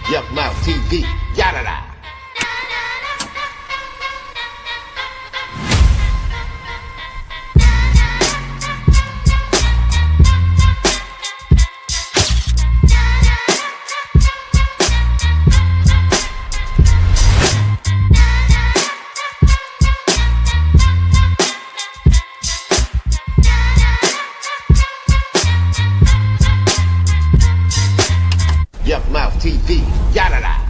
Yuck Mouth TV, yada da. Yuck Mouth TV, yada da.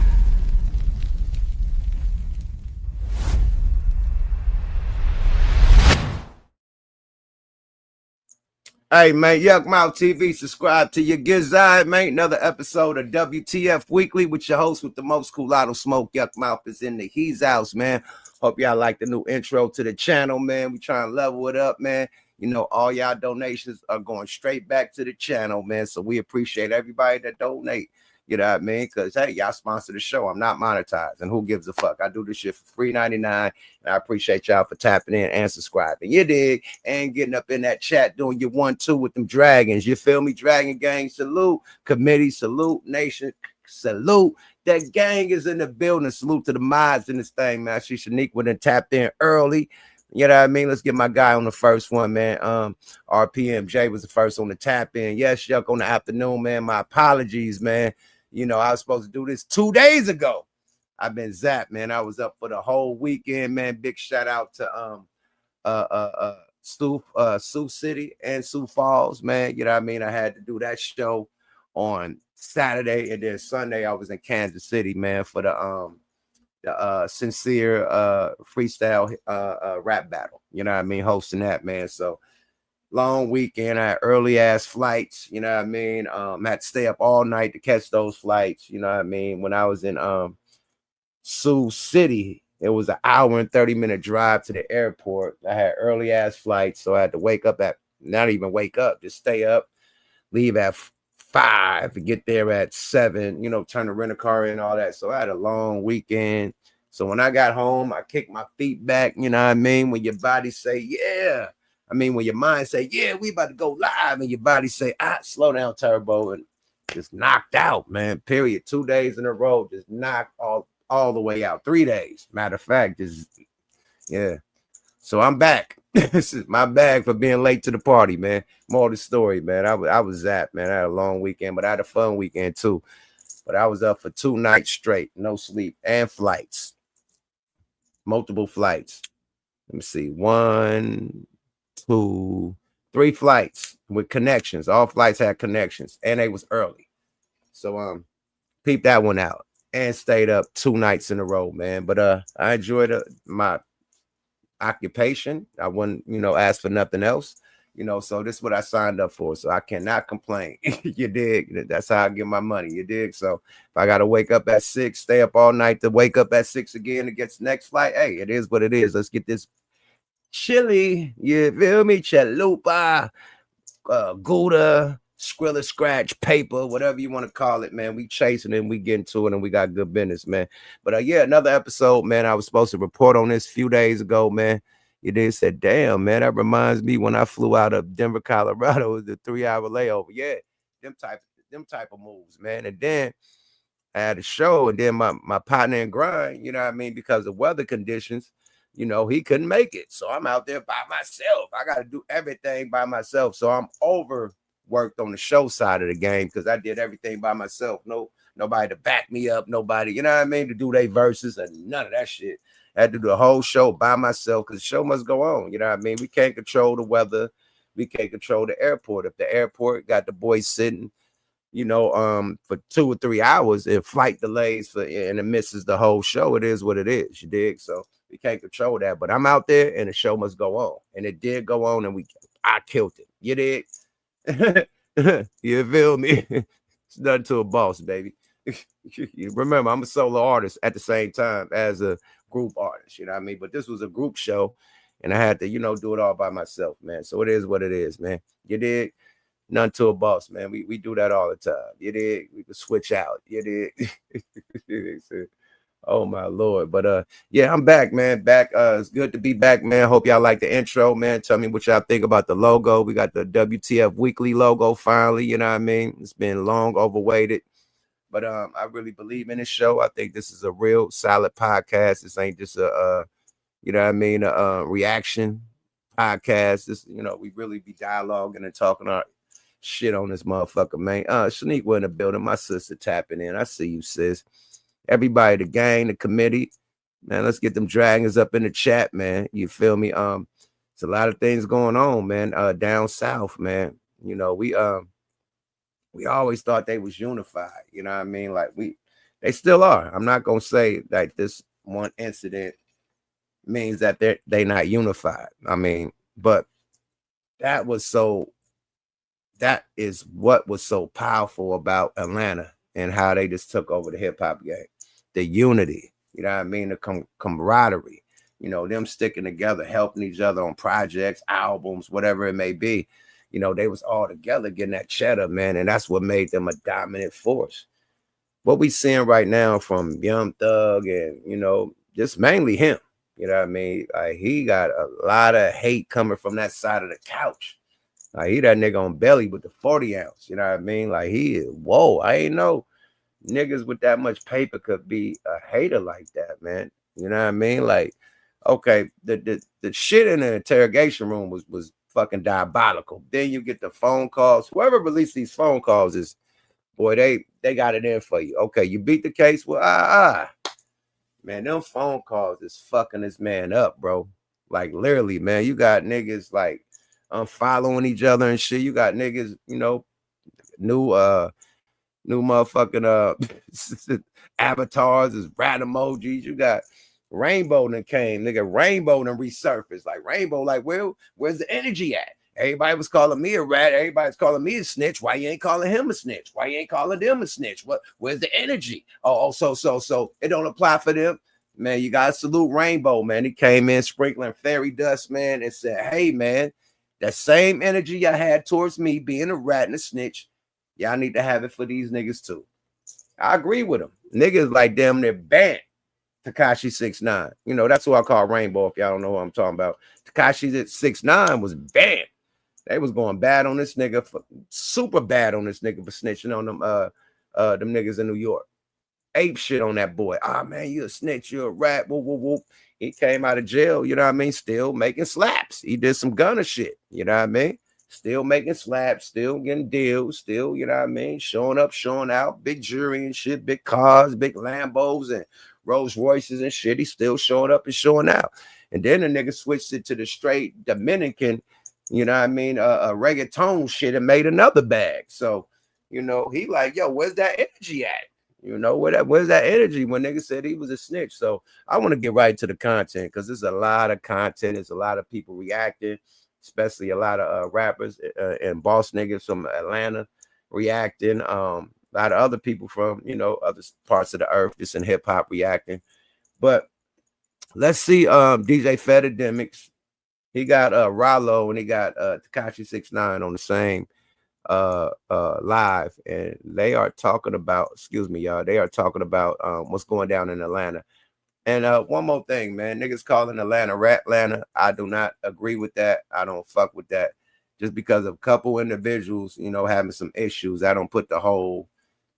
Hey, man, Yuck Mouth TV, subscribe to your gizzard, man. Another episode of WTF Weekly with your host with the most culatto smoke. Yuck Mouth is in the He's house, man. Hope y'all like the new intro to the channel, man. We trying to level it up, man. You know, all y'all donations are going straight back to the channel, man. So we appreciate everybody that donate. You know what I mean? Because, hey, y'all sponsor the show. I'm not monetized. And who gives a fuck? I do this shit for $3.99. And I appreciate y'all for tapping in and subscribing. You dig? And getting up in that chat doing your 1-2 with them dragons. You feel me? Dragon gang, salute. Committee, salute. Nation, salute. That gang is in the building. Salute to the mods in this thing, man. She Shaniqua done tapped in early. You know what I mean? Let's get my guy on the first one, man. RPM J was the first on the tap in. Yes, Yuck on the afternoon, man. My apologies, man. You know, I was supposed to do this 2 days ago. I've been zapped, man. I was up for the whole weekend, man. Big shout out to Sioux City and Sioux Falls, man. You know what I mean? I had to do that show on Saturday, and then Sunday I was in Kansas City, man, for the sincere freestyle rap battle. You know what I mean? Hosting that, man. So long weekend. I had early ass flights, you know what I mean? Had to stay up all night to catch those flights, you know what I mean? When I was in Sioux City, it was an hour and 30-minute drive to the airport. I had early ass flights, so I had to wake up at, not even wake up, just stay up, leave at 5, get there at 7, you know, turn the rental car in, all that. So I had a long weekend. So when I got home, I kicked my feet back, you know what I mean? When your body say, yeah. I mean, when your mind say, yeah, we about to go live, and your body say, slow down, Turbo, and just knocked out, man, period. 2 days in a row, just knocked all the way out. 3 days, matter of fact, just, yeah. So I'm back. This is my bag for being late to the party, man. More of the story, man. I was zapped, man. I had a long weekend, but I had a fun weekend, too. But I was up for 2 nights straight, no sleep, and flights. Multiple flights. Let me see. 1, 2, 3 flights with connections. All flights had connections, and they was early. So peeped that one out and stayed up 2 nights in a row, man. But I enjoyed my occupation. I wouldn't, you know, ask for nothing else, you know. So this is what I signed up for. So I cannot complain. You dig? That's how I get my money. You dig? So if I gotta wake up at 6, stay up all night to wake up at 6 again to get the next flight, hey, it is what it is. Let's get this chili, you feel me? Chalupa, Gouda, Skrilla Scratch, paper, whatever you want to call it, man. We chasing it and we getting to it and we got good business, man. But yeah, another episode, man. I was supposed to report on this a few days ago, man. You did said, damn, man, that reminds me when I flew out of Denver, Colorado, it was the 3-hour layover. Yeah, them type of moves, man. And then I had a show, and then my partner in grind, you know what I mean, because of weather conditions, you know, he couldn't make it. So I'm out there by myself. I got to do everything by myself. So I'm overworked on the show side of the game because I did everything by myself. Nobody to back me up. Nobody, you know what I mean, to do their verses and none of that shit. I had to do the whole show by myself because the show must go on. You know what I mean? We can't control the weather. We can't control the airport. If the airport got the boys sitting, you know, for 2 or 3 hours, if flight delays and it misses the whole show, it is what it is. You dig? So we can't control that, but I'm out there and the show must go on. And it did go on, and I killed it. You dig? You feel me? It's nothing to a boss, baby. You remember, I'm a solo artist at the same time as a group artist, you know what I mean? But this was a group show, and I had to, you know, do it all by myself, man. So it is what it is, man. You dig? None to a boss, man. We do that all the time. You dig? We can switch out. You dig? Oh my Lord. But yeah, I'm back, man. Back. It's good to be back, man. Hope y'all like the intro, man. Tell me what y'all think about the logo. We got the WTF Weekly logo finally, you know what I mean? It's been long overweighted. But I really believe in this show. I think this is a real solid podcast. This ain't just a you know what I mean, a reaction podcast. This, you know, we really be dialoguing and talking our shit on this motherfucker, man. Shanique in the building. My sister tapping in. I see you, sis. Everybody, the gang, the committee, man. Let's get them dragons up in the chat, man. You feel me? It's a lot of things going on, man. Down south, man. You know, we always thought they was unified. You know what I mean? Like they still are. I'm not gonna say like this one incident means that they not unified. I mean, but that is what was so powerful about Atlanta and how they just took over the hip hop game. The unity, you know what I mean? The camaraderie, you know, them sticking together, helping each other on projects, albums, whatever it may be. You know, they was all together getting that cheddar, man. And that's what made them a dominant force. What we seeing right now from Young Thug and, you know, just mainly him, you know what I mean? Like, he got a lot of hate coming from that side of the couch. Like, he that nigga on belly with the 40 ounce, you know what I mean? Like, he is, whoa, I ain't know niggas with that much paper could be a hater like that, man. You know what I mean? Like, okay, the shit in the interrogation room was fucking diabolical. Then you get the phone calls. Whoever released these phone calls is, boy, they got it in for you. Okay, you beat the case. Well, man, them phone calls is fucking this man up, bro. Like, literally, man, you got niggas like following each other and shit. You got niggas, you know, new motherfucking avatars is rat emojis. You got Rainbow that came, nigga. Rainbow then resurfaced. Like, Rainbow, like, well, where's the energy at? Everybody was calling me a rat. Everybody's calling me a snitch. Why you ain't calling him a snitch? Why you ain't calling them a snitch? Where's the energy? So it don't apply for them. Man, you gotta salute Rainbow, man. He came in sprinkling fairy dust, man, and said, hey, man, that same energy y'all had towards me being a rat and a snitch, y'all need to have it for these niggas too. I agree with him. Niggas like them, they're banned Tekashi 6ix9ine. You know, that's who I call Rainbow, if y'all don't know what I'm talking about. Tekashi 6ix9ine was banned. They was going bad on this nigga, super bad on this nigga for snitching on them niggas in New York. Ape shit on that boy. Ah, man, you a snitch, you a rat. Whoop, whoop, whoop. He came out of jail, you know what I mean? Still making slaps. He did some gunner shit, you know what I mean? Still making slaps, still getting deals, still, you know what I mean? Showing up, showing out, big jury and shit, big cars, big Lambos and Rolls Royces and shit. He's still showing up and showing out. And then the nigga switched it to the straight Dominican, you know what I mean? A reggaeton shit and made another bag. So, you know, he like, yo, where's that energy at? You know, where's that energy when nigga said he was a snitch? So I want to get right to the content because there's a lot of content. There's a lot of people reacting, especially a lot of rappers and boss niggas from Atlanta reacting. A lot of other people from, you know, other parts of the earth, just in hip hop reacting. But let's see DJ Fedademics. He got Rollo and he got Tekashi 6ix9ine on the same live, and they are talking about, excuse me, y'all, they are talking about what's going down in Atlanta. And one more thing, man, niggas calling Atlanta Ratlanta. I do not agree with that. I don't fuck with that. Just because of a couple individuals, you know, having some issues, I don't put the whole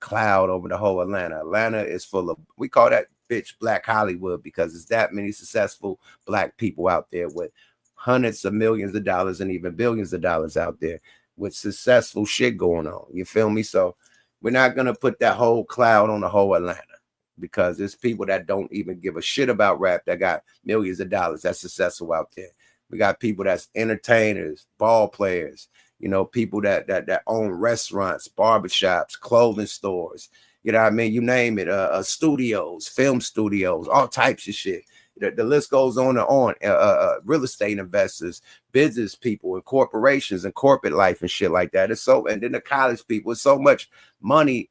cloud over the whole Atlanta. Atlanta is full of, we call that bitch Black Hollywood because there's that many successful Black people out there with hundreds of millions of dollars and even billions of dollars out there with successful shit going on. You feel me? So we're not going to put that whole cloud on the whole Atlanta because there's people that don't even give a shit about rap that got millions of dollars that's successful out there. We got people that's entertainers, ball players, you know, people that own restaurants, barbershops, clothing stores, you know what I mean? You name it, studios, film studios, all types of shit. The list goes on and on. Real estate investors, business people, and corporations and corporate life and shit like that. It's so, and then the college people, it's so much money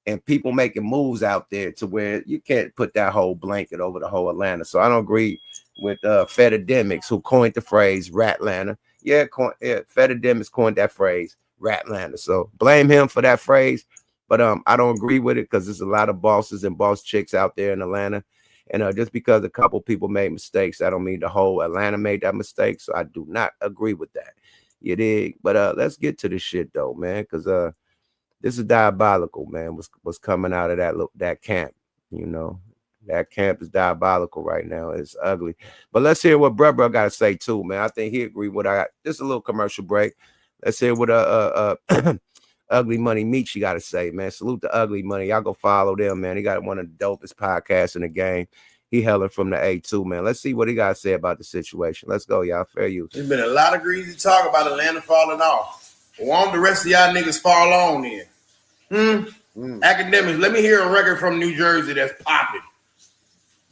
and people making moves out there to where you can't put that whole blanket over the whole Atlanta. So I don't agree with Fedademics, who coined the phrase Ratlanta. Yeah, Fedademics coined that phrase Ratlanta. So blame him for that phrase. But I don't agree with it because there's a lot of bosses and boss chicks out there in Atlanta. And just because a couple people made mistakes, I don't mean the whole Atlanta made that mistake. So I do not agree with that. You dig? But let's get to this shit though, man. Because This is diabolical, man. What's coming out of that camp, you know. That camp is diabolical right now. It's ugly. But let's hear what Bruh got to say too, man. I think he agreed with just a little commercial break. Let's hear what Ugly Money Meech got to say, man. Salute to Ugly Money. Y'all go follow them, man. He got one of the dopest podcasts in the game. He hailing from the A2, man. Let's see what he got to say about the situation. Let's go, y'all. Fair use. There's been a lot of greasy talk about Atlanta falling off. Won't the rest of y'all niggas fall on in? Academics, let me hear a record from New Jersey that's popping.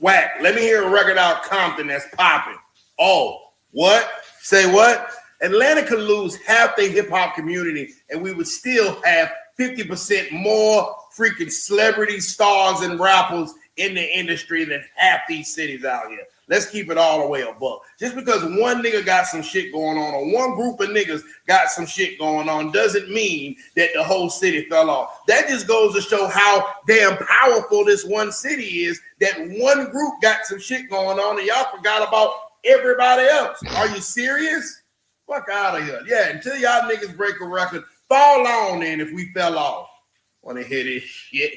Whack, let me hear a record out Compton that's popping. Oh, what? Say what? Atlanta could lose half their hip-hop community and we would still have 50% more freaking celebrity stars and rappers in the industry than half these cities out here. Let's keep it all the way above. Just because one nigga got some shit going on or one group of niggas got some shit going on doesn't mean that the whole city fell off. That just goes to show how damn powerful this one city is, that one group got some shit going on and y'all forgot about everybody else. Are you serious? Fuck out of here. Yeah, until y'all niggas break a record, fall on then if we fell off. Want to hear this shit?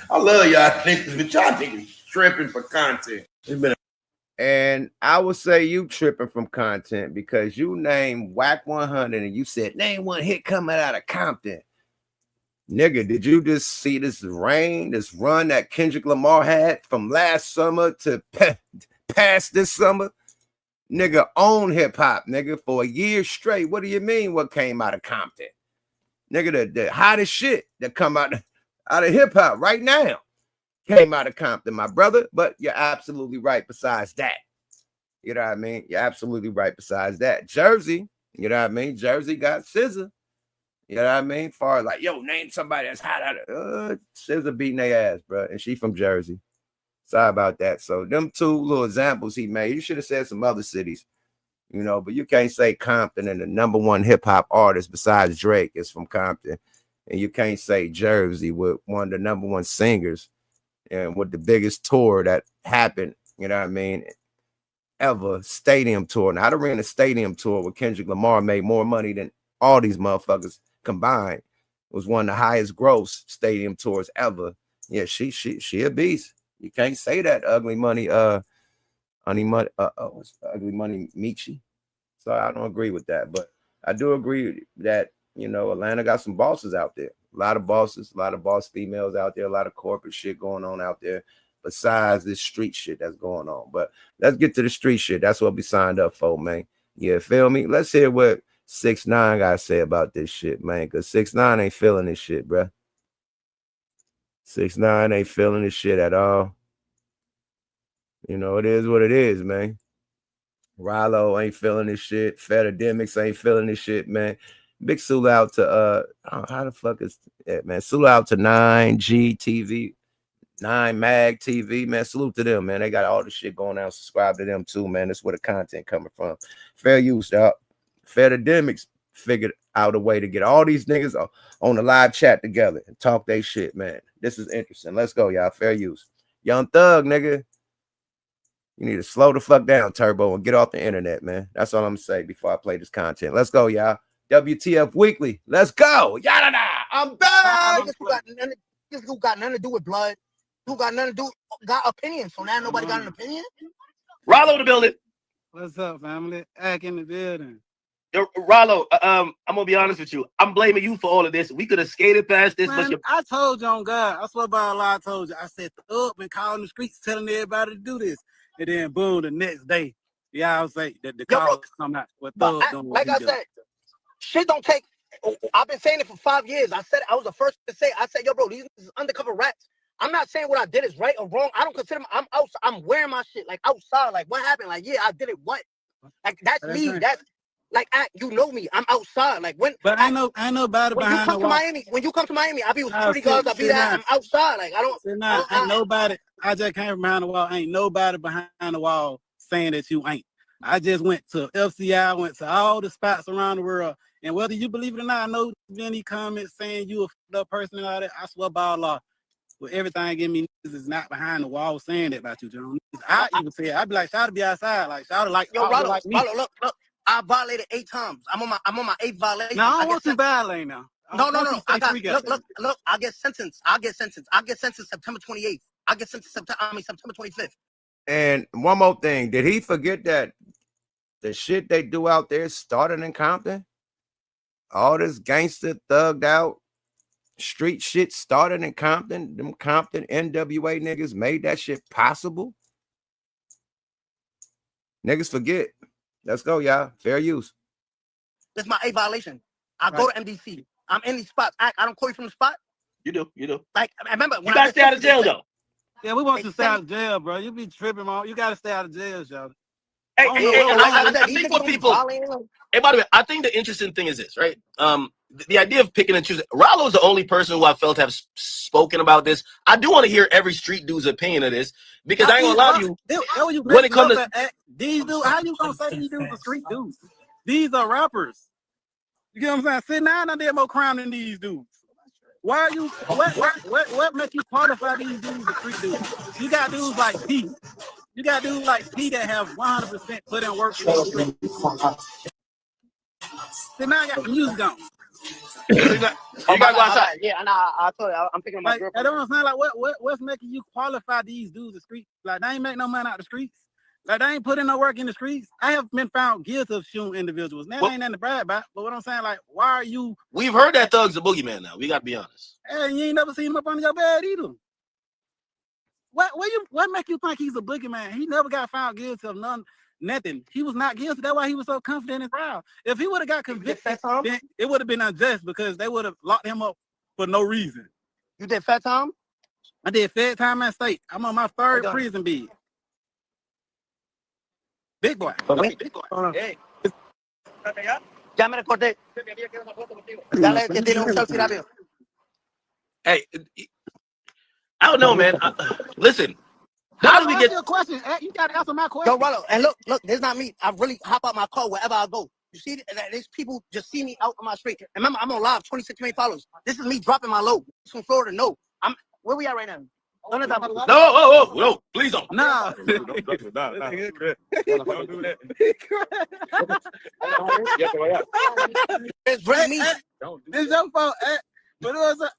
I love y'all niggas, but y'all niggas tripping for content. And I would say you tripping from content because you named Whack 100 and you said, name one hit coming out of Compton. Nigga, did you just see this run that Kendrick Lamar had from last summer to past this summer? Nigga own hip-hop, nigga, for a year straight. What do you mean what came out of Compton? Nigga, the hottest shit that come out of hip-hop right now came out of Compton, my brother. But you're absolutely right besides that. You know what I mean? You're absolutely right besides that. Jersey, you know what I mean? Jersey got SZA. You know what I mean? Far like, yo, name somebody that's hot out of SZA beating their ass, bro. And she from Jersey. Sorry about that. So them two little examples he made, you should have said some other cities, you know, but you can't say Compton and the number one hip-hop artist besides Drake is from Compton. And you can't say Jersey with one of the number one singers and with the biggest tour that happened, you know what I mean, ever, stadium tour. Now, I'd have ran a stadium tour with Kendrick Lamar, made more money than all these motherfuckers combined. It was one of the highest gross stadium tours ever. Yeah, she a beast. You can't say that Ugly Money, Ugly Money Michi. So I don't agree with that, but I do agree that, you know, Atlanta got some bosses out there. A lot of bosses, a lot of boss females out there, a lot of corporate shit going on out there besides this street shit that's going on. But let's get to the street shit. That's what we signed up for, man. You feel me? Let's hear what 6ix9ine got to say about this shit, man, because 6ix9ine ain't feeling this shit, bro. 6ix9ine ain't feeling this shit at all. You know, it is what it is, man. Rallo ain't feeling this shit. Fedademics ain't feeling this shit, man. Big salute out to how the fuck is that, man? Salute out to 9G TV, 9 Mag TV, man. Salute to them, man. They got all the shit going on. Subscribe to them too, man. That's where the content coming from. Fair use, dog. Fedademics figured out a way to get all these niggas on the live chat together and talk they shit, man. This is interesting. Let's go, y'all. Fair use. Young Thug, nigga. You need to slow the fuck down, Turbo, and get off the internet, man. That's all I'm gonna say before I play this content. Let's go, y'all. WTF Weekly. Let's go. Yada da. I'm back. This who got nothing to do with blood. Who got nothing to do got opinions. So now nobody got an opinion. Rollo the building. What's up, family? Ack in the building. Yo, Rollo, I'm gonna be honest with you. I'm blaming you for all of this. We could have skated past this, Man, but I told you on God. I swear by Allah, I told you. I said, Thug been calling the streets, telling everybody to do this. And then boom, the next day, yeah, I was like, the call come out. What Thug doing? Like I said, shit don't take. I've been saying it for 5 years. I said I was the first to say. I said, yo, bro, these undercover rats. I'm not saying what I did is right or wrong. I don't consider. I'm outside. I'm wearing my shit like outside. Like what happened? Like yeah, I did it. What? Like that's me. Right. That's like you know me. I'm outside. Like when. But I know nobody when behind you come the to wall. Miami, when you come to Miami, I be with security guards. I be that. I'm outside. Like I don't. Ain't nobody. I just came from behind the wall. Ain't nobody behind the wall saying that you ain't. I just went to FCI. Went to all the spots around the world. And whether you believe it or not, I know many comments saying you a f***ed up person and all that. I swear by Allah, with everything in me is not behind the wall saying that about you, John. I even say it. I'd be like, shout to be outside, like shout to like, yo, Rollo, like Rollo, look, I violated 8 times. I'm on my 8th violation. No, I don't want you violating now. No. I got look. I get sentenced. I get sentenced September 28th. I get sentenced September 25th. And one more thing, did he forget that the shit they do out there started in Compton? All this gangster thugged out street shit started in Compton. Them Compton NWA niggas made that shit possible. Niggas forget. Let's go, y'all. Fair use. This is my A violation. I go to MDC. I'm in these spots. I don't call you from the spot. You do. Like, I remember when you gotta stay out of jail though. Yeah, we want you to stay out of jail, bro. You be tripping, man. You gotta stay out of jail, y'all. Hey, I think for people. Hey, by the way, I think the interesting thing is this, right? The idea of picking and choosing. Rollo is the only person who I felt have spoken about this. I do want to hear every street dude's opinion of this because I ain't gonna lie to you. When it comes to these dudes, how you gonna say these dudes are street dudes? These are rappers. You get what I'm saying? Sitting down, I did more crime than these dudes. Why are you? What makes you qualify these dudes as street dudes? You got dudes like P. You got dudes like P that have 100% put in work in the street. So now I got the music on. you gotta go outside. Yeah, and I told you, I'm picking my girlfriend. I don't understand. Like, what's making you qualify these dudes as street? Like, they ain't make no money out the streets. Like, they ain't putting no work in the streets. I have been found guilty of shooting individuals. Now, ain't nothing to brag about. But what I'm saying, like, why are you? We've heard that Thug's a boogeyman now. We got to be honest. Hey, you ain't never seen him up under your bed either. What make you think he's a boogeyman? He never got found guilty of nothing. He was not guilty. That's why he was so confident in his trial. If he would have got convicted, then it would have been unjust because they would have locked him up for no reason. You did fat time? I did fed time at state. I'm on my third prison bid. Big boy. Big boy. Hey. Ya me recordé. Dale que tiene un selfie rápido. Hey, I don't know, man. Listen, how do we get your question? You gotta answer my question. Yo, Rollo, and look, this is not me. I really hop out my car wherever I go. You see, these people just see me out on my street. And remember, I'm on live, 26 million followers. This is me dropping my load. It's from Florida. No, where we at right now? No, please don't. No. Don't do that. It's really me. It's your fault. But it was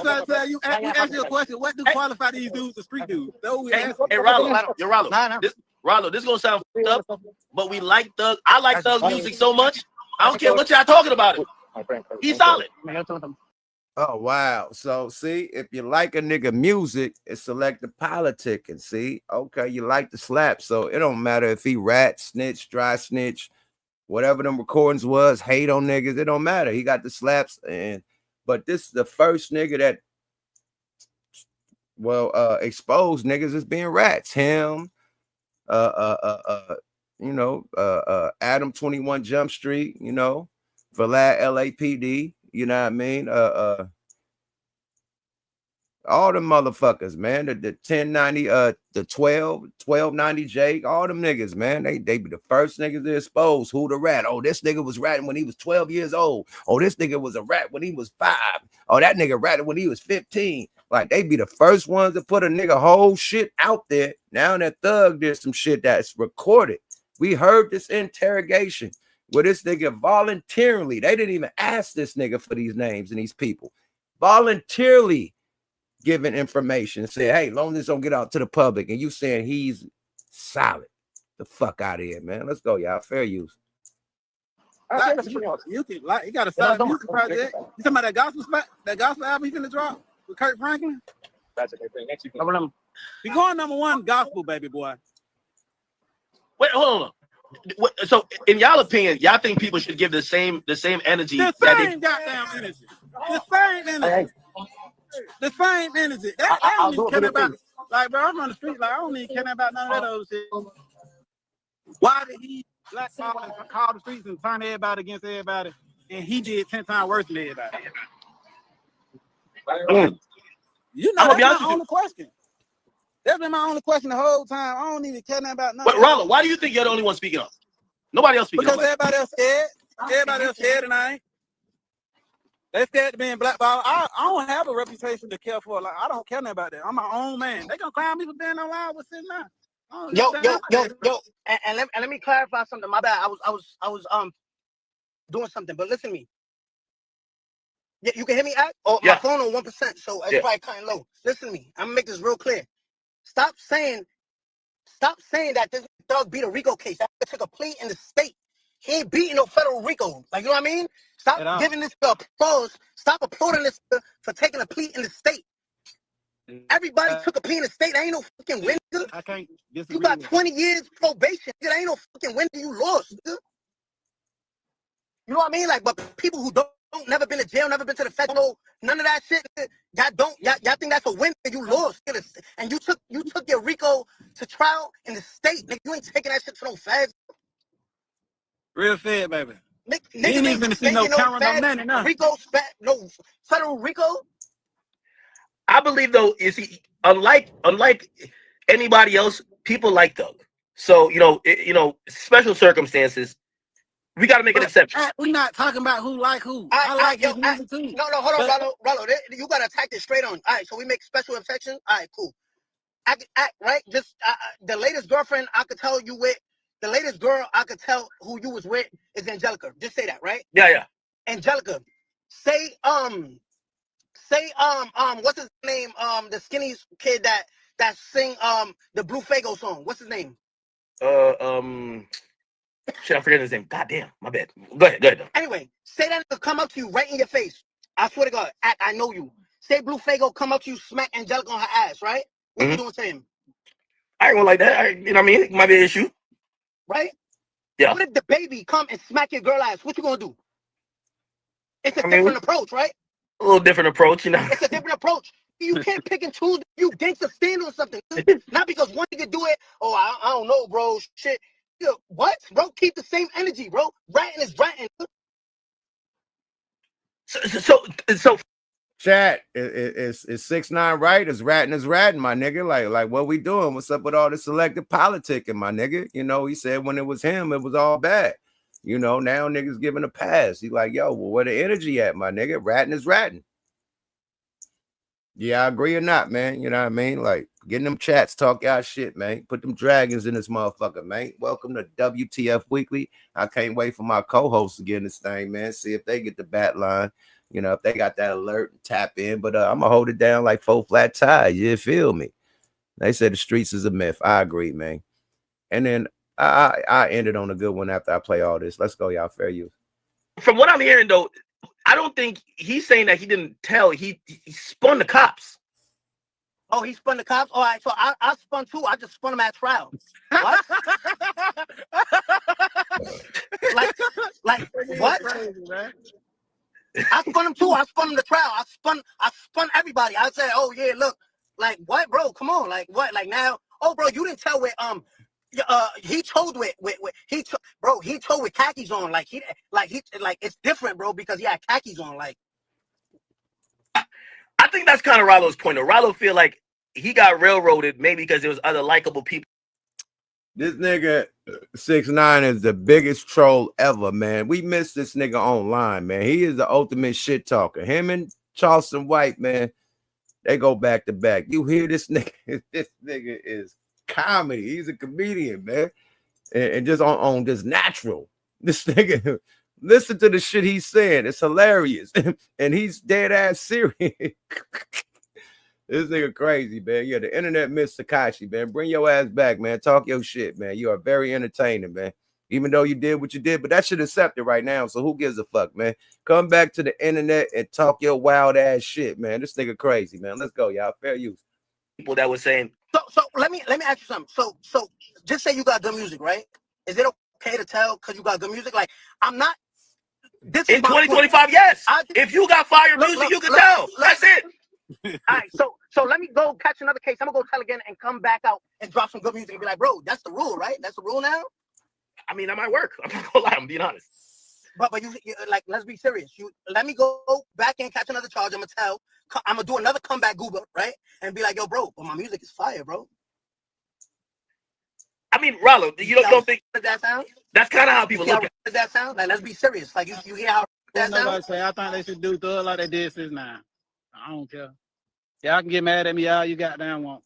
trying to tell you. We asked you a question. What do qualify these dudes as street dudes? Hey, Rollo. Rollo, this is gonna sound fucked up, but we like Thug. I like Thug's music so much. I don't care what y'all talking about it. He's solid. Oh, wow. So, see, if you like a nigga music, it's selective politicking. See, okay, you like the slap. So it don't matter if he rat, snitch, dry snitch, whatever them recordings was, hate on niggas. It don't matter. He got the slaps. But this is the first nigga that, exposed niggas as being rats. Him, Adam 21 Jump Street, Vlad LAPD. You know what I mean? All the motherfuckers, man. The 1090, the 1290 Jake, all them niggas, man. They be the first niggas to expose who the rat. Oh, this nigga was ratting when he was 12 years old. Oh, this nigga was a rat when he was 5. Oh, that nigga ratted when he was 15. Like, they be the first ones to put a nigga whole shit out there. Now that Thug did some shit that's recorded. We heard this interrogation where this nigga voluntarily, they didn't even ask this nigga for these names and these people, voluntarily giving information and say, hey, long as this don't get out to the public, and you saying he's solid. The fuck out of here, man. Let's go, y'all. Fair use. You got a solid music project. You talking about that gospel spot? That gospel album you finna drop with Kurt Franklin? He going #1 gospel, baby boy. Wait, hold on. So, in y'all opinion, y'all think people should give the same energy? The same goddamn energy. The same energy. The same energy. I don't even care about it. Like, bro, I'm on the street. Like, I don't even care about none of that other shit. Why did he blackball and call the streets and turn everybody against everybody? And he did 10 times worse than everybody. You know, that's my only question. That's been my only question the whole time. I don't even care nothing about nothing. But Rollo, why do you think you're the only one speaking up? Nobody else speaking up. Because everybody else scared. Everybody else scared and I ain't. They scared to being blackballed. I don't have a reputation to care for. Like, I don't care nothing about that. I'm my own man. They gonna clown me for being online with sitting down. Yo, and let me clarify something. My bad. I was doing something, but listen to me. Yeah, you can hear me, Act? Oh, Yeah. my phone on 1%, so it's probably kind of low. Listen to me. I'm gonna make this real clear. Stop saying that this Thug beat a RICO case. That took a plea in the state. He ain't beating no federal RICO. Like, you know what I mean? Stop giving this applause. Stop applauding this for taking a plea in the state. Everybody took a plea in the state. That ain't no fucking win, nigga. I can't disagree. You got 20 years probation. That ain't no fucking win. You lost, nigga. You know what I mean? Like, but people who don't never been to jail, never been to the federal, none of that shit. Y'all think that's a win? You lost, and you took your RICO to trial in the state. Nigga, you ain't taking that shit to no feds. Real fed, baby. Niggas ain't even see no camera, no money, no. RICO, no federal RICO. I believe though, is he unlike anybody else? People like Thug, so special circumstances. We got to make an exception. We're not talking about who like who. I like his music too. No, hold on, Rollo. You got to attack this straight on. All right, so we make special exceptions. All right, cool. Right? Just the latest girlfriend I could tell you with, the latest girl I could tell who you was with is Angelica. Just say that, right? Yeah. Angelica, say what's his name? The skinny kid that sing the Blue Fago song. What's his name? Shit, I forget his name. God damn, my bad. Go ahead. Anyway, say that nigga come up to you right in your face. I swear to God, I know you. Say Blue Fago come up to you, smack Angelica on her ass, right? What you doing to him? I ain't gonna like that. You know what I mean? It might be an issue. Right? Yeah. What if the baby come and smack your girl ass? What you gonna do? It's a different approach, right? A little different approach, you know. It's a different approach. You can't pick and choose. You gangsta stand on something. Not because one nigga do it. Oh, I don't know, bro. Shit. What, bro? Keep the same energy, bro. Ratting is ratting. So chat is 6ix9ine right? Is ratting, my nigga. Like what we doing? What's up with all the selective politicking, my nigga? You know, he said when it was him, it was all bad. You know, now niggas giving a pass. He like, yo, well, where the energy at, my nigga? Ratting is ratting. Yeah, I agree or not, man. You know what I mean? Like, getting them chats, talk y'all shit, man. Put them dragons in this motherfucker, man. Welcome to WTF Weekly. I can't wait for my co-hosts to get in this thing, man. See if they get the bat line. You know, if they got that alert and tap in. But I'm going to hold it down like 4 flat tires. You feel me? They said the streets is a myth. I agree, man. And then I ended on a good one after I play all this. Let's go, y'all. Fair use. From what I'm hearing, though, I don't think he's saying that he didn't tell. He spun the cops. Oh, he spun the cops? All right, so I spun too. I just spun him at trial. What? like what? Crazy, man. I spun him too. I spun him the trial. I spun everybody. I said, oh yeah, look, like what, bro? Come on, like what? Like now, oh bro, you didn't tell where he told he told with khakis on. Like it's different, bro, because he had khakis on. Like I think that's kind of Rollo's point. Rollo feel like he got railroaded maybe because there was other likable people. This nigga 6ix9ine is the biggest troll ever, man. We miss this nigga online, man. He is the ultimate shit talker. Him and Charleston White, man, they go back to back. You hear this nigga? This nigga is comedy. He's a comedian, man. And just on just natural. This nigga, listen to the shit he's saying. It's hilarious. And he's dead ass serious. This nigga crazy, man. Yeah, the internet missed Takashi, man. Bring your ass back, man. Talk your shit, man. You are very entertaining, man. Even though you did what you did, but that shit accepted right now. So who gives a fuck, man? Come back to the internet and talk your wild ass shit, man. This nigga crazy, man. Let's go, y'all. Fair use. People that were saying. So let me ask you something. So just say you got good music, right? Is it okay to tell because you got good music? Like I'm not. This in 2025, yes. If you got fire music, you can tell. That's it. All right, so let me go catch another case. I'm gonna go tell again and come back out and drop some good music and be like, bro, that's the rule, right? That's the rule now. I mean, that might work. I'm not gonna lie. I'm being honest. But you like, let's be serious. You let me go back and catch another charge. I'm gonna do another comeback goober, right? And be like, yo, bro, but my music is fire, bro. I mean, Rollo, you don't think that sounds? That's kind of how people look at it. That sound? Like, let's be serious. Like you hear how that sounds? I think they should do Thug like they did 6ix9ine. I don't care. Y'all can get mad at me all you goddamn want.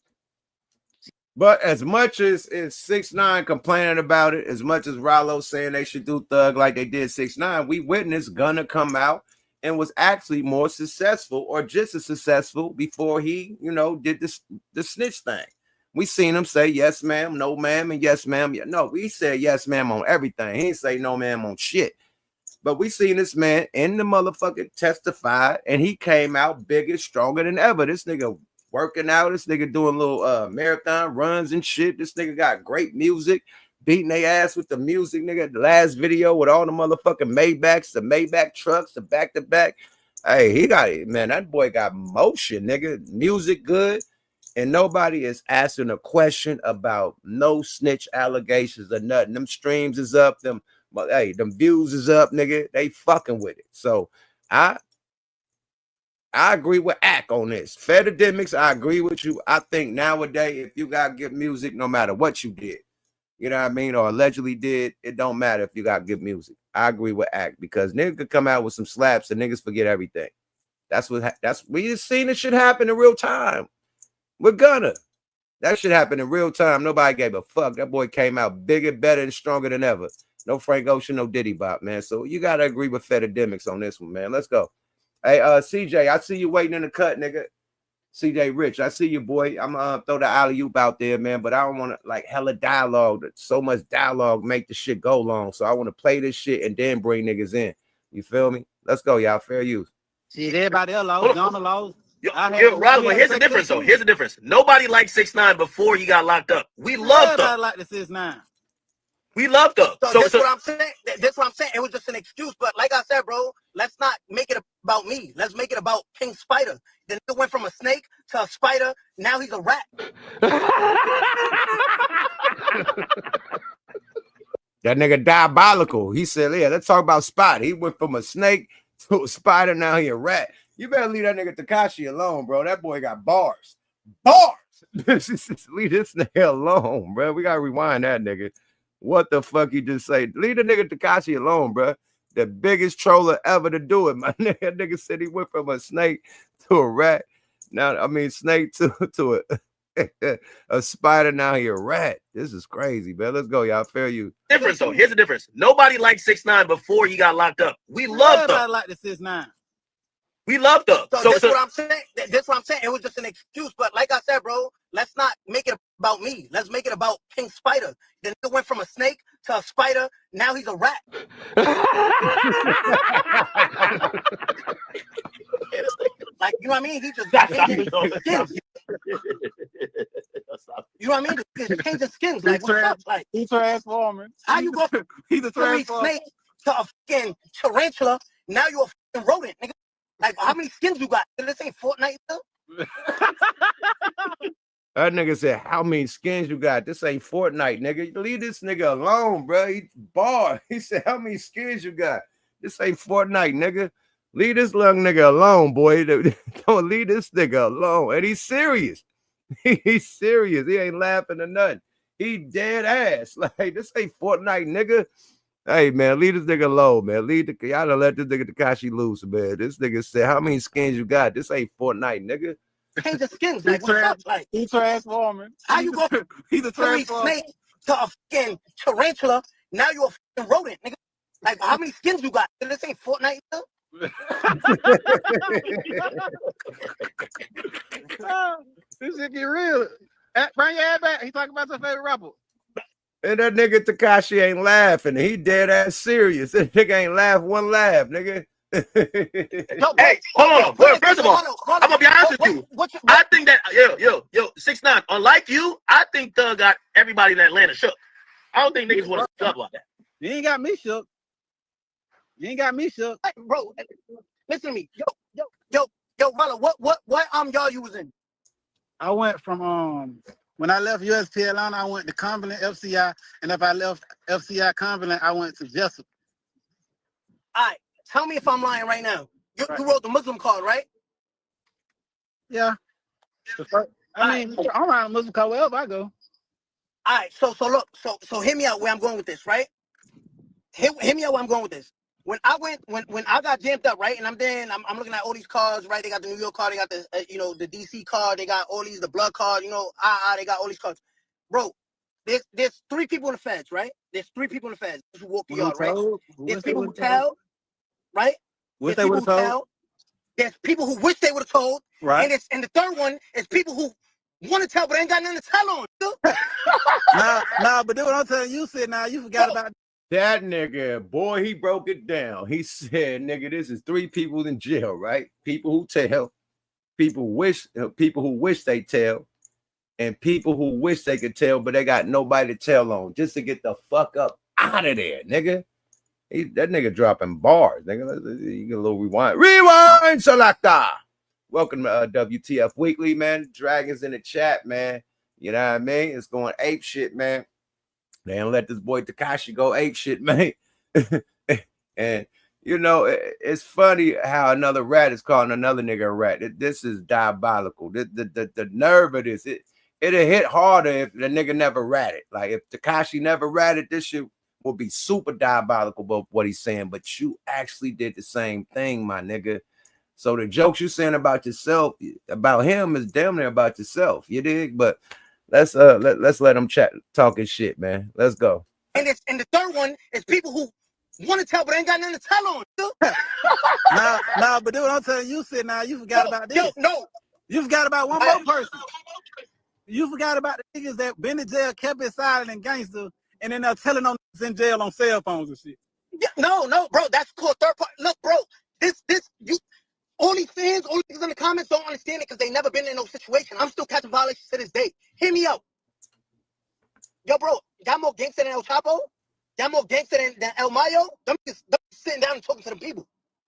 But as much as 6ix9ine complaining about it, as much as Rollo saying they should do Thug like they did 6ix9ine, we witnessed Gunna come out and was actually more successful or just as successful before he, did the snitch thing. We seen him say yes, ma'am, no, ma'am, and yes, ma'am. No, we said yes, ma'am on everything. He didn't say no, ma'am on shit. But we seen this man in the motherfucker testify, and he came out bigger, stronger than ever. This nigga working out, this nigga doing little marathon runs and shit. This nigga got great music, beating their ass with the music, nigga. The last video with all the motherfucking Maybachs, the Maybach trucks, the back-to-back. Hey, he got it, man. That boy got motion, nigga. Music good. And nobody is asking a question about no snitch allegations or nothing. Them streams is up, them views is up, nigga. They fucking with it. So I agree with Ack on this. Fedidemics, I agree with you. I think nowadays, if you got good music, no matter what you did, you know what I mean, or allegedly did, it don't matter if you got good music. I agree with Ack because niggas could come out with some slaps and niggas forget everything. We just seen this shit happen in real time. We're gonna. That shit happened in real time. Nobody gave a fuck. That boy came out bigger, better, and stronger than ever. No Frank Ocean, no Diddy Bop, man. So you gotta agree with Fedidemics on this one, man. Let's go. Hey, CJ, I see you waiting in the cut, nigga. CJ Rich, I see you, boy. I'm gonna throw the alley-oop out there, man. But I don't want to like hella dialogue. So much dialogue make the shit go long. So I want to play this shit and then bring niggas in. You feel me? Let's go, y'all. Fair use. See, everybody else lost. Ghana lost. Roswell, here's the difference, though. Here's the difference. Nobody liked 6ix9ine before he got locked up. We loved him. Everybody liked the 6ix9ine. We loved him. So that's what I'm saying. That's what I'm saying. It was just an excuse. But like I said, bro, let's not make it about me. Let's make it about King Spider. Then it went from a snake to a spider. Now he's a rat. That nigga diabolical. He said, yeah, let's talk about Spider. He went from a snake to a spider. Now he a rat. You better leave that nigga Tekashi alone, bro. That boy got bars. Bars. Leave this nigga alone, bro. We got to rewind that nigga. What the fuck you just say? Leave the nigga Tekashi alone, bro. The biggest troller ever to do it, my nigga. That nigga said he went from a snake to a rat. Now, I mean, snake to a spider. Now he a rat. This is crazy, man. Let's go, y'all. Fair you. Difference, though. Here's the difference. Nobody liked 6ix9ine before he got locked up. We loved him. Everybody liked the 6ix9ine. We loved him. So that's what I'm saying. That's what I'm saying. It was just an excuse. But like I said, bro, let's not make it about me. Let's make it about King Spider. Then it went from a snake to a spider. Now he's a rat. Like, you know what I mean? He just changing skins. You know what I mean? Just changing skins. Like, what's up? Like, he's transforming. How you go from He's a a snake to a fucking tarantula? Now you're a fucking rodent, nigga. Like, how many skins you got? This ain't Fortnite, though. That nigga said, how many skins you got? This ain't Fortnite, nigga. Leave this nigga alone, bro. He barred. He said, how many skins you got? This ain't Fortnite, nigga. Leave this young nigga alone, boy. Don't leave this nigga alone. And he's serious. He's serious. He ain't laughing or nothing. He dead ass. Like, this ain't Fortnite, nigga. Hey, man, leave this nigga alone, man. Y'all done let this nigga Tekashi loose, man. This nigga said, how many skins you got? This ain't Fortnite, nigga. Change the skins. Like, what's up? Like, he's transforming. How you go from a snake to a fucking tarantula? Now you're a fucking rodent, nigga. Like, how many skins you got? This ain't Fortnite, though. This shit get real. Bring your head back. He talking about your favorite rapper. And that nigga Tekashi ain't laughing. He dead ass serious. That nigga ain't laugh one laugh, nigga. Hey, hold on. Well, first of all, I'm gonna be honest with you. I think that yo, 6ix9ine. Unlike you, I think Thug got everybody in Atlanta shook. I don't think niggas want to talk about that. You ain't got me shook. You ain't got me shook, bro. Listen to me, yo, brother. What y'all using? I went from when I left USP Atlanta, I went to Cumberland, FCI, and if I left FCI Cumberland, I went to Jessup. All right, tell me if I'm lying right now. You wrote the Muslim card, right? Yeah. I'm around a Muslim card wherever I go. All right, so look, so hear me out where I'm going with this, right? Hear me out where I'm going with this. When I got jammed up, right, and I'm looking at all these cards, right? They got the New York card, they got the the DC card, they got all these, the blood card, they got all these cards, bro. There's 3 people in the feds, right? There's 3 people in the feds who walk the yard, right? There's people who tell, right? Wish There's they people would have who told. tell. There's people who wish they would have told. Right. And the third one is people who want to tell but ain't got nothing to tell on. Nah, but then what I'm telling you, said now you forgot about That nigga, boy, he broke it down. He said, nigga, this is 3 people in jail, right? People who tell, people who wish they tell, and people who wish they could tell, but they got nobody to tell on, just to get the fuck up out of there, nigga. That nigga dropping bars, nigga. You get a little rewind, selector. Welcome to WTF Weekly, man. Dragons in the chat, man. You know what I mean? It's going ape shit, man. They don't let this boy Tekashi go ape shit, man. And you know, it's funny how another rat is calling another nigga a rat. This is diabolical. The nerve of this, it'll hit harder if the nigga never ratted. Like if Tekashi never ratted, this shit will be super diabolical about what he's saying. But you actually did the same thing, my nigga. So the jokes you're saying about yourself, about him, is damn near about yourself. You dig? But let's let them chat talking shit, man. Let's go. And the third one is people who want to tell but ain't got nothing to tell on. nah, but then what I'm telling you, said now you forgot about this. No. You forgot about one more person. You forgot about the niggas that been in jail, kept it silent and gangster, and then they're telling on niggas in jail on cell phones and shit. Yeah, no, bro, that's cool. Third party. Look, bro, all these fans, all these niggas in the comments don't understand it because they never been in no situation. I'm still catching violations to this day. Hear me out. Yo, bro, y'all more gangster than El Chapo? Y'all more gangster than El Mayo? Them niggas sitting down and talking to them people.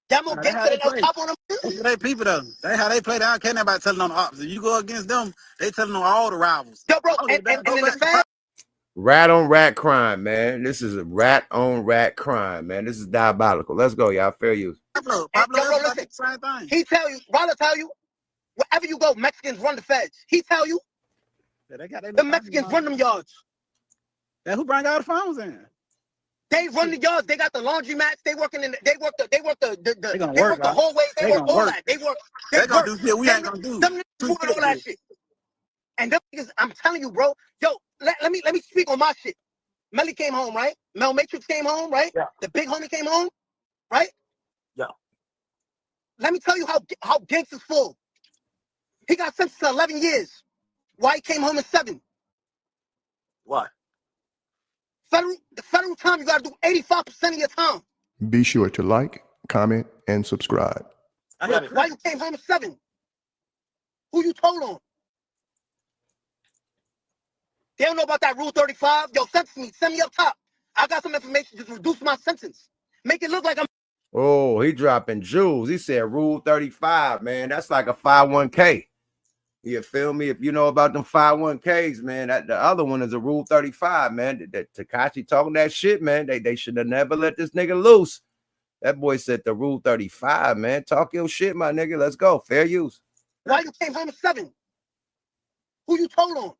Y'all more gangster than El Chapo and them? They people though. They how they play. They don't care about telling on the opps. If you go against them, they telling on all the rivals. Yo, bro, and in the fans. Rat on rat crime, man. This is a rat on rat crime, man. This is diabolical. Let's go, y'all. Fair use. Pablo, bro, listen. Same thing. He tell you, Ronald tell you, wherever you go, Mexicans run the feds. He tell you, the Mexicans run them yards. That who bring all the phones in? They run the yards. They got the laundry mats. They work the hallways. They work all that. They gonna do shit we ain't gonna do. Them niggas doing all that shit. And them niggas, I'm telling you, bro. Yo, let me speak on my shit. Melly came home, right? Mel Matrix came home, right? Yeah. The big homie came home, right? Yeah. Let me tell you how gangsters full. He got sentenced to 11 years. Why he came home in 7? Why? The federal time, you gotta do 85% of your time. Be sure to like, comment, and subscribe. Why you came home in 7? Who you told on? They don't know about that Rule 35. Yo, sentence me. Send me up top. I got some information. Just reduce my sentence. Make it look like I'm. Oh, he dropping jewels. He said Rule 35, man. That's like a 501k. You feel me? If you know about them 501ks, man, the other one is a Rule 35, man. That Tekashi talking that shit, man. They should have never let this nigga loose. That boy said the Rule 35, man. Talk your shit, my nigga. Let's go. Fair use. Why you came home at 7? Who you told on?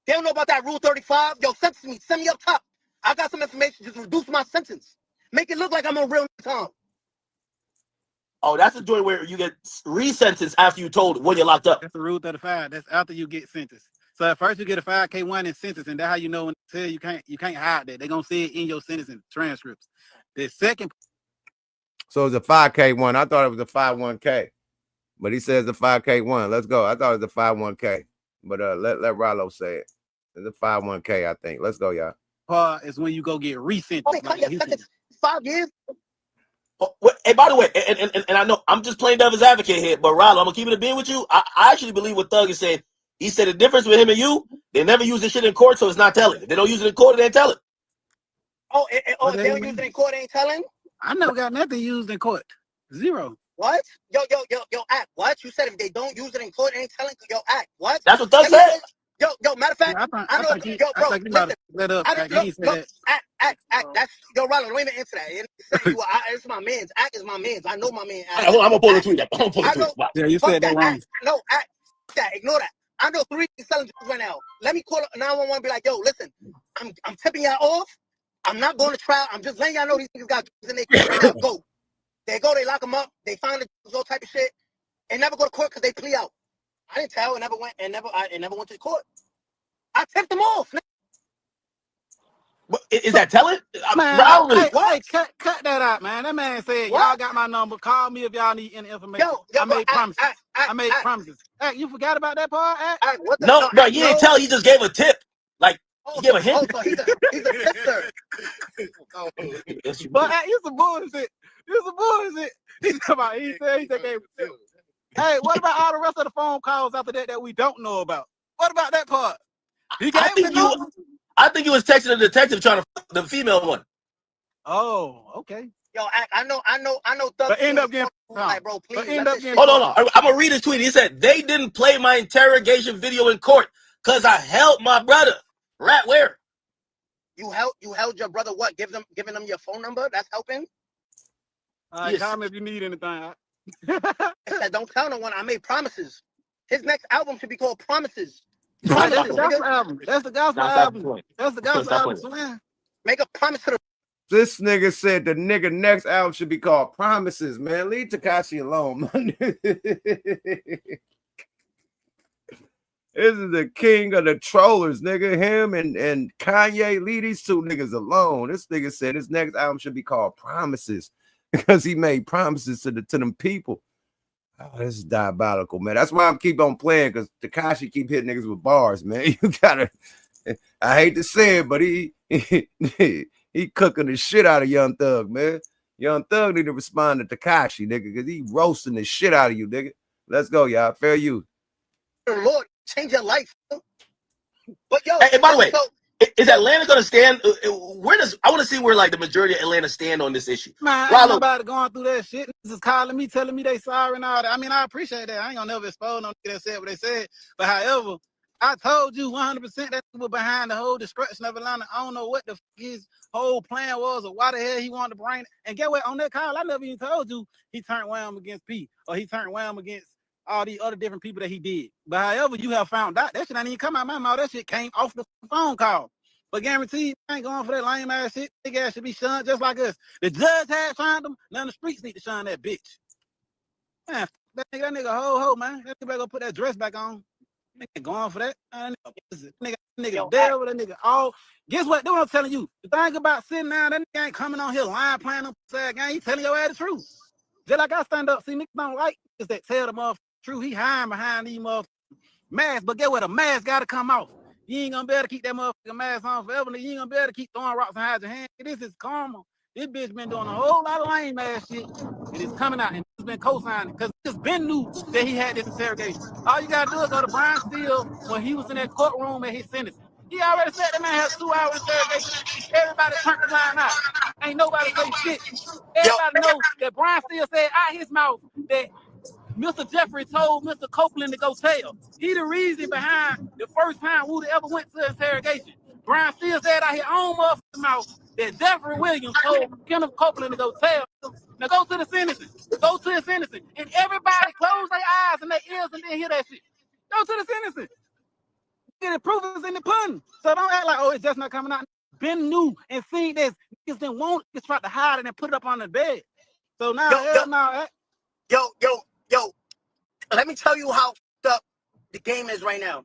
They don't know about that Rule 35. Yo, sentence me. Send me up top. I got some information. Just reduce my sentence. Make it look like I'm on real time. Oh, that's the joint where you get resentenced after you told when you're locked up. That's the Rule 35. That's after you get sentenced. So at first you get a 5K1 in sentence, and that's how you know when they tell you can't hide that. They're gonna say it in your sentencing transcripts. The second. So it's a 5K1. I thought it was a 51K, but he says the 5K1. Let's go. I thought it was a 51K, but let Rollo say it. It's a 51K, I think. Let's go, y'all. Part is when you go get resentenced. Oh, they cut your sentence 5 years. Oh, hey, by the way, and I know I'm just playing devil's advocate here, but Rollo, I'm gonna keep it a being with you. I actually believe what Thug is saying. He said the difference with him and you, they never use this shit in court, so it's not telling. If they don't use it in court, they ain't telling. Oh, if they don't use it in court, they ain't telling? I never got nothing used in court. Zero. What? Yo, act. What? You said if they don't use it in court, they ain't telling? Yo, act. What? That's what Thug said. Yo, matter of fact, Yeah, I know. Yo, bro, listen. Let up. Act. That's yo, Rollo. Don't even answer that. It's my man's. Act is my man's. I know my man. I'm gonna pull the tweet up. I'm gonna pull the tweet up. Yeah, you said that wrong. No, act. That. Ignore that. I know 3 selling drugs right now. Let me call 911 and be like, yo, listen, I'm tipping y'all off. I'm not going to trial. I'm just letting y'all know these niggas got drugs in their car right now. Go. They go, they lock them up, they find the drugs, all type of shit, and never go to court because they plea out. I didn't tell, it never went to court. I tipped them off. Is that telling? Man, hey, cut that out, man. That man said, y'all got my number. Call me if y'all need any information. I made promises. I made promises. Hey, you forgot about that part? No, bro, he didn't tell. He just gave a tip. Like, he gave a hint. So he's a tipster. But you some bullshit. You some bullshit. He said he gave a tip. Hey, what about all the rest of the phone calls after that we don't know about? What about that part? I think he was texting the detective trying to fuck the female one. Oh, okay. Yo, I know. But end up getting like, bro, please. Hold on. I'm gonna read his tweet. He said they didn't play my interrogation video in court because I held my brother. Rat, where? You held your brother. What? Giving them your phone number? That's helping. Call me if you need anything. I said, don't tell no one. I made promises. His next album should be called Promises. That's the gospel album. That's the gospel album. That's the gospel album. Make a promise to the. This nigga said the nigga next album should be called Promises, man. Leave Tekashi alone, man. This is the king of the trollers, nigga. Him and Kanye, leave these two niggas alone. This nigga said his next album should be called Promises because he made promises to them people. Oh, this is diabolical, man. That's why I keep on playing, because Tekashi keep hitting niggas with bars, man. You gotta, I hate to say it, but he cooking the shit out of Young Thug, man. Young Thug need to respond to Tekashi, nigga, because he roasting the shit out of you, nigga. Let's go, y'all. Fair use. Lord, change your life. But yo, hey, by the way, is Atlanta gonna stand? I want to see where like the majority of Atlanta stand on this issue. Man, ain't nobody going through that shit. Niggas is calling me, telling me they sorry and all that. I mean, I appreciate that. I ain't gonna never expose no nigga that said what they said. But however, I told you 100% that was behind the whole destruction of Atlanta. I don't know what the his whole plan was or why the hell he wanted to bring it. And get what? On that call, I never even told you he turned Wham against P or he turned Wham against all these other different people that he did. But however, you have found out that shit ain't even come out of my mouth. That shit came off the phone call. But guaranteed, I ain't going for that lame ass shit. Big ass should be shunned just like us. The judge had shunned him. Now the streets need to shun that bitch. Man, that nigga ho, man. That nigga better go put that dress back on. Nigga going for that. Nigga devil, that nigga all. Guess what? That's what I'm telling you. The thing about sitting down, that nigga ain't coming on here lying, playing on sad game. He telling your ass the truth. Just like I stand up, see niggas don't like is that tell the motherfucker the truth. He hiding behind these motherfuckers masks. But get what? A mask gotta come off. You ain't gonna be able to keep that motherfucking mask on forever. You ain't gonna be able to keep throwing rocks and hide your hand. This is karma. This bitch been doing a whole lot of lame ass shit. And it's coming out and it's been co-signing because it's been new that he had this interrogation. All you gotta do is go to Brian Steele when he was in that courtroom and his sentence. He already said that man has 2-hour interrogation. Everybody turned the line out. Ain't nobody say shit. Everybody knows that Brian Steele said out his mouth that Mr. Jeffrey told Mr. Copeland to go tell. He the reason behind the first time Woody ever went to interrogation. Brian Steele said out his own motherfucking mouth that Jeffrey Williams told Kenneth Copeland to go tell. Now go to the sentencing. Go to the sentencing. And everybody close their eyes and their ears and then hear that shit. Go to the sentencing. The proof is in the pudding. So don't act like, oh, it's just not coming out. Been new and seen this. Niggas didn't want it, just try to hide it and put it up on the bed. So now, Yo, let me tell you how up the game is right now.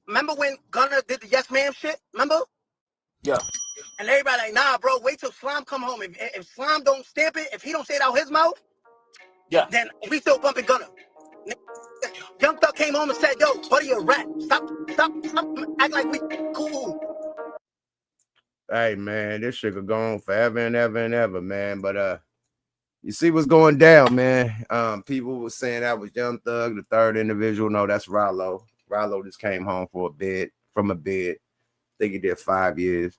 Remember when Gunner did the yes ma'am shit? Remember? Yeah. And everybody like, nah, bro, wait till Slime come home. If Slime don't stamp it, if he don't say it out his mouth, yeah, then we still bumping Gunner. Young Thug came home and said, yo, buddy, you're a rat. Stop, act like we cool. Hey, man, this shit could go on forever and ever and ever, man. But you see what's going down, man. People were saying that was Young Thug, the third individual. No, that's Rollo. Rollo just came home from a bed. I think he did 5 years.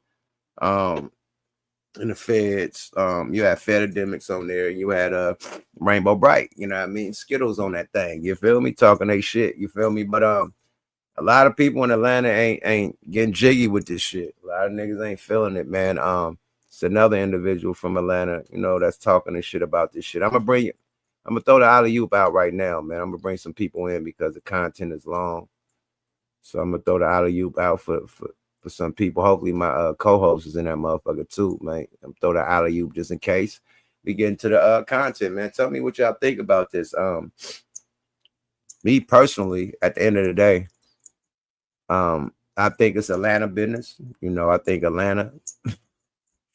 In the feds, you had Fedademics on there, and you had Rainbow Bright, you know what I mean? Skittles on that thing. You feel me? Talking they shit, you feel me? But a lot of people in Atlanta ain't getting jiggy with this shit. A lot of niggas ain't feeling it, man. It's another individual from Atlanta, you know, that's talking this shit about this shit. I'm gonna throw the alley-oop out right now, man. I'm gonna bring some people in because the content is long. So I'm gonna throw the alley-oop out for some people. Hopefully my co-host is in that motherfucker too, man. I'm throw the alley-oop just in case we get into the content, man. Tell me what y'all think about this. Me personally, at the end of the day, I think it's Atlanta business. You know, I think Atlanta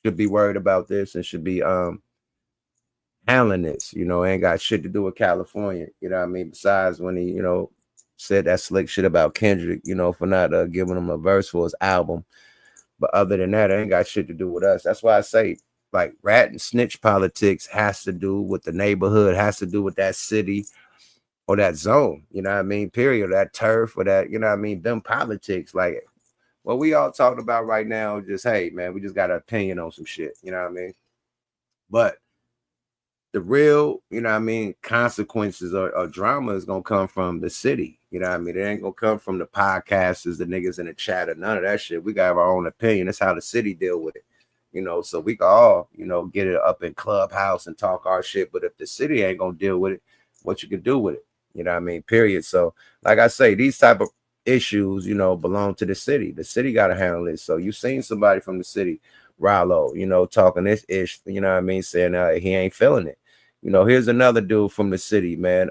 should be worried about this and should be handling this. You know, ain't got shit to do with California. You know what I mean? Besides when he, you know, said that slick shit about Kendrick, you know, for not giving him a verse for his album. But other than that, it ain't got shit to do with us. That's why I say, like, rat and snitch politics has to do with the neighborhood, has to do with that city or that zone. You know what I mean? Period. That turf or that, you know what I mean? Them politics. Like, what we all talking about right now, just, hey, man, we just got an opinion on some shit. You know what I mean? But the real, you know what I mean, consequences or drama is going to come from the city. You know what I mean? It ain't going to come from the podcasters, the niggas in the chat, or none of that shit. We got our own opinion. That's how the city deal with it. You know, so we can all, you know, get it up in Clubhouse and talk our shit. But if the city ain't going to deal with it, what you can do with it? You know what I mean? Period. So, like I say, these type of issues, you know, belong to the city. The city got to handle it. So you seen somebody from the city, Rollo, you know, talking this ish, you know what I mean, saying he ain't feeling it. You know, here's another dude from the city, man.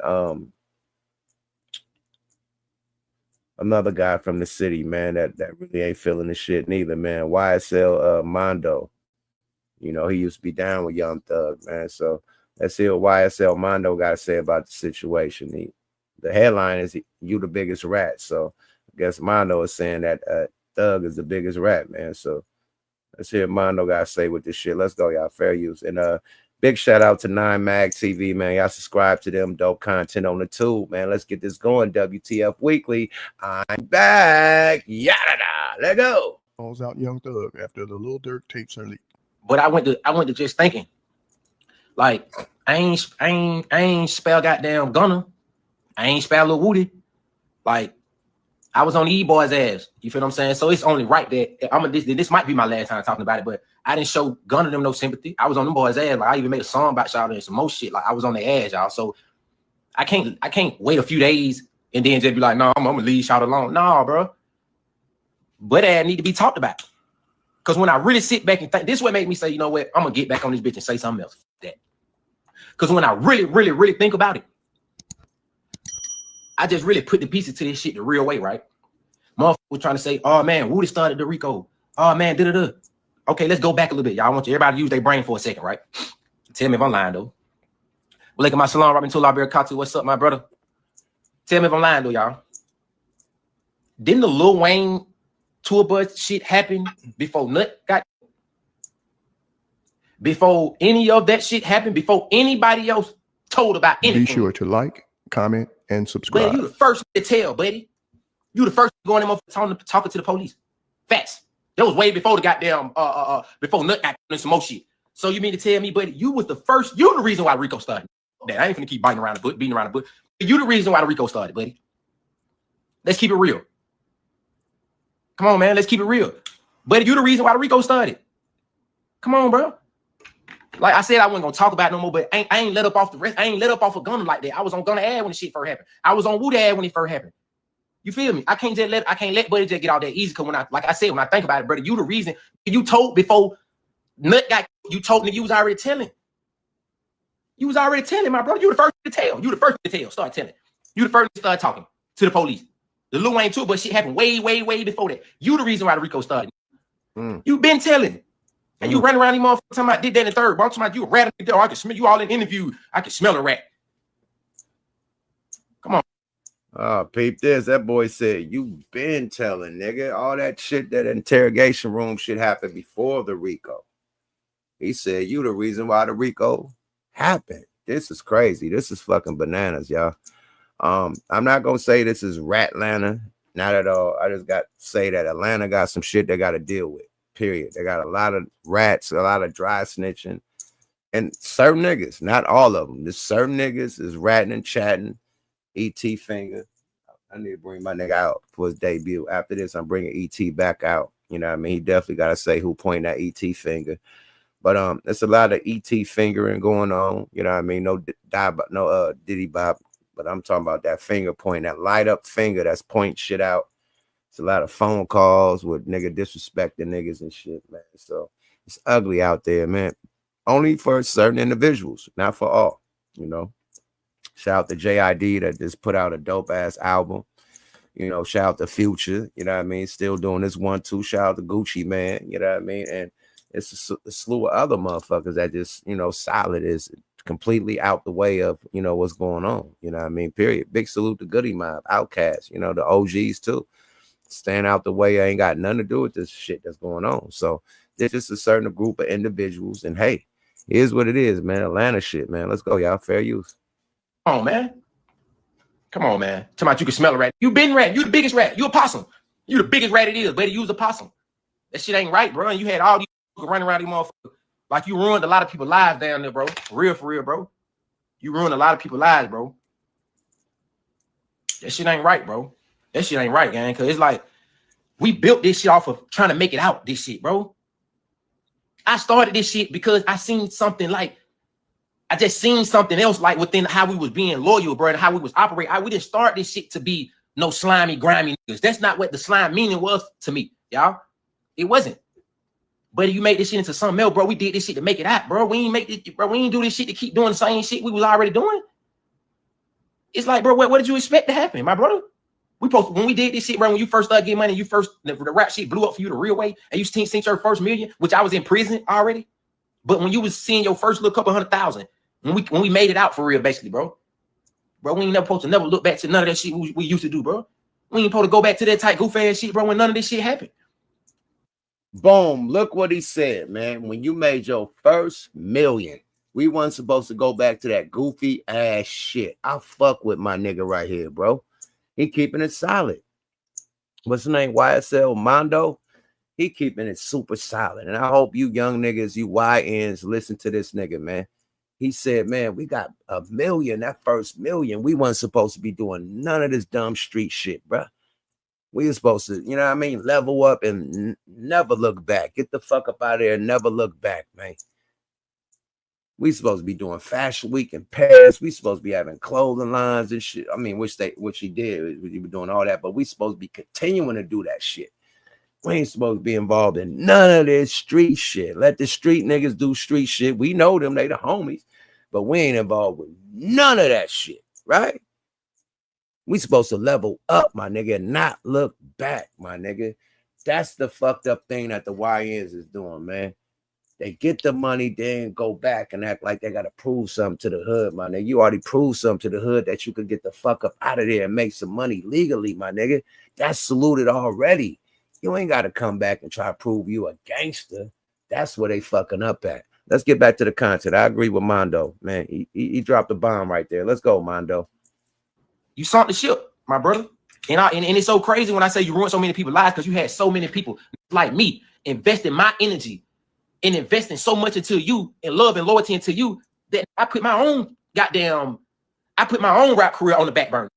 Another guy from the city, man, that really ain't feeling the shit neither, man. YSL Mondo. You know, he used to be down with Young Thug, man. So let's see what YSL Mondo got to say about the situation. The headline is "You the biggest rat." So I guess Mondo is saying that Thug is the biggest rat, man. So let's hear what Mondo got to say with this shit. Let's go, y'all. Fair use. And big shout out to 9 Mag TV, man. Y'all subscribe to them. Dope content on the tube, man. Let's get this going. WTF Weekly. I'm back. Yada. Let go. Calls out Young Thug after the Lil Durk tapes are leaked. But I went to just thinking, like, I ain't spell goddamn Gunna. I ain't spell Lil Woody. Like, I was on the E-Boy's ass. You feel what I'm saying? So it's only right that this might be my last time talking about it, but I didn't show Gunna them no sympathy. I was on them boys' ass. Like, I even made a song about y'all and some more shit. Like, I was on their ass, y'all. So I can't wait a few days and then just be like, no, I'm gonna leave y'all alone. No, bro. But I need to be talked about. Because when I really sit back and think, this is what made me say, you know what, I'm gonna get back on this bitch and say something else. Because when I really think about it, I just really put the pieces to this shit the real way, right? Motherfucker was trying to say, oh man, Woody started the Rico. Oh man, da-da-da. Okay, let's go back a little bit. Y'all, I want everybody to use their brain for a second, right? Tell me if I'm lying, though. Well, look at my salon, Robin Tula Katu. What's up, my brother? Tell me if I'm lying, though, y'all. Didn't the Lil Wayne tour bus shit happen before Nut got? Before any of that shit happened? Before anybody else told about anything? Be sure to like, comment, and subscribe. Buddy, you the first to tell, buddy. You the first going them talking to the police. Facts. That was way before the goddamn before Nut got and some more shit. So you mean to tell me, buddy, you was the first, you the reason why Rico started. That I ain't finna keep beating around the bush. You the reason why the Rico started, buddy. Let's keep it real. Come on, man. Let's keep it real. Buddy, you the reason why the Rico started. Come on, bro. Like I said, I wasn't gonna talk about it no more, but I ain't let up off the rest. I ain't let up off of Gunna like that. I was on Gunna ad when the shit first happened. I was on Woody ad when it first happened. You feel me? I can't let Buddy just get out that easy. Cause when I think about it, brother, you the reason you told before Nut got, you told me you was already telling. You was already telling, my brother. You the first to tell. You the first to tell. Start telling. You the first to start talking to the police. The Lil Wayne too, but shit happened way before that. You the reason why the Rico started. You been telling. And you run around these motherfuckers talking about did that in the third. But I'm talking about you a rat. I can smell you all in the interview. I can smell a rat. Come on. Oh, peep this. That boy said, you been telling, nigga. All that shit, that interrogation room shit happened before the Rico. He said, you the reason why the Rico happened. This is crazy. This is fucking bananas, y'all. I'm not going to say this is Ratlanta. Not at all. I just got to say that Atlanta got some shit they got to deal with. Period. They got a lot of rats, a lot of dry snitching. And certain niggas, not all of them. Just certain niggas is ratting and chatting. E.T. Finger. I need to bring my nigga out for his debut. After this, I'm bringing E.T. back out. You know what I mean? He definitely got to say who pointing at E.T. Finger. But there's a lot of E.T. fingering going on. You know what I mean? No Diddy Bop. But I'm talking about that finger pointing, that light up finger that's pointing shit out. It's a lot of phone calls with nigga disrespecting niggas and shit, man. So it's ugly out there, man. Only for certain individuals, not for all, you know. Shout out to JID that just put out a dope ass album. You know, shout out to Future, you know what I mean? Still doing this 1-2. Shout out to Gucci, man, you know what I mean? And it's a slew of other motherfuckers that just, you know, solid is completely out the way of, you know, what's going on, you know what I mean? Period. Big salute to Goody Mob, Outkast, you know, the OGs too. Staying out the way, I ain't got nothing to do with this shit that's going on. So there's just a certain group of individuals, and hey, here's what it is, man. Atlanta shit, man. Let's go, y'all. Fair use. Come on, man. Come on, man. Talking about you can smell a rat. You been rat. You the biggest rat. You a possum. You the biggest rat it is. Better use a possum. That shit ain't right, bro. And you had all these running around these motherfuckers. Like you ruined a lot of people's lives down there, bro. For real, bro. You ruined a lot of people's lives, bro. That shit ain't right, bro. That shit ain't right, gang. Cause it's like we built this shit off of trying to make it out. This shit, bro. I started this shit because I seen something like. I just seen something else like within how we was being loyal, bro, and how we was operating. We didn't start this shit to be no slimy, grimy niggas. That's not what the slime meaning was to me, y'all. It wasn't. But you made this shit into something else, bro. We did this shit to make it out, bro. We ain't make this, bro. We ain't do this shit to keep doing the same shit we was already doing. It's like, bro, what did you expect to happen, my brother? When we did this shit, bro, when you first started getting money, the rap shit blew up for you the real way, and you seen your first million, which I was in prison already. But when you was seeing your first little couple 100,000. When we made it out for real, basically, bro, we ain't never supposed to never look back to none of that shit we used to do, bro. We ain't supposed to go back to that tight goof ass shit, bro, when none of this shit happened. Boom. Look what he said, man. When you made your first million, we wasn't supposed to go back to that goofy ass shit. I fuck with my nigga right here, bro. He keeping it solid. What's his name? YSL Mondo. He keeping it super solid. And I hope you young niggas, you YNs, listen to this nigga, man. He said, man, we got a million, that first million. We weren't supposed to be doing none of this dumb street shit, bro. We were supposed to, you know what I mean, level up and never look back. Get the fuck up out of there and never look back, man. We supposed to be doing Fashion Week in Paris. We supposed to be having clothing lines and shit. I mean, which he did. We were doing all that, but we supposed to be continuing to do that shit. We ain't supposed to be involved in none of this street shit. Let the street niggas do street shit. We know them. They the homies. But we ain't involved with none of that shit, right? We supposed to level up, my nigga, not look back, my nigga. That's the fucked up thing that the YNs is doing, man. They get the money, then go back and act like they got to prove something to the hood, my nigga. You already proved something to the hood that you could get the fuck up out of there and make some money legally, my nigga. That's saluted already. You ain't got to come back and try to prove you a gangster. That's where they fucking up at. Let's get back to the content. I agree with Mondo, man. He dropped the bomb right there. Let's go, Mondo. You sunk the ship, my brother. And it's so crazy when I say you ruined so many people's lives because you had so many people like me investing my energy and investing so much into you and love and loyalty into you that I put my own rap career on the back burner.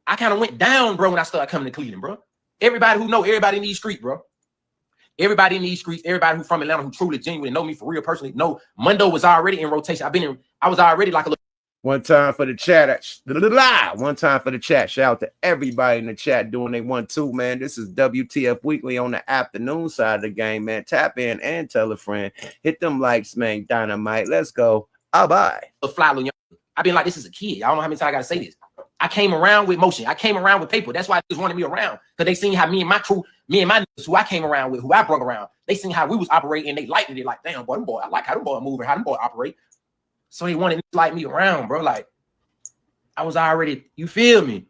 I kind of went down, bro, when I started coming to Cleveland, bro. Everybody who know everybody in these streets, bro. Everybody in these streets, everybody who from Atlanta who truly genuinely know me for real personally, know Mondo was already in rotation. I was already like a little. One time for the chat. One time for the chat. Shout out to everybody in the chat doing they 1-2, man. This is WTF Weekly on the afternoon side of the game, man. Tap in and tell a friend. Hit them likes, man. Dynamite. Let's go. Bye-bye. I've been like this as a kid. I don't know how many times I got to say this. I came around with motion. I came around with paper. That's why they just wanted me around. Because they seen how me and my crew, me and my niggas who I came around with, who I brought around, they seen how we was operating and they liked it. They like, damn, boy, them boy, I like how them boy move and how them boy operate. So they wanted to like me around, bro. Like, I was already, you feel me?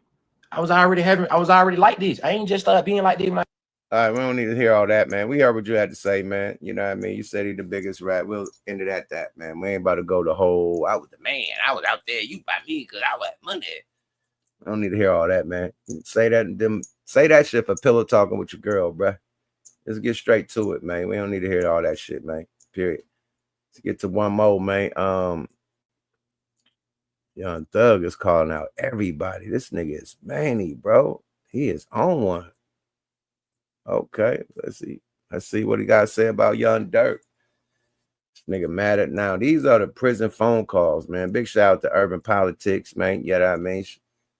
I was already like this. I ain't just being like this. All right, we don't need to hear all that, man. We heard what you had to say, man. You know what I mean? You said he the biggest rat. We'll end it at that, man. We ain't about to go the whole, I was the man. I was out there. You by me because I was money. I don't need to hear all that, man. Say that shit for pillow talking with your girl, bro. Let's get straight to it, man. We don't need to hear all that shit, man. Period. Let's get to one more, man. Young Thug is calling out everybody. This nigga is manny, bro. He is on one. Okay, let's see what he got to say about Young Dirt. This nigga mad at now. These are the prison phone calls, man. Big shout out to Urban Politics, man. You know what I mean?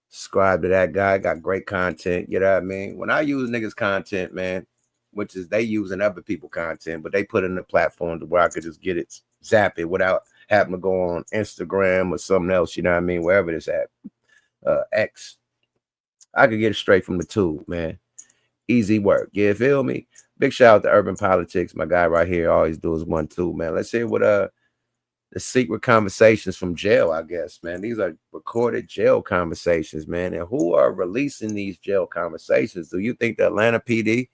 Subscribe to that guy. Got great content. You know what I mean? When I use niggas' content, man, which is they using other people content, but they put it in the platform to where I could just get it, zap it without having to go on Instagram or something else. You know what I mean? Wherever it's at. X. I could get it straight from the tube, man. Easy work. You feel me? Big shout out to Urban Politics. My guy right here always do his 1-2, man. Let's hear what the secret conversations from jail, I guess, man. These are recorded jail conversations, man. And who are releasing these jail conversations? Do you think the Atlanta PD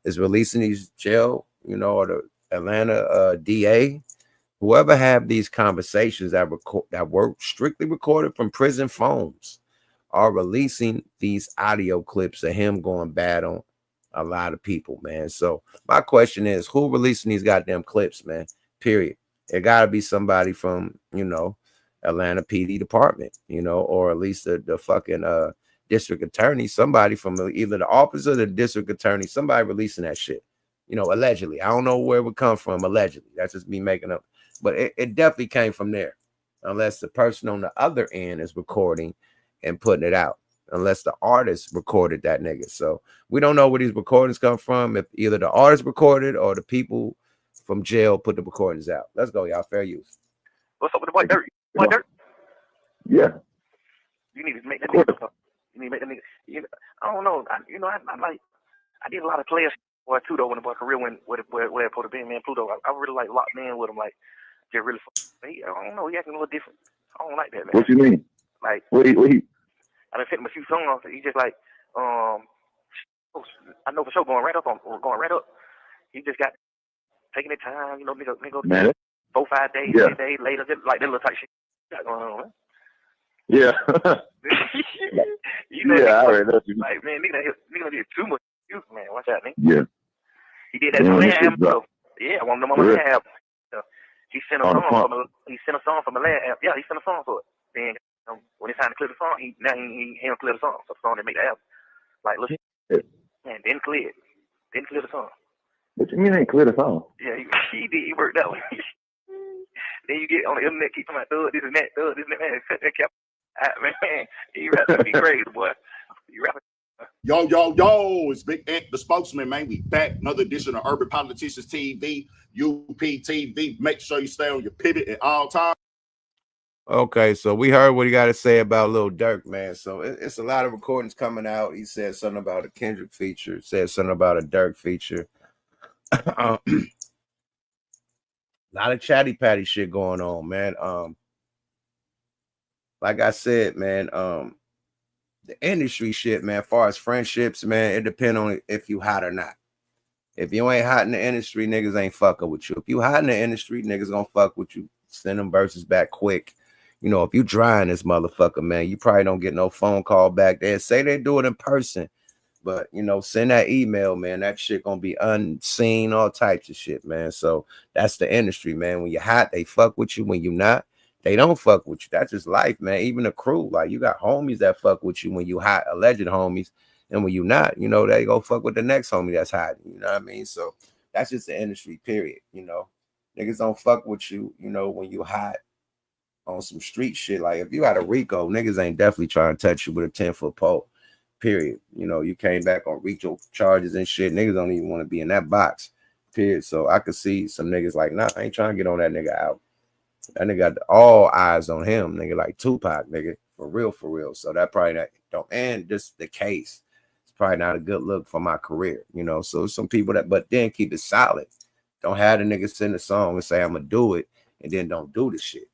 is releasing these jail, or the Atlanta DA? Whoever have these conversations that were strictly recorded from prison phones are releasing these audio clips of him going bad on a lot of people, man. So my question is, who releasing these goddamn clips, man? Period. It got to be somebody from, Atlanta PD department, or at least the fucking district attorney, somebody from either the office or the district attorney, somebody releasing that shit, allegedly. I don't know where it would come from, allegedly. That's just me making up. But it definitely came from there, unless the person on the other end is recording and putting it out, unless the artist recorded that nigga. So we don't know where these recordings come from, if either the artist recorded or the people from jail put the recordings out. Let's go, y'all. Fair use. What's up with the boy Dirt? Boy Dirt? Yeah. You need to make that nigga. You need to make that nigga. I don't know. I did a lot of players boy too though when the boy career went where it supposed to be, man. Pluto. I really like locked in with him, like just really. I don't know. He acting a little different. I don't like that, man. What you mean? Like what he I done sent him a few songs. He just like I know for sure going right up. He just got taking the time, nigga man. 4-5 days, 10 days later, just like that little type shit got going on, man. Yeah. Yeah, I already know. Like, man, nigga did too much use, man. Watch out, man. Yeah. He did that Malaya album, though. Yeah, one of them on Malaya album. He sent a song from Malaya album. Yeah, he sent a song for it. Then when it's time to clear the song, he don't clear the song. So the song didn't make the album. Like, look, man, didn't clear the song. What you mean ain't clear the song? Yeah, he did. He worked out. Then you get on the internet, keep talking about this and that, man. Man, he rapping me crazy, boy. He rapping. Yo, it's Big Ant, the spokesman, man. We back. Another edition of Urban Politicians TV, UPTV. Make sure you stay on your pivot at all times. Okay, so we heard what he got to say about Lil Durk, man. So it's a lot of recordings coming out. He said something about a Kendrick feature, said something about a Durk feature. A lot of chatty patty shit going on, man. Like I said, man, the industry shit, man, as far as friendships, man, it depends on if you hot or not. If you ain't hot in the industry, niggas ain't fucking with you. If you hot in the industry, niggas gonna fuck with you. Send them verses back quick. If you dry in this motherfucker, man, you probably don't get no phone call back there. Say they do it in person, but send that email, man. That shit gonna be unseen, all types of shit, man. So that's the industry, man. When you're hot, they fuck with you. When you're not, they don't fuck with you. That's just life, man. Even the crew, like you got homies that fuck with you when you hot, alleged homies, and when you not, they go fuck with the next homie that's hot. You know what I mean? So that's just the industry, period. Niggas don't fuck with you, when you hot on some street shit. Like if you had a Rico, niggas ain't definitely trying to touch you with a 10-foot pole. Period. You came back on Rico charges and shit. Niggas don't even want to be in that box. Period. So I could see some niggas like, nah, I ain't trying to get on that nigga out. That nigga got all eyes on him, nigga, like Tupac, nigga, for real. So that probably don't, and just the case, it's probably not a good look for my career, So some people but then keep it solid. Don't have the nigga send a song and say I'm gonna do it, and then don't do the shit,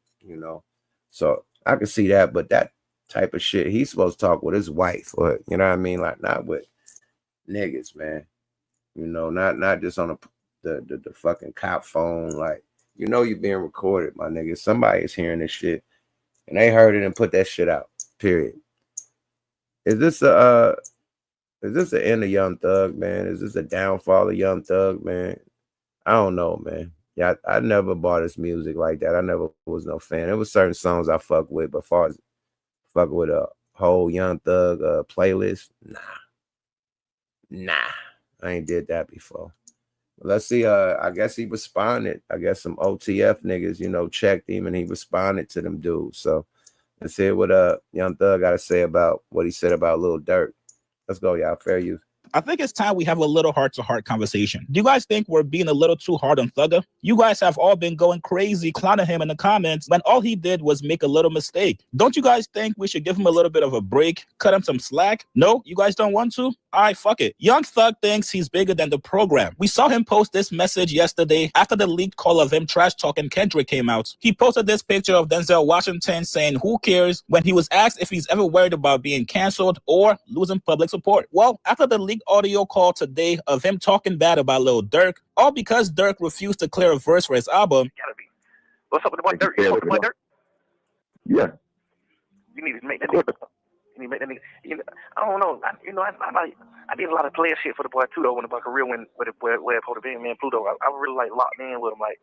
So I can see that, but that type of shit, he's supposed to talk with his wife, or you know what I mean, like not with niggas, man. Not just on the fucking cop phone, like. You're being recorded, my nigga. Somebody is hearing this shit, and they heard it and put that shit out. Period. Is this the end of Young Thug, man? Is this a downfall of Young Thug, man? I don't know, man. Yeah, I never bought his music like that. I never was no fan. There was certain songs I fuck with, but as far as fuck with a whole Young Thug playlist, nah, I ain't did that before. Let's see. I guess he responded. I guess some OTF niggas, checked him and he responded to them dudes. So let's hear what Young Thug got to say about what he said about Lil Durk. Let's go, y'all. Fair use. I think it's time we have a little heart-to-heart conversation. Do you guys think we're being a little too hard on Thugger? You guys have all been going crazy clowning him in the comments when all he did was make a little mistake. Don't you guys think we should give him a little bit of a break, cut him some slack? No? You guys don't want to? All right, fuck it. Young Thug thinks he's bigger than the program. We saw him post this message yesterday after the leaked call of him trash-talking Kendrick came out. He posted this picture of Denzel Washington saying, "Who cares?" when he was asked if he's ever worried about being canceled or losing public support. Well, after the leaked audio call today of him talking bad about Lil Durk, all because Durk refused to clear a verse for his album. What's up with the boy Durk? You fuck with the boy Durk? Yeah. You need to make that nigga. You need to make that nigga. You know, I don't know. I did a lot of player shit for the boy too though. When the career went where it supposed to be, man, Pluto. I really like locked in with him, like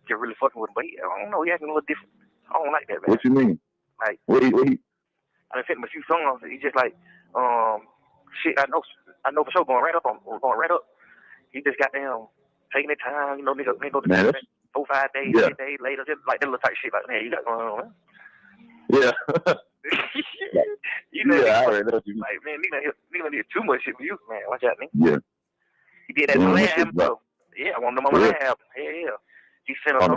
get really fucking with him. But I don't know. He acting a little different. I don't like that, man. What you mean? Like what he I done sent him a few songs. He just like shit. I know for sure going right up. He just got them taking their time. You know, nigga go to 4 5 days, 8 days later, just like that little type shit. Like, man, you got going on, man. Yeah. You know, yeah, I already know what you mean. like, man, nigga need too much shit for you, man. Watch out, man. Yeah. He did that Malaya album, though. Yeah, I want them on Malaya album. Yeah. He sent a song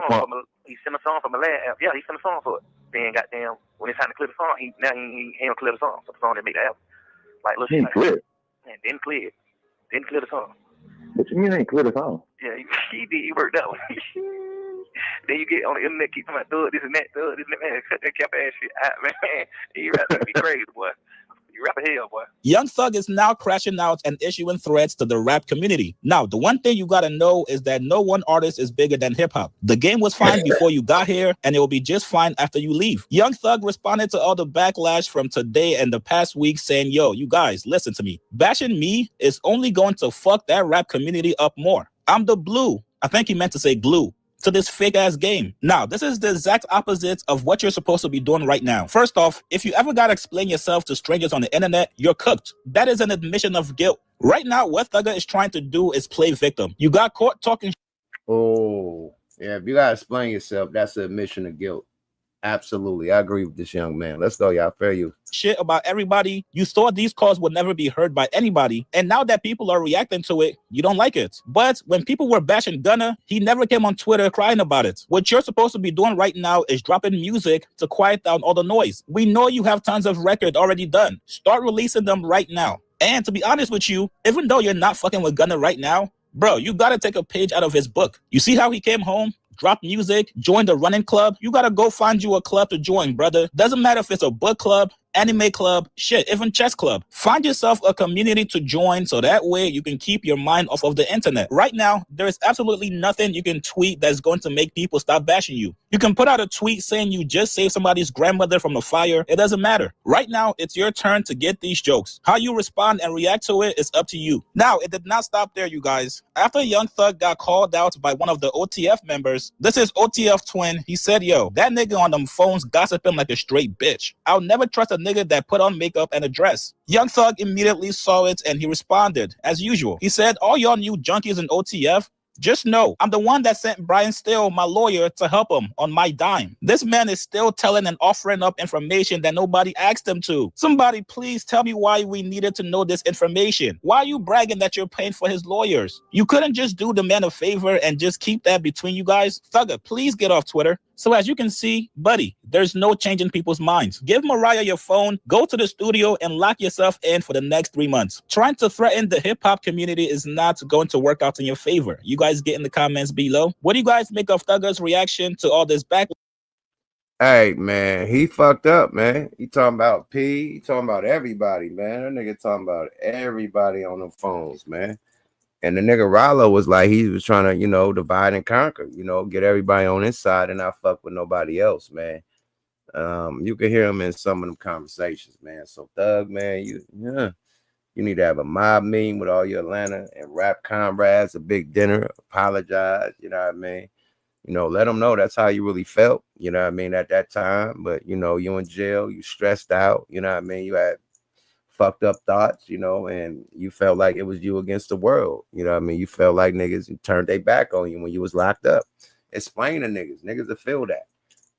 from Malaya album. Yeah, he sent a song for it. Then goddamn, when it's time to clear the song, he don't clear the song. So the song that made the album. Like, look, he ain't clear. Man, didn't clear the song. What you mean ain't clear the song? Yeah, he did. He worked out. Then you get on the internet, keep talking about thug, this and that, man. Cut that cap ass shit out, man. You rap to be crazy, boy. You rap hell, boy. Young Thug is now crashing out and issuing threats to the rap community. Now, the one thing you gotta know is that no one artist is bigger than hip-hop. The game was fine before you got here, and it will be just fine after you leave. Young Thug responded to all the backlash from today and the past week saying, yo, you guys, listen to me. Bashing me is only going to fuck that rap community up more. I'm the blue. I think he meant to say glue to this fake ass game. Now, this is the exact opposite of what you're supposed to be doing right now. First off, if you ever gotta explain yourself to strangers on the internet, you're cooked. That is an admission of guilt. Right now, what Thugger is trying to do is play victim. You got caught talking. Oh, yeah. If you gotta explain yourself, that's an admission of guilt. Absolutely. I agree with this young man. Let's go, y'all. Fair you. Shit about everybody. You thought these calls would never be heard by anybody. And now that people are reacting to it, you don't like it. But when people were bashing Gunna, he never came on Twitter crying about it. What you're supposed to be doing right now is dropping music to quiet down all the noise. We know you have tons of record already done. Start releasing them right now. And to be honest with you, even though you're not fucking with Gunna right now, bro, you gotta take a page out of his book. You see how he came home? Drop music, join the running club. You gotta go find you a club to join, brother. Doesn't matter if it's a book club, anime club, shit, even chess club. Find yourself a community to join so that way you can keep your mind off of the internet. Right now, there is absolutely nothing you can tweet that's going to make people stop bashing you. You can put out a tweet saying you just saved somebody's grandmother from the fire. It doesn't matter. Right now, it's your turn to get these jokes. How you respond and react to it is up to you. Now, it did not stop there, you guys. After Young Thug got called out by one of the OTF members, this is OTF twin, he said, yo, that nigga on them phones gossiping like a straight bitch. I'll never trust a nigga that put on makeup and a dress. Young Thug immediately saw it and he responded, as usual. He said, all y'all new junkies in OTF, just know, I'm the one that sent Brian Steele, my lawyer, to help him on my dime. This man is still telling and offering up information that nobody asked him to. Somebody please tell me why we needed to know this information. Why are you bragging that you're paying for his lawyers? You couldn't just do the man a favor and just keep that between you guys? Thugger, please get off Twitter. So as you can see, buddy, there's no change in people's minds. Give Mariah your phone, go to the studio, and lock yourself in for the next 3 months. Trying to threaten the hip-hop community is not going to work out in your favor. You guys get in the comments below. What do you guys make of Thugger's reaction to all this back? Hey, man, he fucked up, man. He talking about P. He talking about everybody, man. That nigga talking about everybody on the phones, man. And the nigga Rollo was like, he was trying to, you know, divide and conquer, you know, get everybody on his side and not fuck with nobody else, man. You can hear him in some of them conversations, man. So Thug, man, you need to have a mob meeting with all your Atlanta and rap comrades, a big dinner, apologize, you know what I mean? You know, let them know that's how you really felt, you know what I mean, at that time. But, you know, you in jail, you stressed out, you know what I mean? You had fucked up thoughts, you know, and you felt like it was you against the world. You know what I mean? You felt like niggas turned their back on you when you was locked up. Explain to niggas. Niggas will feel that.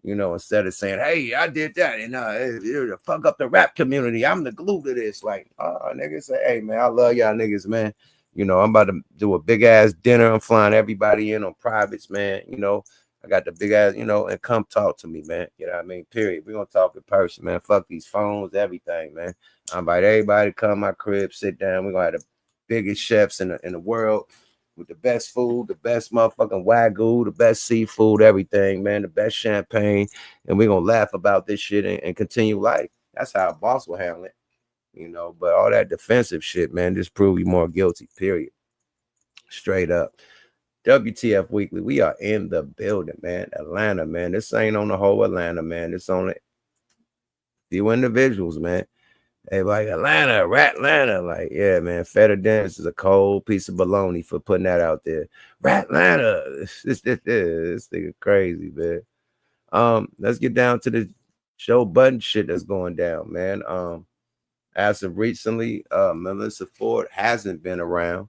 You know, instead of saying, hey, I did that and it fuck up the rap community. I'm the glue to this. Like, niggas say, hey, man, I love y'all niggas, man. You know, I'm about to do a big ass dinner. I'm flying everybody in on privates, man. You know, I got the big ass, you know, and come talk to me, man. You know what I mean? Period. We're going to talk in person, man. Fuck these phones, everything, man. I invite everybody to come to my crib, sit down. We're going to have the biggest chefs in the world. With the best food, the best motherfucking wagyu, the best seafood, everything, man, the best champagne, and we're gonna laugh about this shit and continue life. That's how a boss will handle it, you know. But all that defensive shit, man, just prove you more guilty, period. Straight up. WTF Weekly, we are in the building, man. Atlanta, man. This ain't on the whole Atlanta, man. It's on a few individuals, man. They like Atlanta, Ratlanta. Like, yeah, man, Feta Dance is a cold piece of baloney for putting that out there. Ratlanta. This nigga crazy, man. Let's get down to the Joe Budden shit that's going down, man. As of recently, Melissa Ford hasn't been around.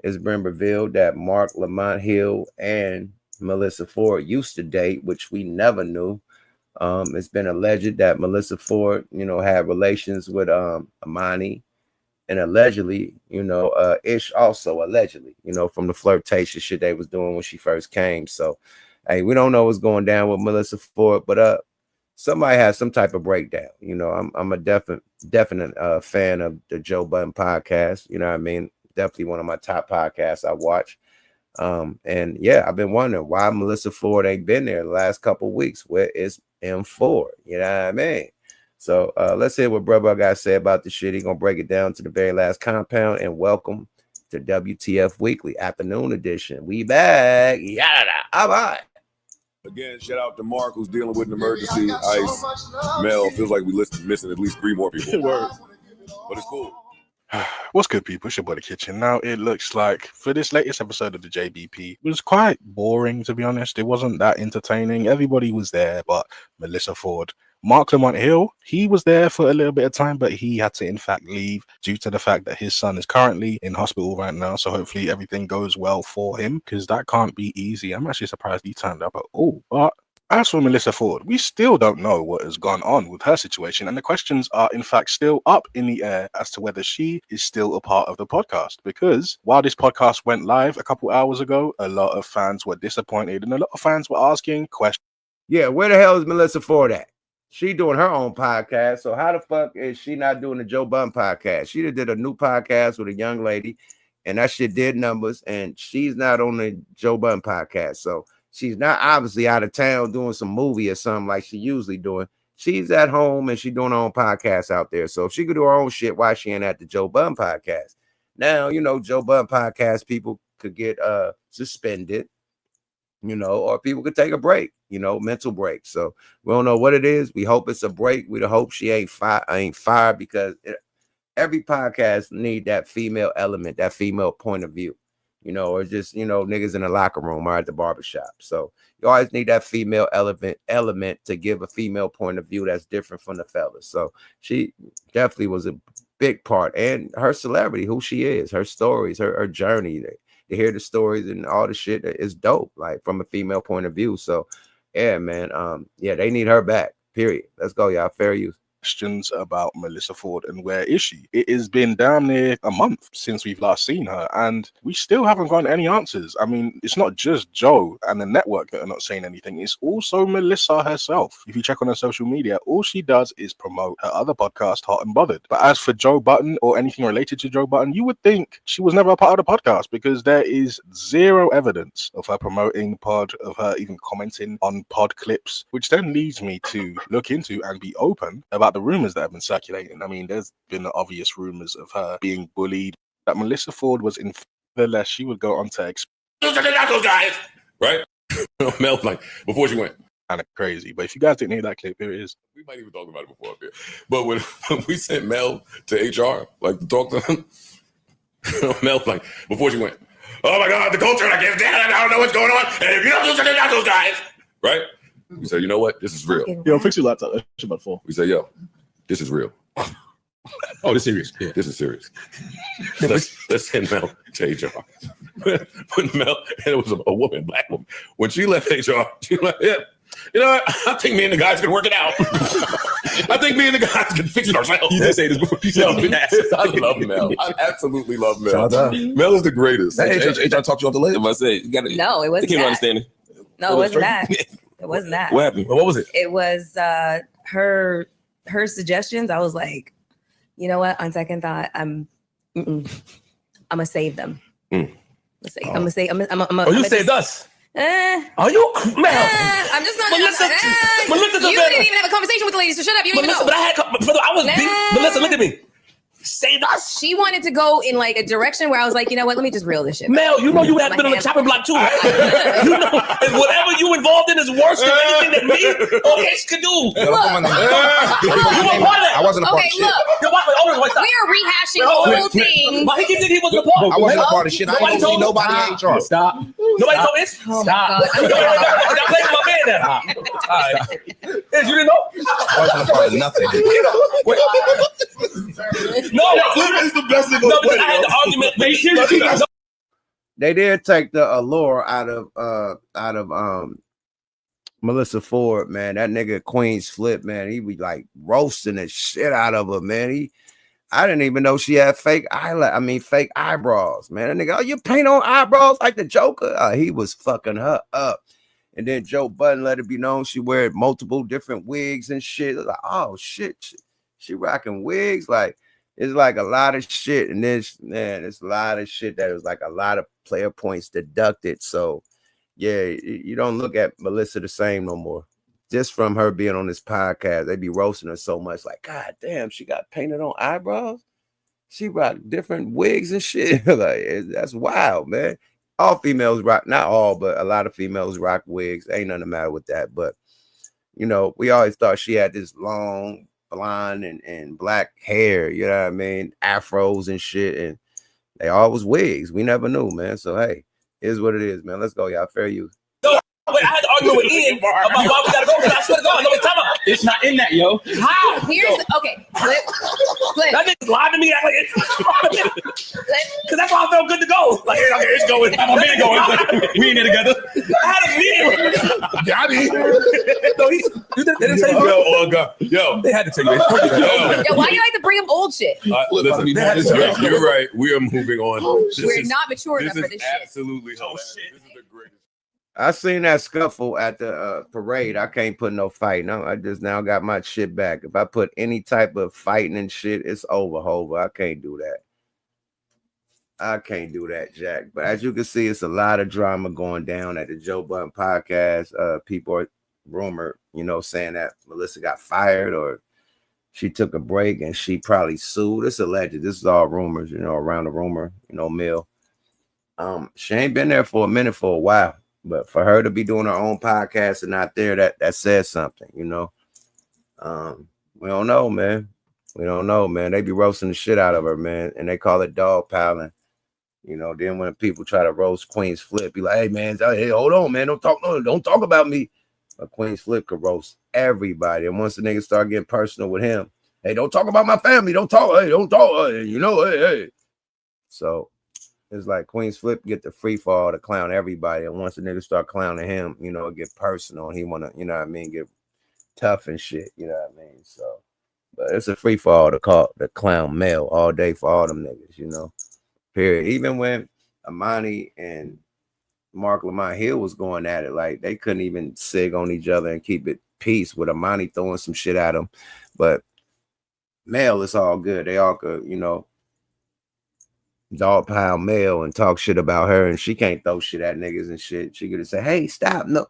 It's been revealed that Mark Lamont Hill and Melissa Ford used to date, which we never knew. It's been alleged that Melissa Ford, you know, had relations with Amani, and allegedly, you know, Ish also allegedly, you know, from the flirtation shit they was doing when she first came. So, hey, we don't know what's going down with Melissa Ford, but somebody has some type of breakdown. You know, I'm a definite fan of the Joe Budden podcast. You know what I mean? Definitely one of my top podcasts I watch. And yeah, I've been wondering why Melissa Ford ain't been there the last couple of weeks. Where is M4? You know what I mean? So let's hear what brother got to say about the shit. He's gonna break it down to the very last compound. And welcome to WTF Weekly Afternoon Edition. We back. Yada. All right. Again, shout out to Mark, who's dealing with an emergency. Ice, Mel, feels like we missing at least 3 more people. But it's cool. What's good, people? It's your boy The Kitchen. Now, it looks like for this latest episode of the JBP, it was quite boring, to be honest. It wasn't that entertaining. Everybody was there, but Melissa Ford. Mark Lamont Hill, he was there for a little bit of time, but he had to, in fact, leave due to the fact that his son is currently in hospital right now. So hopefully everything goes well for him, because that can't be easy. I'm actually surprised he turned up at all. But as for Melissa Ford, we still don't know what has gone on with her situation, and the questions are in fact still up in the air as to whether she is still a part of the podcast, because while this podcast went live a couple hours ago, a lot of fans were disappointed and a lot of fans were asking questions. Yeah, where the hell is Melissa Ford at? She doing her own podcast, so how the fuck is she not doing the Joe Budden podcast? She did a new podcast with a young lady, and that shit did numbers, and she's not on the Joe Budden podcast, so she's not obviously out of town doing some movie or something like she usually doing. She's at home and she's doing her own podcast out there. So if she could do her own shit, why she ain't at the Joe Budden podcast? Now, you know, Joe Budden podcast, people could get suspended, you know, or people could take a break, you know, mental break. So we don't know what it is. We hope it's a break. We hope she ain't fired, because every podcast need that female element, that female point of view. You know, or just, you know, niggas in the locker room or at the barbershop. So you always need that female element to give a female point of view that's different from the fellas. So she definitely was a big part, and her celebrity, who she is, her stories, her journey, to hear the stories and all the shit is dope, like from a female point of view. So yeah, man, yeah, they need her back, period. Let's go, y'all. Fair use. Questions about Melissa Ford and where is she? It has been damn near a month since we've last seen her, and we still haven't gotten any answers. I mean, it's not just Joe and the network that are not saying anything, it's also Melissa herself. If you check on her social media, all she does is promote her other podcast, Hot and Bothered. But as for Joe Budden or anything related to Joe Budden, you would think she was never a part of the podcast, because there is zero evidence of her promoting the pod, of her even commenting on pod clips, which then leads me to look into and be open about the rumors that have been circulating. I mean, there's been the obvious rumors of her being bullied, that Melissa Ford was in less she would go on to explain, guys, right? Mel, like, before she went. Kind of crazy. But if you guys didn't hear that clip, here it is. We might even talk about it before up here. But when we sent Mel to HR, like, to talk to him, Mel, like, before she went, oh my God, the culture, I can't stand it, I don't know what's going on, and if you don't do something about those guys, right? We said, you know what? This is real. Yo, fix your laptop. That's about 4. We said, yo, this is real. Oh, this is serious. Yeah. This is serious. let's send Mel to HR. When Mel, and it was a woman, black woman. When she left HR, she left, yeah, You know what? I think me and the guys can work it out. I think me and the guys can fix it ourselves. You did say this before. I love Mel. I absolutely love Mel. Shout out. Mel is the greatest. Hey, HR talked you off the ledge. I say, you gotta, No, it wasn't they can't that. understand it. No, it wasn't that. It wasn't that. What happened? What was it? It was her suggestions. I was like, you know what? On second thought, I'm gonna save them. I'm gonna say. Oh, you saved us. Are you? Man, I'm just not. Melissa, you didn't even have a conversation with the lady, so shut up. You don't even know. But I was beat. Melissa, look at me. Saved us. She wanted to go in like a direction where I was like, you know what? Let me just reel this shit. Mel, you know you had been on the chopping block too, right? You know, whatever you involved in is worse than anything that me or Ace could do. Look. You were part of that. I wasn't a part of shit. Look, we are rehashing old things. Why he did he wasn't a part? I wasn't a part of shit. I ain't see nobody in HR. Stop. Nobody told Ace? Stop. I'm playing my man now. All right. Ace, you didn't know? I wasn't a part of nothing. No, It's the best thing. no, because I had the argument. They did take the allure out of Melissa Ford, man. That nigga Queen's Flip, man. He was like roasting the shit out of her, man. I didn't even know she had fake eyebrows, man. That nigga, oh, you paint on eyebrows like the Joker? He was fucking her up. And then Joe Budden let it be known she wear multiple different wigs and shit. Like, oh shit, she rocking wigs. Like, it's like a lot of shit. And it's a lot of shit that was like a lot of player points deducted. So yeah, you don't look at Melissa the same no more. Just from her being on this podcast, they be roasting her so much. Like, God damn, she got painted on eyebrows. She rock different wigs and shit. Like, that's wild, man. All females rock, not all, but a lot of females rock wigs. Ain't nothing the matter with that. But you know, we always thought she had this long blonde and black hair, you know what I mean? Afros and shit. And they always wigs. We never knew, man. So hey, here's what it is, man. Let's go, y'all. Fair use. Wait, I had to argue with Ian about why we gotta go. I swear to God, no, time out. It's not in that, yo. How? Okay, Flip. That nigga lied to me. Like it's because that's why I felt good to go. Like, okay, it's going. I'm man going. We ain't there together. I had a meeting. Got it. No, they didn't say Oh God, yo, they had to take it. Yo, why do you like to bring up old shit? Listen, you're right. We are moving on. We're not mature enough for this shit. Absolutely hilarious. This is the greatest. I seen that scuffle at the parade. I can't put no fight. No, I just now got my shit back. If I put any type of fighting and shit, it's over, Hova. I can't do that. I can't do that, Jack. But as you can see, it's a lot of drama going down at the Joe Budden podcast. People are rumored, saying that Melissa got fired or she took a break and she probably sued. It's alleged. This is all rumors, around the rumor, mill. She ain't been there for a minute for a while. But for her to be doing her own podcast and not there, that says something, We don't know, man. We don't know, man. They be roasting the shit out of her, man. And they call it dog piling. Then when people try to roast Queen's Flip, be like, hey, man, hey, hold on, man. Don't talk about me. But Queen's Flip could roast everybody. And once the niggas start getting personal with him, hey, don't talk about my family. Don't talk. Hey, don't talk. Hey. So it's like Queen's Flip get the free fall to clown everybody. And once the niggas start clowning him, it get personal. And he want to, get tough and shit. So, but it's a free fall to clown Mel all day for all them niggas, period. Even when Amani and Mark Lamont Hill was going at it, like they couldn't even sig on each other and keep it peace with Amani throwing some shit at him. But Mel, it's all good. They all could, dog pile Mel and talk shit about her, and she can't throw shit at niggas and shit. She could say, hey, stop. No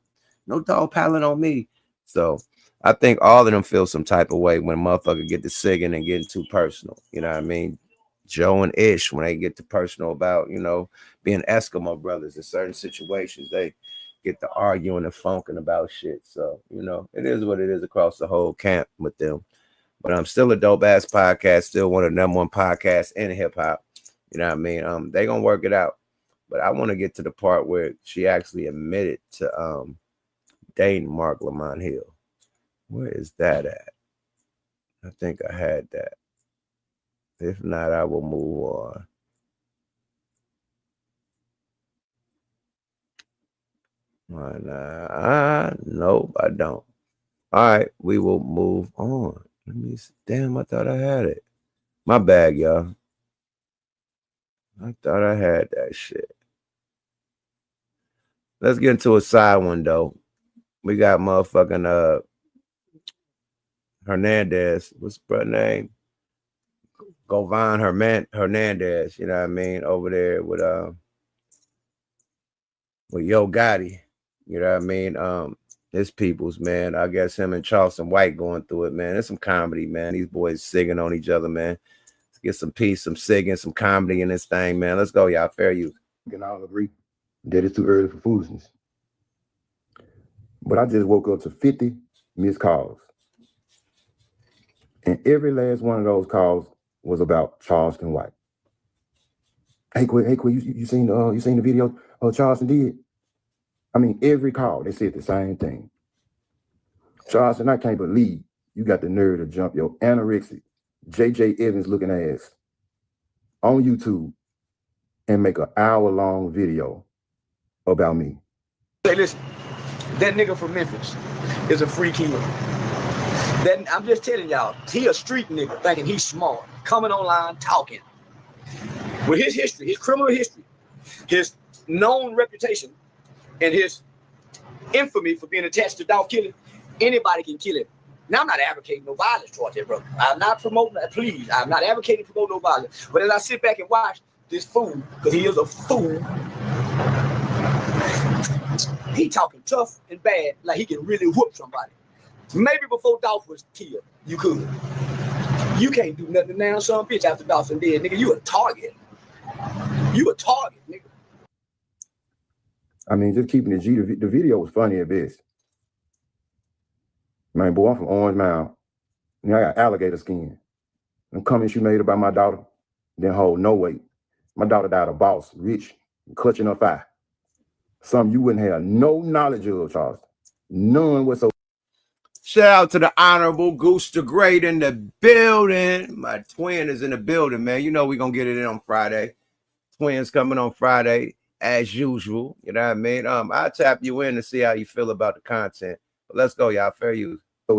dog piling on me. So I think all of them feel some type of way when motherfucker get to sigging and getting too personal. You know what I mean? Joe and Ish, when they get too personal about, being Eskimo brothers in certain situations, they get to arguing and funking about shit. So, it is what it is across the whole camp with them. But I'm still a dope ass podcast, still one of the #1 podcasts in hip hop. You know what I mean? They gonna work it out. But I want to get to the part where she actually admitted to dating Mark Lamont Hill. Where is that at? I think I had that. If not, I will move on. Nope, I don't. All right, we will move on. Let me see. Damn, I thought I had it. My bad, y'all. I thought I had that shit. Let's get into a side one though. We got motherfucking Hernandez. What's her name? Govan Hernandez. You know what I mean? Over there with Yo Gotti. You know what I mean? His peoples, man. I guess him and Charleston White going through it, man. It's some comedy, man. These boys singing on each other, man. Let's get some peace, some singing, some comedy in this thing, man. Let's go, y'all. Fair use. We can all agree that it's too early for foolishness. But I just woke up to 50 missed calls. And every last one of those calls was about Charleston White. Hey, Quay, you seen the video Charleston did? I mean, every call, they said the same thing. Charleston, I can't believe you got the nerve to jump your anorexic, J.J. Evans looking ass on YouTube and make an hour-long video about me. Say, listen, that nigga from Memphis is a free killer. I'm just telling y'all, he a street nigga thinking he's smart, coming online talking. With his history, his criminal history, his known reputation, and his infamy for being attached to Dolph Killer, anybody can kill him. Now, I'm not advocating no violence towards that, brother. I'm not promoting that, please. I'm not advocating to promote no violence. But as I sit back and watch this fool, because he is a fool, he talking tough and bad, like he can really whoop somebody. Maybe before Dolph was killed, you could. You can't do nothing now, son, bitch, after Dolph's dead, nigga. You a target. You a target, nigga. I mean, just keeping it G, the video was funny at best. Man, boy, I'm from Orange Mound. And I got alligator skin. Them comments you made about my daughter didn't hold no weight. My daughter died a boss, rich, clutching her thigh. Something you wouldn't have no knowledge of, Charles. None whatsoever. Shout out to the Honorable Goose the Great in the building. My twin is in the building, man. You know we're going to get it in on Friday. Twins coming on Friday as usual. You know what I mean? I'll tap you in to see how you feel about the content. But let's go, y'all. Fair use. I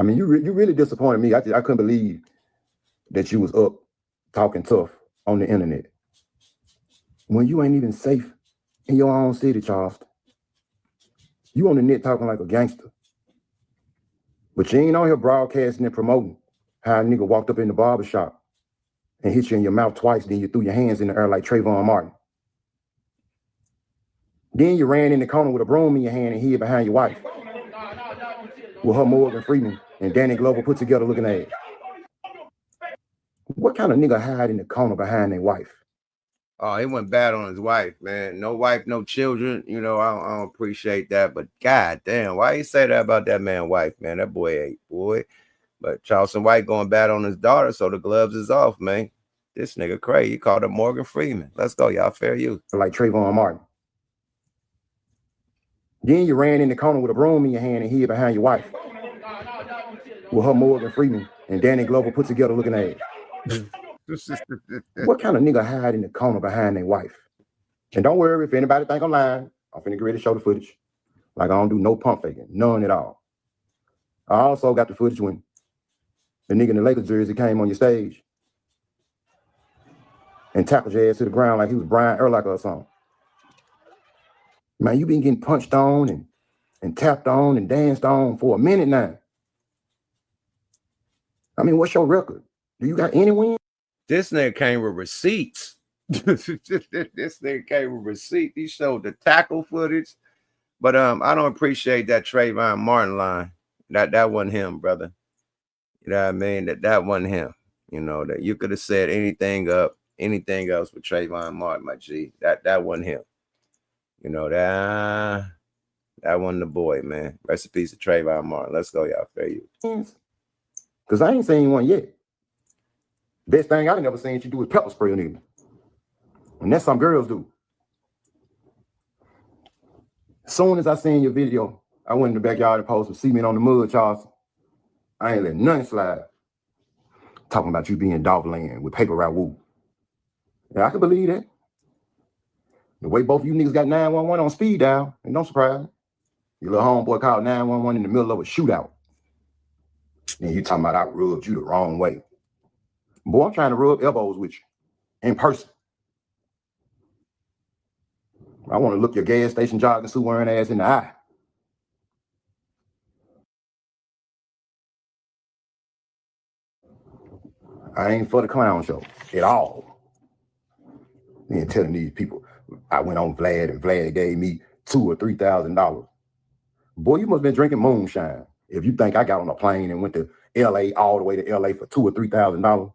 mean, you really disappointed me. I couldn't believe that you was up talking tough on the internet when you ain't even safe in your own city, Charleston. You on the net talking like a gangster. But you ain't on here broadcasting and promoting how a nigga walked up in the barbershop and hit you in your mouth twice, then you threw your hands in the air like Trayvon Martin. Then you ran in the corner with a broom in your hand and hid behind your wife with her Morgan Freeman and Danny Glover put together looking at it. What kind of nigga hide in the corner behind their wife? Oh, he went bad on his wife, man. No wife, no children. You know, I don't appreciate that. But God damn, why you say that about that man's wife, man? That boy ain't boy. But Charleston White going bad on his daughter, so the gloves is off, man. This nigga crazy. He called him Morgan Freeman. Let's go, y'all. Fair use. Like Trayvon Martin. Then you ran in the corner with a broom in your hand and hid behind your wife with her Morgan Freeman and Danny Glover put together looking at it. What kind of nigga hide in the corner behind their wife? And don't worry if anybody think I'm lying. I'm finna get ready to show the footage. Like I don't do no pump faking, none at all. I also got the footage when the nigga in the Lakers jersey came on your stage and tackled your ass to the ground like he was Brian Urlacher or something. Man, you been getting punched on and tapped on and danced on for a minute now. I mean, what's your record? Do you got any win? This nigga came with receipts. This nigga came with receipts. He showed the tackle footage. But I don't appreciate that Trayvon Martin line. That wasn't him, brother. You know what I mean? That wasn't him. You know, that you could have said anything else with Trayvon Martin, my G. That wasn't him. You know, that wasn't the boy, man. Rest in peace to Trayvon Martin. Let's go, y'all. Fair you. Because I ain't seen one yet. Best thing I never seen you do is pepper spray a nigga. And that's some girls do. As soon as I seen your video, I went in the backyard and posted cement on the mud, Charles. I ain't let nothing slide. Talking about you being dog land with paper route woo. Yeah, I can believe that. The way both of you niggas got 911 on speed dial, and don't surprise me. Your little homeboy called 911 in the middle of a shootout. And you talking about I rubbed you the wrong way. Boy, I'm trying to rub elbows with you in person. I want to look your gas station jogging suit wearing ass in the eye. I ain't for the clown show at all. And telling these people I went on Vlad and Vlad gave me $2,000 or $3,000. Boy, you must have been drinking moonshine if you think I got on a plane and went to LA all the way to LA for $2,000 or $3,000.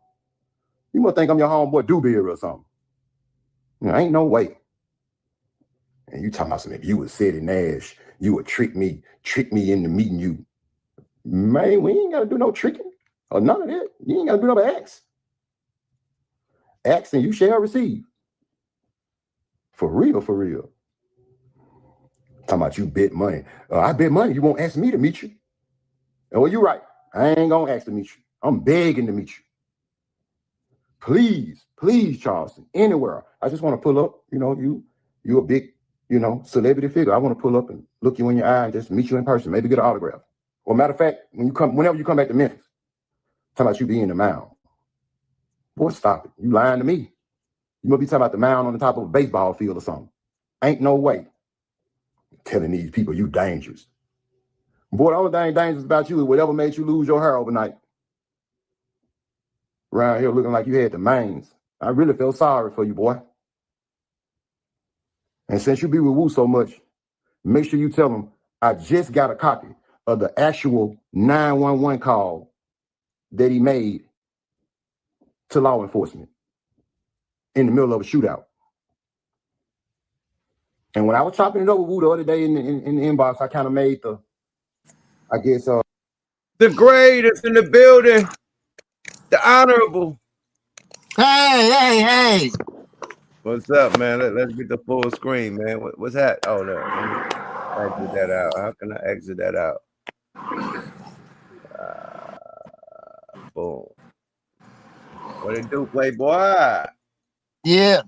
You must think I'm your homeboy Doobie or something. You know, ain't no way. And you talking about something, if you would sit in Nash, you would trick me into meeting you. Man, we ain't got to do no tricking or none of that. You ain't got to do no ask. Ask and you shall receive. For real, for real. Talking about you bet money. I bet money. You won't ask me to meet you. Oh, you're right. I ain't going to ask to meet you. I'm begging to meet you. Please, please, Charleston, anywhere. I just want to pull up. You know, you a big, you know, celebrity figure. I want to pull up and look you in your eye and just meet you in person. Maybe get an autograph. Or matter of fact, whenever you come back to Memphis, talking about you being in the mound. Boy, stop it. You lying to me. You must be talking about the mound on the top of a baseball field or something. Ain't no way. Telling these people you dangerous. Boy, the only thing dangerous about you is whatever made you lose your hair overnight. Around here looking like you had the mange. I really feel sorry for you, boy. And since you be with Woo so much, make sure you tell him I just got a copy of the actual 911 call that he made to law enforcement in the middle of a shootout. And when I was chopping it up with Woo the other day in the inbox, I kind of made the greatest in the building, the honorable. Hey. What's up, man? Let's get the full screen, man. What's that? Oh, no. Let me exit that out. How can I exit that out? Boom. What it do, Playboy? Yeah.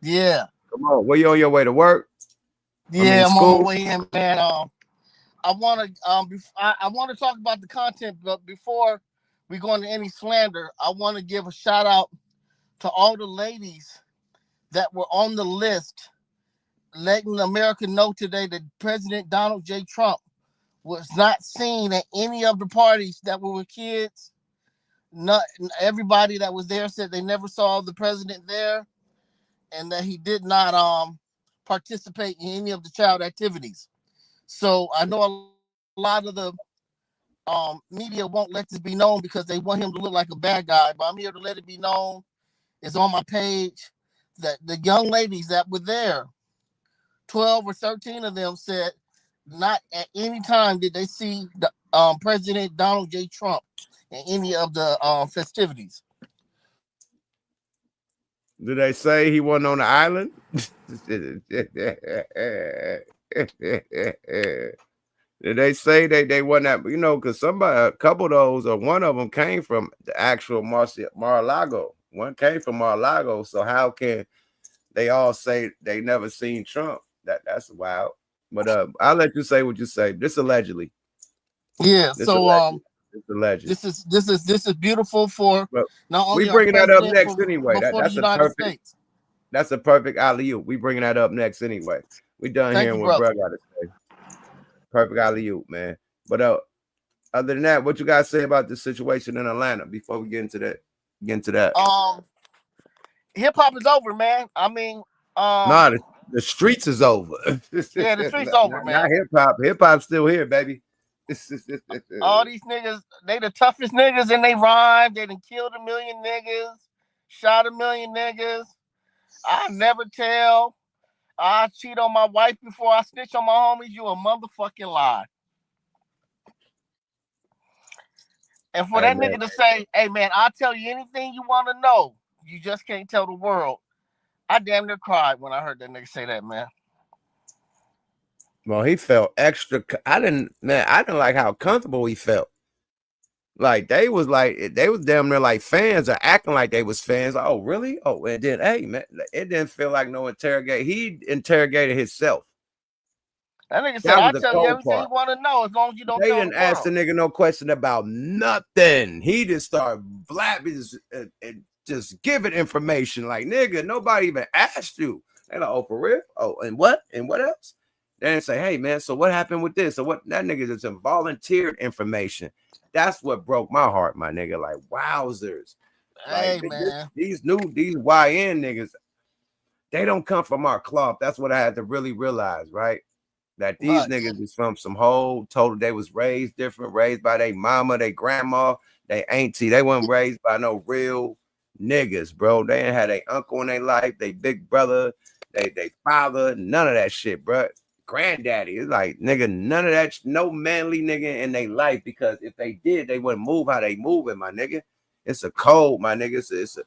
Come on. Where you on your way to work? Yeah, I'm on my way in, man. I want to talk about the content, but before we go into any slander, I want to give a shout out to all the ladies that were on the list, letting America know today that President Donald J. Trump was not seen at any of the parties that were with kids. Not everybody that was there said they never saw the president there, and that he did not participate in any of the child activities. So I know a lot of the media won't let this be known because they want him to look like a bad guy, but I'm here to let it be known. It's on my page that the young ladies that were there, 12 or 13 of them, said not at any time did they see the President Donald J. Trump in any of the festivities. Did they say he wasn't on the island? Did they say they wasn't at, you know, because a couple of those, or one of them came from the actual Mar-a-Lago. One came from Mar-a-Lago. So how can they all say they never seen Trump? That's wild. But I'll let you say what you say. This allegedly. Yeah. This So allegedly. Alleged. This is beautiful for not only we bringing that up next anyway. That's a perfect. States. That's a perfect alley-oop. We bringing that up next anyway. We done hearing what bro got to say. Perfect alley-oop, man. But other than that, what you guys say about the situation in Atlanta before we get into that? Hip hop is over, man. I mean, nah, the streets is over. Yeah, the streets over, man. Not hip hop. Hip hop's still here, baby. All these niggas, they the toughest niggas, and they rhyme. They done killed 1 million niggas, shot 1 million niggas. I never tell. I cheat on my wife before I snitch on my homies. You a motherfucking lie. And for that nigga to say, hey, man, I'll tell you anything you want to know. You just can't tell the world. I damn near cried when I heard that nigga say that, man. Well, he felt extra. I didn't like how comfortable he felt. Like they was damn near like fans or acting like they was fans. Like, oh, really? Oh, and then hey man, it didn't feel like no interrogate. He interrogated himself. That nigga said, That was "I'll the tell you cold everything part. you want to know as long as you don't They tell the didn't ask the world." nigga no question about nothing. He just started blabbing and just giving information. Like, nigga, nobody even asked you. And like, oh, for real? Oh, and what? And what else? They didn't say, hey man, so what happened with this? So what? That nigga just volunteered information. That's what broke my heart, my nigga. Like, wowzers. Hey Like man, these YN niggas, they don't come from our cloth. That's what I had to really realize, right? That these right. niggas is from some whole total. They was raised different, raised by their mama, their grandma, they auntie. They weren't raised by no real niggas, bro. They ain't had their uncle in their life, they big brother, they father, none of that shit, bro. Granddaddy, it's like, nigga, none of that, no manly nigga in their life, because if they did, they wouldn't move how they moving, my nigga. It's a code, my nigga. It's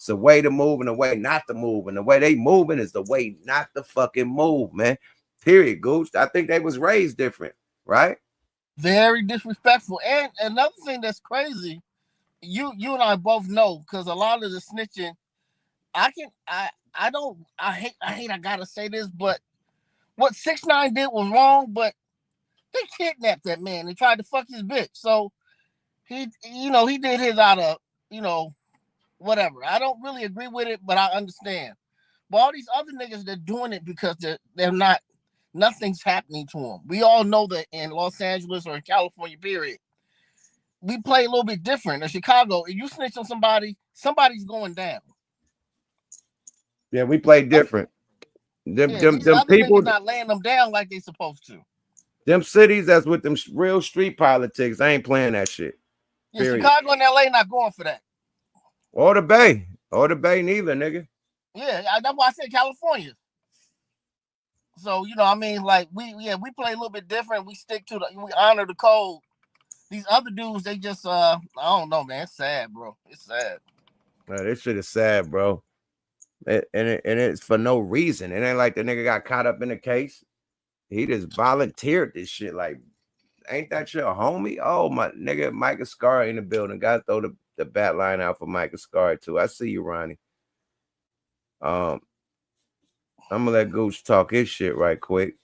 a way to move and a way not to move, and the way they moving is the way not to fucking move, man. Period, Gooch. I think they was raised different, right? Very disrespectful. And another thing that's crazy, you and I both know, because a lot of the snitching, I hate I gotta say this, but what 6ix9ine did was wrong, but they kidnapped that man and tried to fuck his bitch. So he did his out of, whatever. I don't really agree with it, but I understand. But all these other niggas, they're doing it because they're not, nothing's happening to them. We all know that in Los Angeles or in California, period, we play a little bit different. In Chicago, if you snitch on somebody, somebody's going down. Yeah, we play different. These Them other people, niggas not laying them down like they supposed to. them cities that's with them real street politics, I ain't playing that shit. Yeah, Chicago and LA not going for that. Or the Bay neither, nigga. Yeah, that's why I said California. So like we play a little bit different. We stick to we honor the code. These other dudes, they just I don't know, man. It's sad, bro. It's sad. This shit is sad, bro. And it's for no reason. It ain't like the nigga got caught up in the case. He just volunteered this shit. Like, ain't that your homie? Oh, my nigga, Micah Scar in the building. Gotta throw the bat line out for Micah Scar too. I see you, Ronnie. I'm gonna let Gooch talk his shit right quick.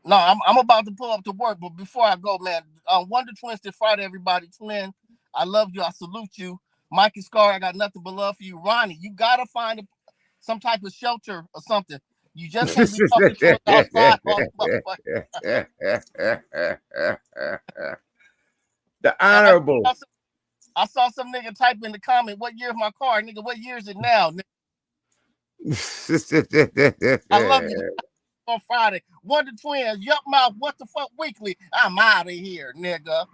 No, I'm about to pull up to work, but before I go, man, Wonder Twins this Friday, everybody. Twin, I love you. I salute you. Mikey Scar, I got nothing but love for you. Ronnie, you gotta find some type of shelter or something. You just can't be talking to us outside all the The honorable. I saw some nigga type in the comment, "What year is my car, nigga? What year is it now?" I love you. On Friday, Wonder Twins, Yup Mouth, What the Fuck Weekly. I'm out of here, nigga.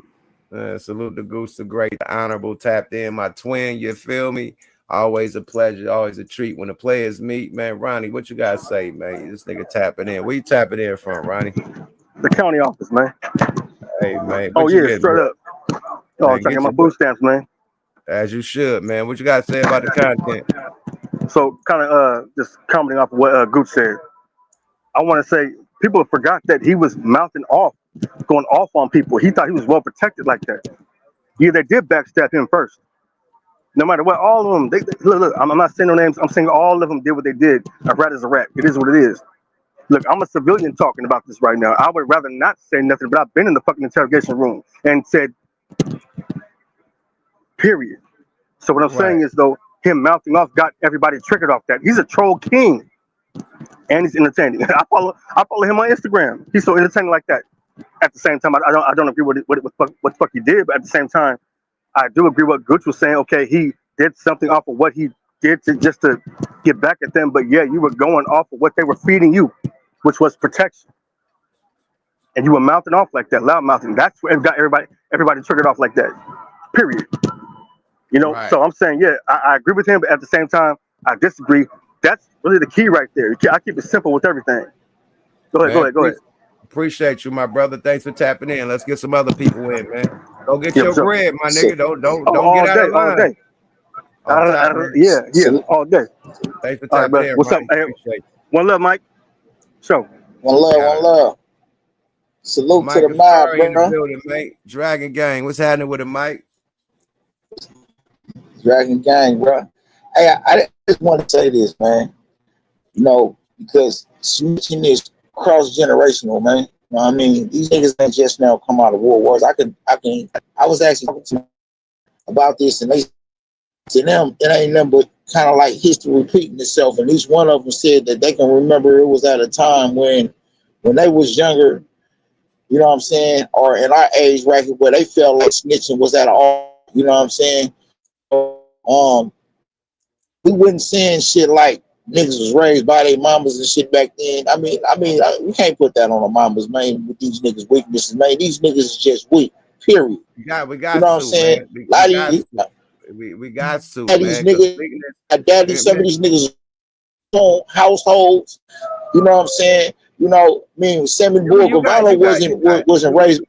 Salute the Goose, the great, the honorable, tapped in, my twin. You feel me? Always a pleasure, always a treat when the players meet, man. Ronnie, what you guys say, man? This nigga tapping in. Where you tapping in from, Ronnie? The county office, man. Hey, man. Oh yeah, straight up. Oh, I'm checking my food stamps, man. As you should, man. What you got to say about the content? So, kind of just commenting off of what Gooch said. I want to say people forgot that he was mouthing off, going off on people. He thought he was well protected like that. Yeah, they did backstab him first. No matter what, all of them. Look. I'm not saying no names. I'm saying all of them did what they did. A rat is a rat. It is what it is. Look, I'm a civilian talking about this right now. I would rather not say nothing, but I've been in the fucking interrogation room and said, period. So what I'm saying is, though, him mouthing off got everybody triggered off that. He's a troll king. And he's entertaining. I follow him on Instagram. He's so entertaining like that. At the same time, I don't agree with what the fuck he did, but at the same time, I do agree with what Gooch was saying. Okay, he did something off of what he did just to get back at them, but yeah, you were going off of what they were feeding you, which was protection, and you were mouthing off like that, loud mouthing. That's what got everybody triggered off like that. Period. So I'm saying, yeah, I agree with him, but at the same time, I disagree. That's really the key right there. I keep it simple with everything. Go ahead. Appreciate you, my brother. Thanks for tapping in. Let's get some other people in, man. Go get your bread, my nigga. Don't get out of line. All day. Thanks for tapping in. What's up? Hey, one love, Mike. Show. One love. Salute Mike to the is mob, in the bro. building, mate. Dragon Gang. What's happening with it, Mike? Dragon Gang, bro. Hey, I just want to say this, man. You know, because snitching is cross generational, man. You know what I mean? These niggas ain't just now come out of war wars. I was actually talking to them about this, and they to them it ain't nothing but kind of like history repeating itself. And each one of them said that they can remember it was at a time when they was younger, you know what I'm saying, or in our age bracket where they felt like snitching was at all, you know what I'm saying? We wasn't saying shit like niggas was raised by their mamas and shit back then. I mean, we can't put that on the mamas, man, with these niggas' weaknesses, man. These niggas is just weak, period. We got You know what I'm to, saying? man. A lot of these, We got to, these man. 'Cause niggas, daddy, some of these niggas own households. You know what I'm saying? You know, I mean, Sammy Guevara wasn't raised.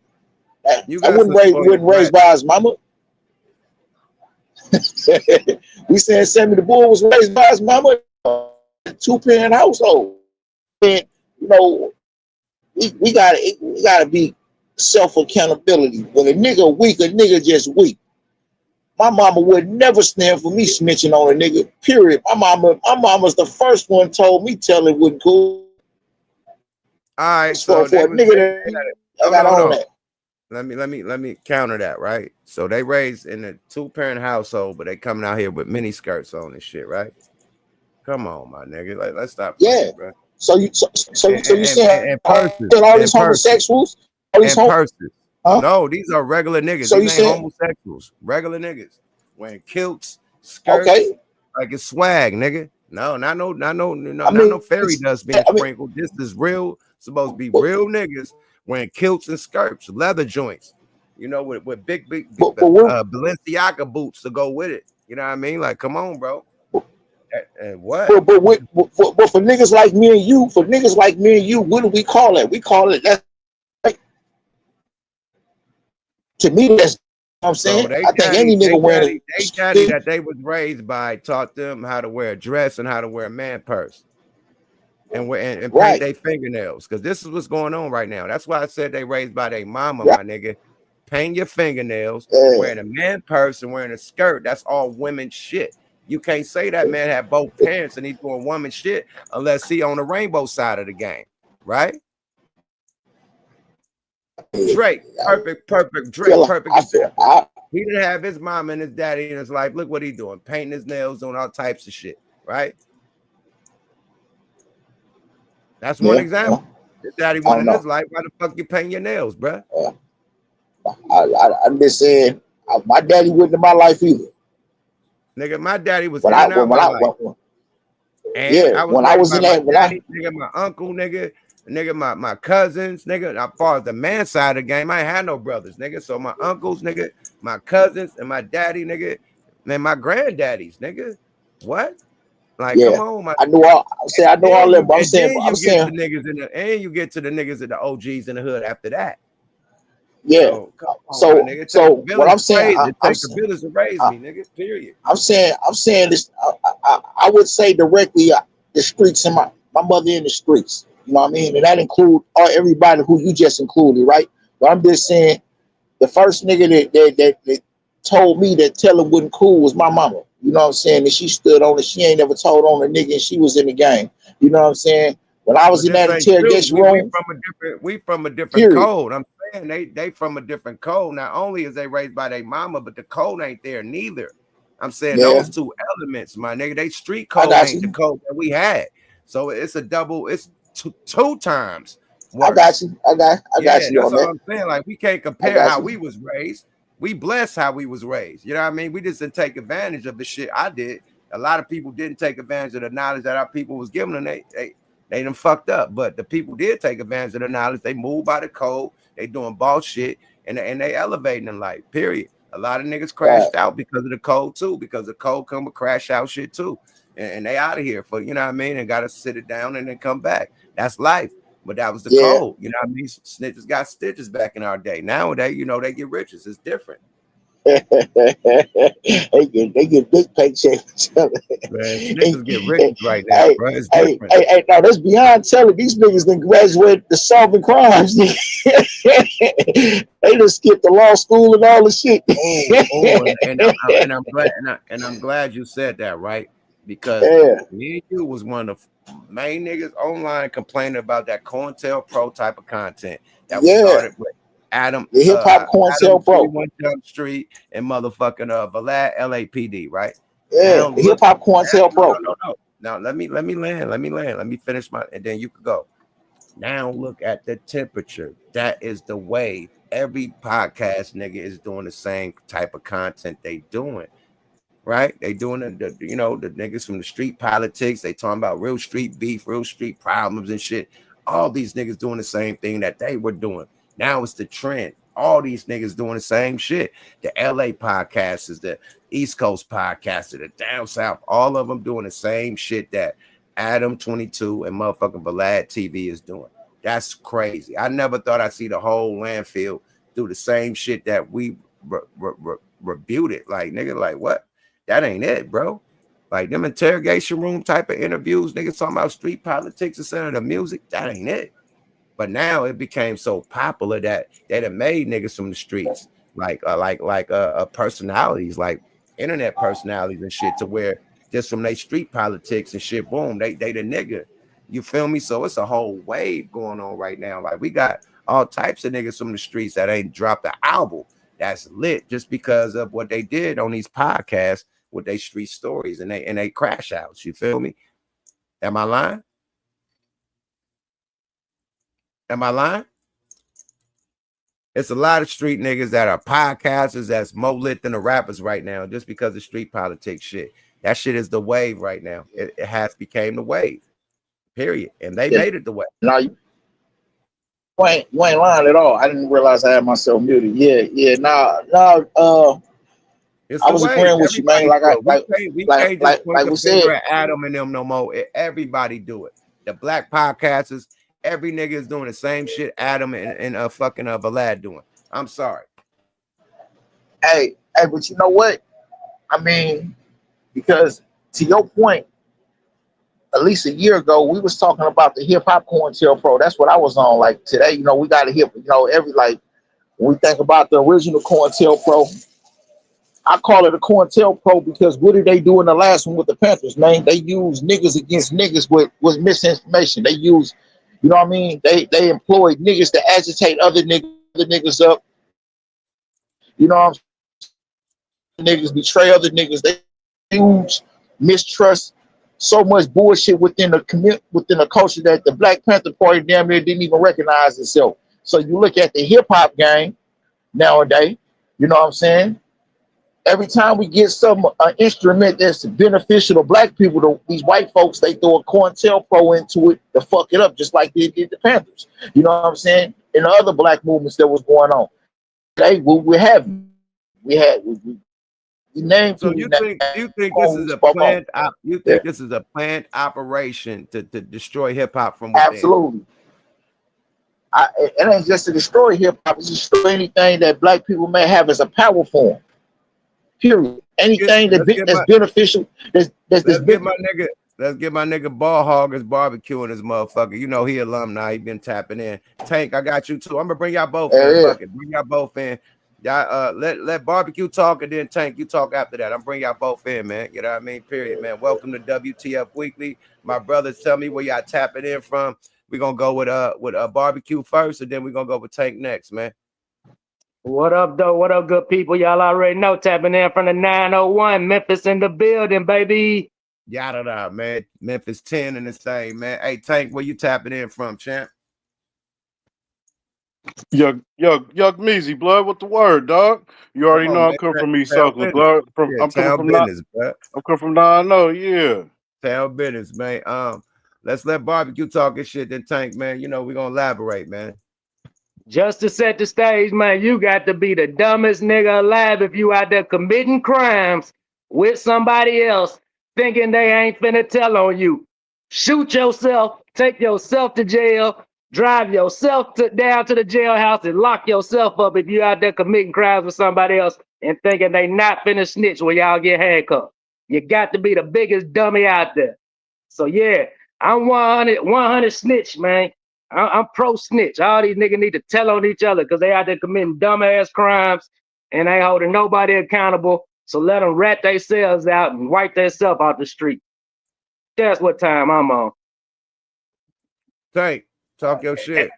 I wasn't raised by his mama. We saying Sammy the Bull was raised by his mama, 2-parent household. And you know, we gotta be self accountability. When a nigga weak, a nigga just weak. My mama would never stand for me snitching on a nigga. Period. My mama's the first one told me tell it wasn't cool. All right, for a nigga that got on that. Let me counter that, right? So they raised in a 2-parent household, but they coming out here with mini skirts on and shit, right? Come on, my nigga. Like, let's stop playing, bro. So you saying all these homosexuals? Purses. No, these are regular niggas. So these you ain't saying homosexuals. Regular niggas wearing kilts, skirts, like it's swag, nigga. No, not no fairy dust being sprinkled. This is real. Supposed to be real niggas wearing kilts and skirts, leather joints. You know, with big Balenciaga boots to go with it. You know what I mean? Like, come on, bro. And what? But for niggas like me and you, what do we call it? We call it that. To me, that's what I'm saying. So I think any nigga wearing daddy that they was raised by taught them how to wear a dress and how to wear a man purse and paint their fingernails, because this is what's going on right now. That's why I said they raised by their mama, my nigga. Paint your fingernails, wearing a man purse and wearing a skirt. That's all women shit. You can't say that man had both parents and he's doing woman shit unless he on the rainbow side of the game, right? Drake, perfect Drake, perfect example. He didn't have his mom and his daddy in his life. Look what he doing, painting his nails, doing all types of shit, right? That's one example. His daddy went in his life. Why the fuck you paint your nails, bro? I'm just saying, my daddy wasn't in my life either. Nigga, my daddy was in and out my life. And I was in that, my daddy, nigga, my uncle, nigga, my cousins, nigga. As far as the man side of the game, I ain't had no brothers, nigga. So my uncles, nigga, my cousins, and my daddy, nigga, and my granddaddies, nigga. What? Like, come on, I know all. I know all that. But I'm saying, the niggas in the, and you get to the niggas and the OGs in the hood after that. Yeah. So what I'm saying, it takes a village to raise me, nigga. Period. I'm saying this. I would say directly the streets and my mother in the streets. You know what I mean? And that include everybody who you just included, right? But I'm just saying, the first nigga that told me that telling wasn't cool was my mama. You know what I'm saying? And she stood on it. She ain't never told on a nigga, and she was in the game. You know what I'm saying? When I was in that interrogation room, we from a different code. I'm saying they from a different code. Not only is they raised by their mama, but the code ain't there neither. I'm saying those two elements, my nigga. They street code ain't the code that we had. So it's a double. It's two times worse. I got you. I got you. That's all I'm saying. Like, we can't compare how we was raised. We blessed how we was raised. You know what I mean? We just didn't take advantage of the shit I did. A lot of people didn't take advantage of the knowledge that our people was giving them. They done fucked up. But the people did take advantage of the knowledge. They moved by the code. They doing ball shit, and they elevating in life. Period. A lot of niggas crashed out because of the code too. Because the code come with crash out shit too, and they out of here for, you know what I mean, and got to sit it down and then come back. That's life. But that was the code. You know what I mean? Snitches got stitches back in our day. Nowadays, you know, they get riches. It's different. they get big paychecks. Man, niggas get rich right now, Hey, bro. It's hey, different. hey, hey, no, that's beyond telling. These niggas done graduated to solving crimes. They just skipped the law school and all the shit. And I'm glad and I'm glad you said that, right? Because Yeah. me and you was one of the main niggas online complaining about that COINTELPRO type of content that was Yeah. started with Adam, The hip hop Adam COINTELPRO. 21 Jump Street and motherfucking Vlad LAPD, right? Yeah, Now the hip look, hop COINTELPRO. no. Now let me land. Let me finish my and then you could go. Now look at the temperature. That is the wave. Every podcast nigga is doing the same type of content they doing. Right? They doing the the niggas from the street politics. They talking about real street beef, real street problems and shit. All these niggas doing the same thing that they were doing. Now it's the trend. All these niggas doing the same shit. The LA podcasters, the East Coast podcasters, the down south, all of them doing the same shit that Adam 22 and motherfucking Vlad TV is doing. That's crazy. I never thought I'd see the whole landfill do the same shit that we rebuted. Like, nigga, like what? That ain't it, bro. Like them interrogation room type of interviews, niggas talking about street politics instead of the music. That ain't it. But now it became so popular that they done made niggas from the streets, like personalities, like internet personalities and shit, to where just from their street politics and shit, boom, they the nigga. You feel me? So it's a whole wave going on right now. Like we got all types of niggas from the streets that ain't dropped an album that's lit just because of what they did on these podcasts with their street stories and they crash outs. You feel me? Am I lying? Am I lying? It's a lot of street niggas that are podcasters that's more lit than the rappers right now just because of street politics shit. That shit is the wave right now. It has became the wave, period. And they made it the wave. No, you ain't lying at all. I didn't realize I had myself muted. Yeah. It's I the was wave. agreeing with you, man. We can't just point we the said. finger at Adam and them no more. Everybody do it. The black podcasters, every nigga is doing the same shit Adam and fucking Vlad doing. I'm sorry. Hey, but you know what? I mean, because to your point, at least a year ago, we was talking about the hip hop COINTELPRO. That's what I was on. Like today, we got to hip. Every when we think about the original COINTELPRO, I call it a COINTELPRO because what did they do in the last one with the Panthers, man? They use niggas against niggas with misinformation. They use, you know what I mean? They employed niggas to agitate other niggas up. You know what I'm saying? Niggas betray other niggas. They use mistrust, so much bullshit within the culture that the Black Panther Party damn near didn't even recognize itself. So you look at the hip hop game nowadays, you know what I'm saying? Every time we get an instrument that's beneficial to black people, these white folks, they throw a COINTELPRO into it to fuck it up, just like they did the Panthers. You know what I'm saying? And the other black movements that was going on. We named. So you think this is a planned? You think this is a planned operation to destroy hip hop from within? Absolutely. It ain't just to destroy hip hop; it's to destroy anything that black people may have as a power form. Period. Anything that's beneficial. Let's get my nigga Ball Hoggers barbecuing this motherfucker. You know he alumni. He been tapping in. Tank, I got you too. I'm gonna bring y'all both in. Fuck it. Bring y'all both in. Y'all let barbecue talk and then Tank, you talk after that. I'm bring y'all both in, man. You know what I mean? Period, man. Welcome to WTF Weekly. My brothers, tell me where y'all tapping in from. We're gonna go with barbecue first, and then we're gonna go with Tank next, man. What up, though? What up, good people? Y'all already know, tapping in from the 901, Memphis in the building, baby. Yada, man. Memphis 10 in this thing, man. Hey, Tank, where you tapping in from, champ? Young Meezy, blood, what the word, dog? You already know I'm coming from East Oakland, blood. I'm coming from business, bro. I'm coming from 9-0, yeah. Tell business, man. Let's let barbecue talk and shit, then Tank, man. You know, we're gonna elaborate, man. Just to set the stage, man, you got to be the dumbest nigga alive if you out there committing crimes with somebody else, thinking they ain't finna tell on you. Shoot yourself, take yourself to jail, drive yourself down to the jailhouse and lock yourself up if you out there committing crimes with somebody else. and thinking they not finna snitch when y'all get handcuffed. You got to be the biggest dummy out there. So yeah, I'm 100 snitch, man. I'm pro snitch. All these niggas need to tell on each other because they out there committing dumbass crimes and they holding nobody accountable. So let them rat themselves out and wipe themselves out the street. That's what time I'm on. Tank, talk your shit.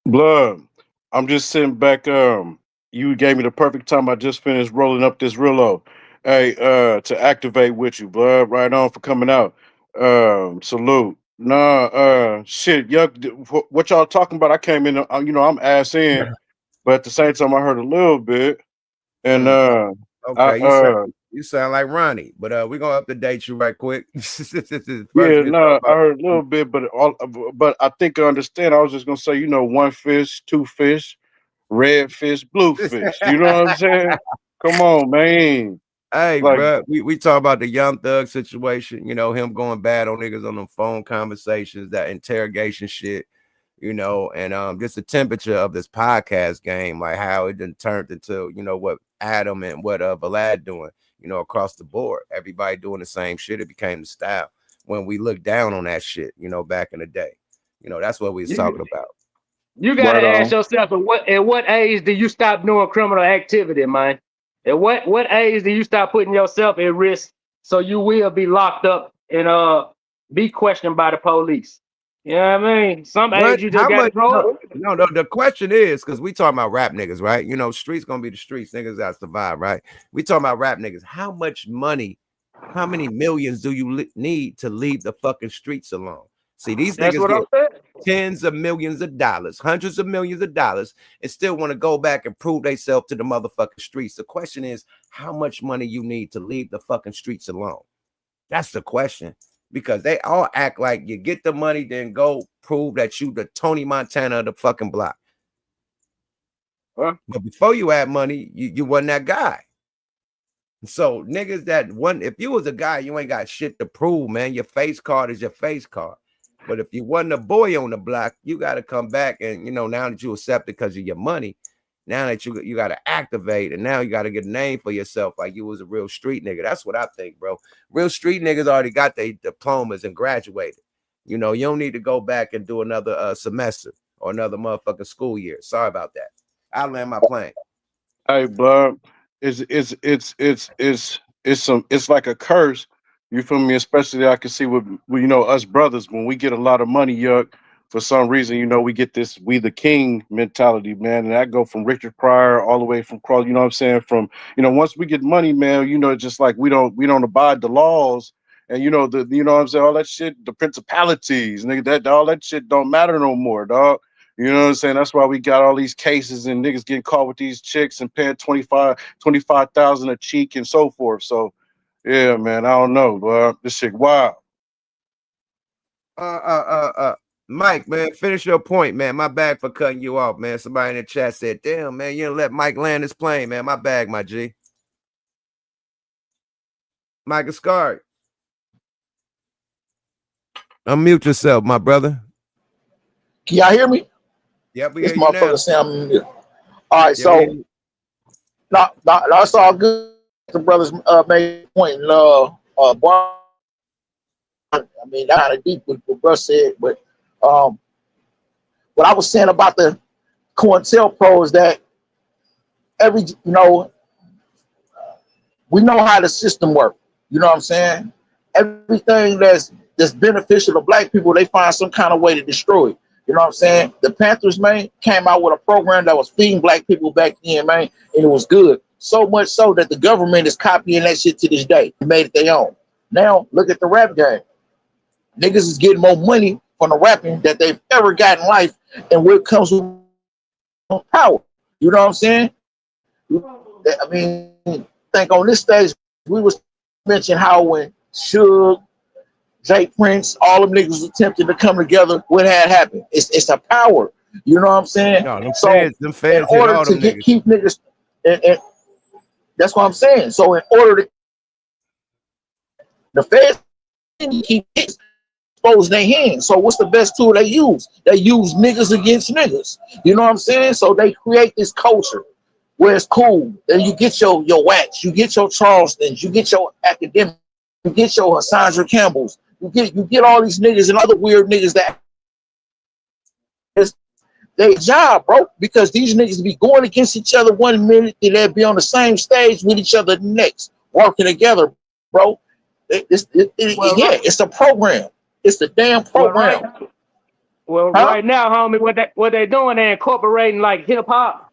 Blood, I'm just sitting back. You gave me the perfect time. I just finished rolling up this Rillo. Hey, to activate with you, blood. Right on for coming out. Salute. Nah, shit, yuck. What y'all talking about? I came in, I'm ass in, but at the same time, I heard a little bit, and Okay, you sound like Ronnie, but we're gonna up to date you right quick. yeah, no, I heard a little bit, but I think I understand. I was just gonna say, one fish, two fish, red fish, blue fish. You know what I'm saying? Come on, man. Hey, Like, bro, we talk about the Young Thug situation, him going bad on niggas on them phone conversations, that interrogation shit, and just the temperature of this podcast game, like how it done turned into, what Adam and what Vlad doing, across the board. Everybody doing the same shit. It became the style when we look down on that shit, back in the day. That's what we was talking about. You gotta ask yourself, at what age do you stop doing criminal activity, man? At what age do you stop putting yourself at risk so you will be locked up and be questioned by the police? You know what I mean? Some age you just gotta grow up. No, the question is, because we talking about rap niggas, right? Streets gonna be the streets, niggas gotta survive, right? We talking about rap niggas. How much money, how many millions do you need to leave the fucking streets alone? See, these niggas get tens of millions of dollars, hundreds of millions of dollars, and still want to go back and prove themselves to the motherfucking streets. The question is, how much money you need to leave the fucking streets alone? That's the question. Because they all act like you get the money, then go prove that you the Tony Montana of the fucking block. But before you had money, you wasn't that guy. So niggas that one, if you was a guy, you ain't got shit to prove, man. Your face card is your face card. But if you wasn't a boy on the block, you got to come back and, now that you accept it because of your money, now that you got to activate, and now you got to get a name for yourself like you was a real street nigga. That's what I think, bro. Real street niggas already got their diplomas and graduated. You don't need to go back and do another semester or another motherfucking school year. Sorry about that. I'll land my plane. Hey, bro, it's like a curse. You feel me? Especially I can see with us brothers when we get a lot of money, yuck. For some reason, we get this "we the king" mentality, man, and that go from Richard Pryor all the way from Cross. You know what I'm saying? From once we get money, man, just like we don't abide the laws, and you know what I'm saying, all that shit, the principalities, nigga, that all that shit don't matter no more, dog. You know what I'm saying? That's why we got all these cases and niggas getting caught with these chicks and paying 25,000 a cheek and so forth. So, yeah, man, I don't know, bro. This shit wild. Mike, man, finish your point, man. My bad for cutting you off, man. Somebody in the chat said, "Damn, man, you didn't let Mike land his plane, man." My bag, my G. Mike Ascari. Unmute yourself, my brother. Can y'all hear me? Yep, we this hear you now. motherfucker sound mute. All right, so that's all good. The brothers made a point. I mean, that kind of deep what Bruce said, but what I was saying about the COINTELPRO is that we know how the system works. You know what I'm saying? Everything that's beneficial to black people, they find some kind of way to destroy it. You know what I'm saying? The Panthers, man, came out with a program that was feeding black people back then, man, and it was good. So much so that the government is copying that shit to this day. They made it their own. Now, look at the rap game. Niggas is getting more money from the rapping that they've ever got in life, and where it comes with power. You know what I'm saying? I mean, think on this stage, we was mentioning how when Suge, Jay Prince, all them niggas attempted to come together, what had happened? It's a power. You know what I'm saying? No, them so feds in order to keep niggas, and that's what I'm saying. So in order to the feds keep expose their hands. So what's the best tool they use? They use niggas against niggas. You know what I'm saying? So they create this culture. where it's cool. Then you get your Wax, you get your Charlestons, you get your Academic, you get your Sandra Campbells, you get all these niggas and other weird niggas that it's their job, bro. Because these niggas be going against each other 1 minute, then they'll be on the same stage with each other the next, working together, bro. Yeah, it's a program. It's the damn program. Right now, homie, what they doing, they incorporating like hip hop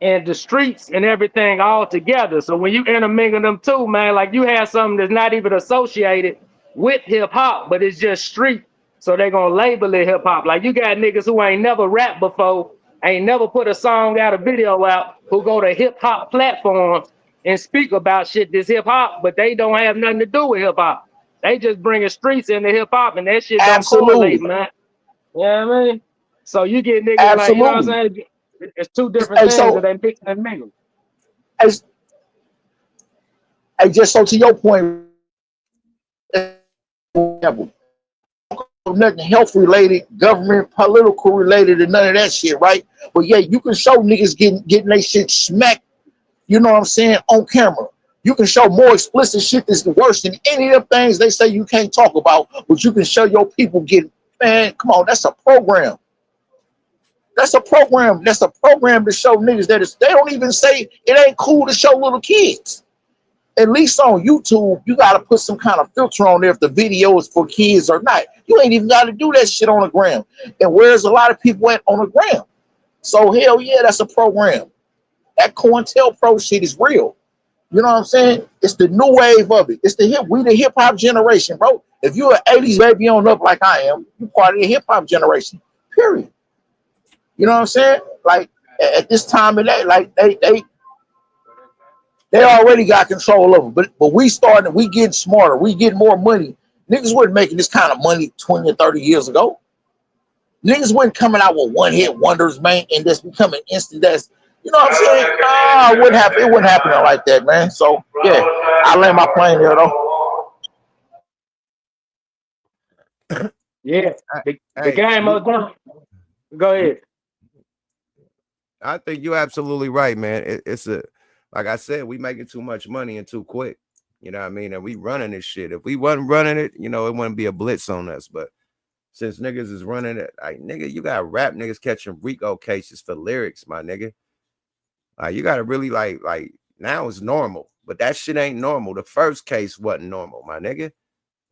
and the streets and everything all together. So when you intermingle them two, man, like you have something that's not even associated with hip hop, but it's just street. So they gonna label it hip hop. Like you got niggas who ain't never rapped before, ain't never put a song out, a video out, who go to hip hop platforms and speak about shit that's hip hop, but they don't have nothing to do with hip hop. They just bringing streets into hip hop, and that shit don't correlate, man. You know what I mean? So you get niggas like, you know what I'm saying? It's two different things that they mix and mingle. Hey, just so to your point, nothing health related, government, political related, and none of that shit, right? But yeah, you can show niggas getting their shit smacked, you know what I'm saying, on camera. You can show more explicit shit that's worse than any of the things they say you can't talk about, but you can show your people getting, man, come on, that's a program. That's a program. That's a program to show niggas that they don't even say it ain't cool to show little kids. At least on YouTube, you got to put some kind of filter on there if the video is for kids or not. You ain't even got to do that shit on the gram. And where's a lot of people at on the gram? So hell yeah, that's a program. That COINTELPRO shit is real. You know what I'm saying? It's the new wave of it. It's the hip hop generation, bro. If you're an 80s baby on up like I am, you're part of the hip hop generation. Period. You know what I'm saying? Like at this time of that, like they already got control of it. But we starting, we getting smarter, we getting more money. Niggas weren't making this kind of money 20 or 30 years ago. Niggas weren't coming out with one hit wonders, man, and just becoming instant. That's, you know what I'm saying? Nah, it wouldn't happen like that, man. So yeah, I land my plane there though. Yeah, the game of them. Go ahead. I think you're absolutely right, man. It's a, like I said, we making too much money and too quick. You know what I mean? And we running this shit. If we wasn't running it, you know, it wouldn't be a blitz on us. But since niggas is running it, like nigga, you got rap niggas catching RICO cases for lyrics, my nigga. Like you gotta really like now it's normal, but that shit ain't normal. The first case wasn't normal, my nigga.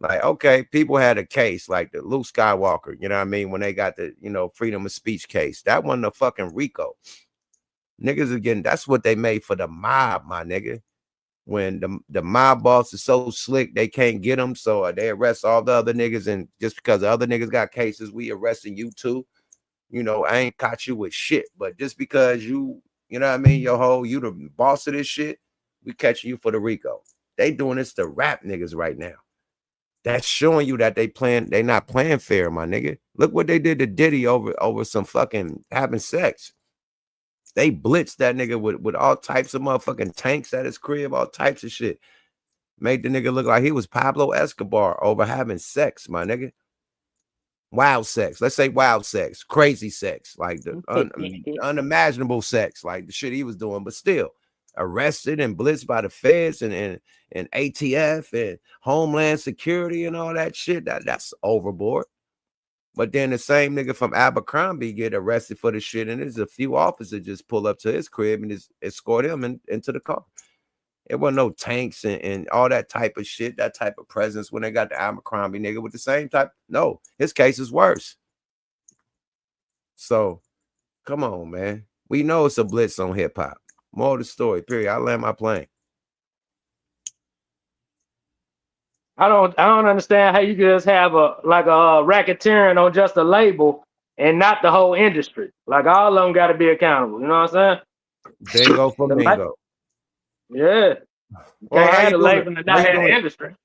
Like, okay, people had a case like the Luke Skywalker, you know what I mean? When they got the, you know, freedom of speech case, that wasn't a fucking RICO. Niggas again, that's what they made for the mob, my nigga. When the mob boss is so slick, they can't get them, so they arrest all the other niggas, and just because the other niggas got cases, we arresting you too. You know, I ain't caught you with shit, but just because you know what I mean, you the boss of this shit, we catching you for the RICO. They doing this to rap niggas right now. That's showing you that they not playing fair, my nigga. Look what they did to Diddy over some fucking having sex. They blitzed that nigga with all types of motherfucking tanks at his crib, all types of shit. Made the nigga look like he was Pablo Escobar over having sex, my nigga. Wild sex. Let's say wild sex, crazy sex, like the unimaginable sex, like the shit he was doing, but still arrested and blitzed by the feds and ATF and Homeland Security and all that shit. That's overboard. But then the same nigga from Abercrombie get arrested for the shit, and there's a few officers just pull up to his crib and just escort him into the car. It wasn't no tanks and all that type of shit, that type of presence when they got the Abercrombie nigga with the same type. No, his case is worse. So, come on, man. We know it's a blitz on hip hop. More of the story, period. I land my plane. I don't understand how you can just have a racketeering on just a label and not the whole industry. Like all of them got to be accountable. You know what I'm saying? Bingo flamingo. Yeah. You can't have the label and not have the industry.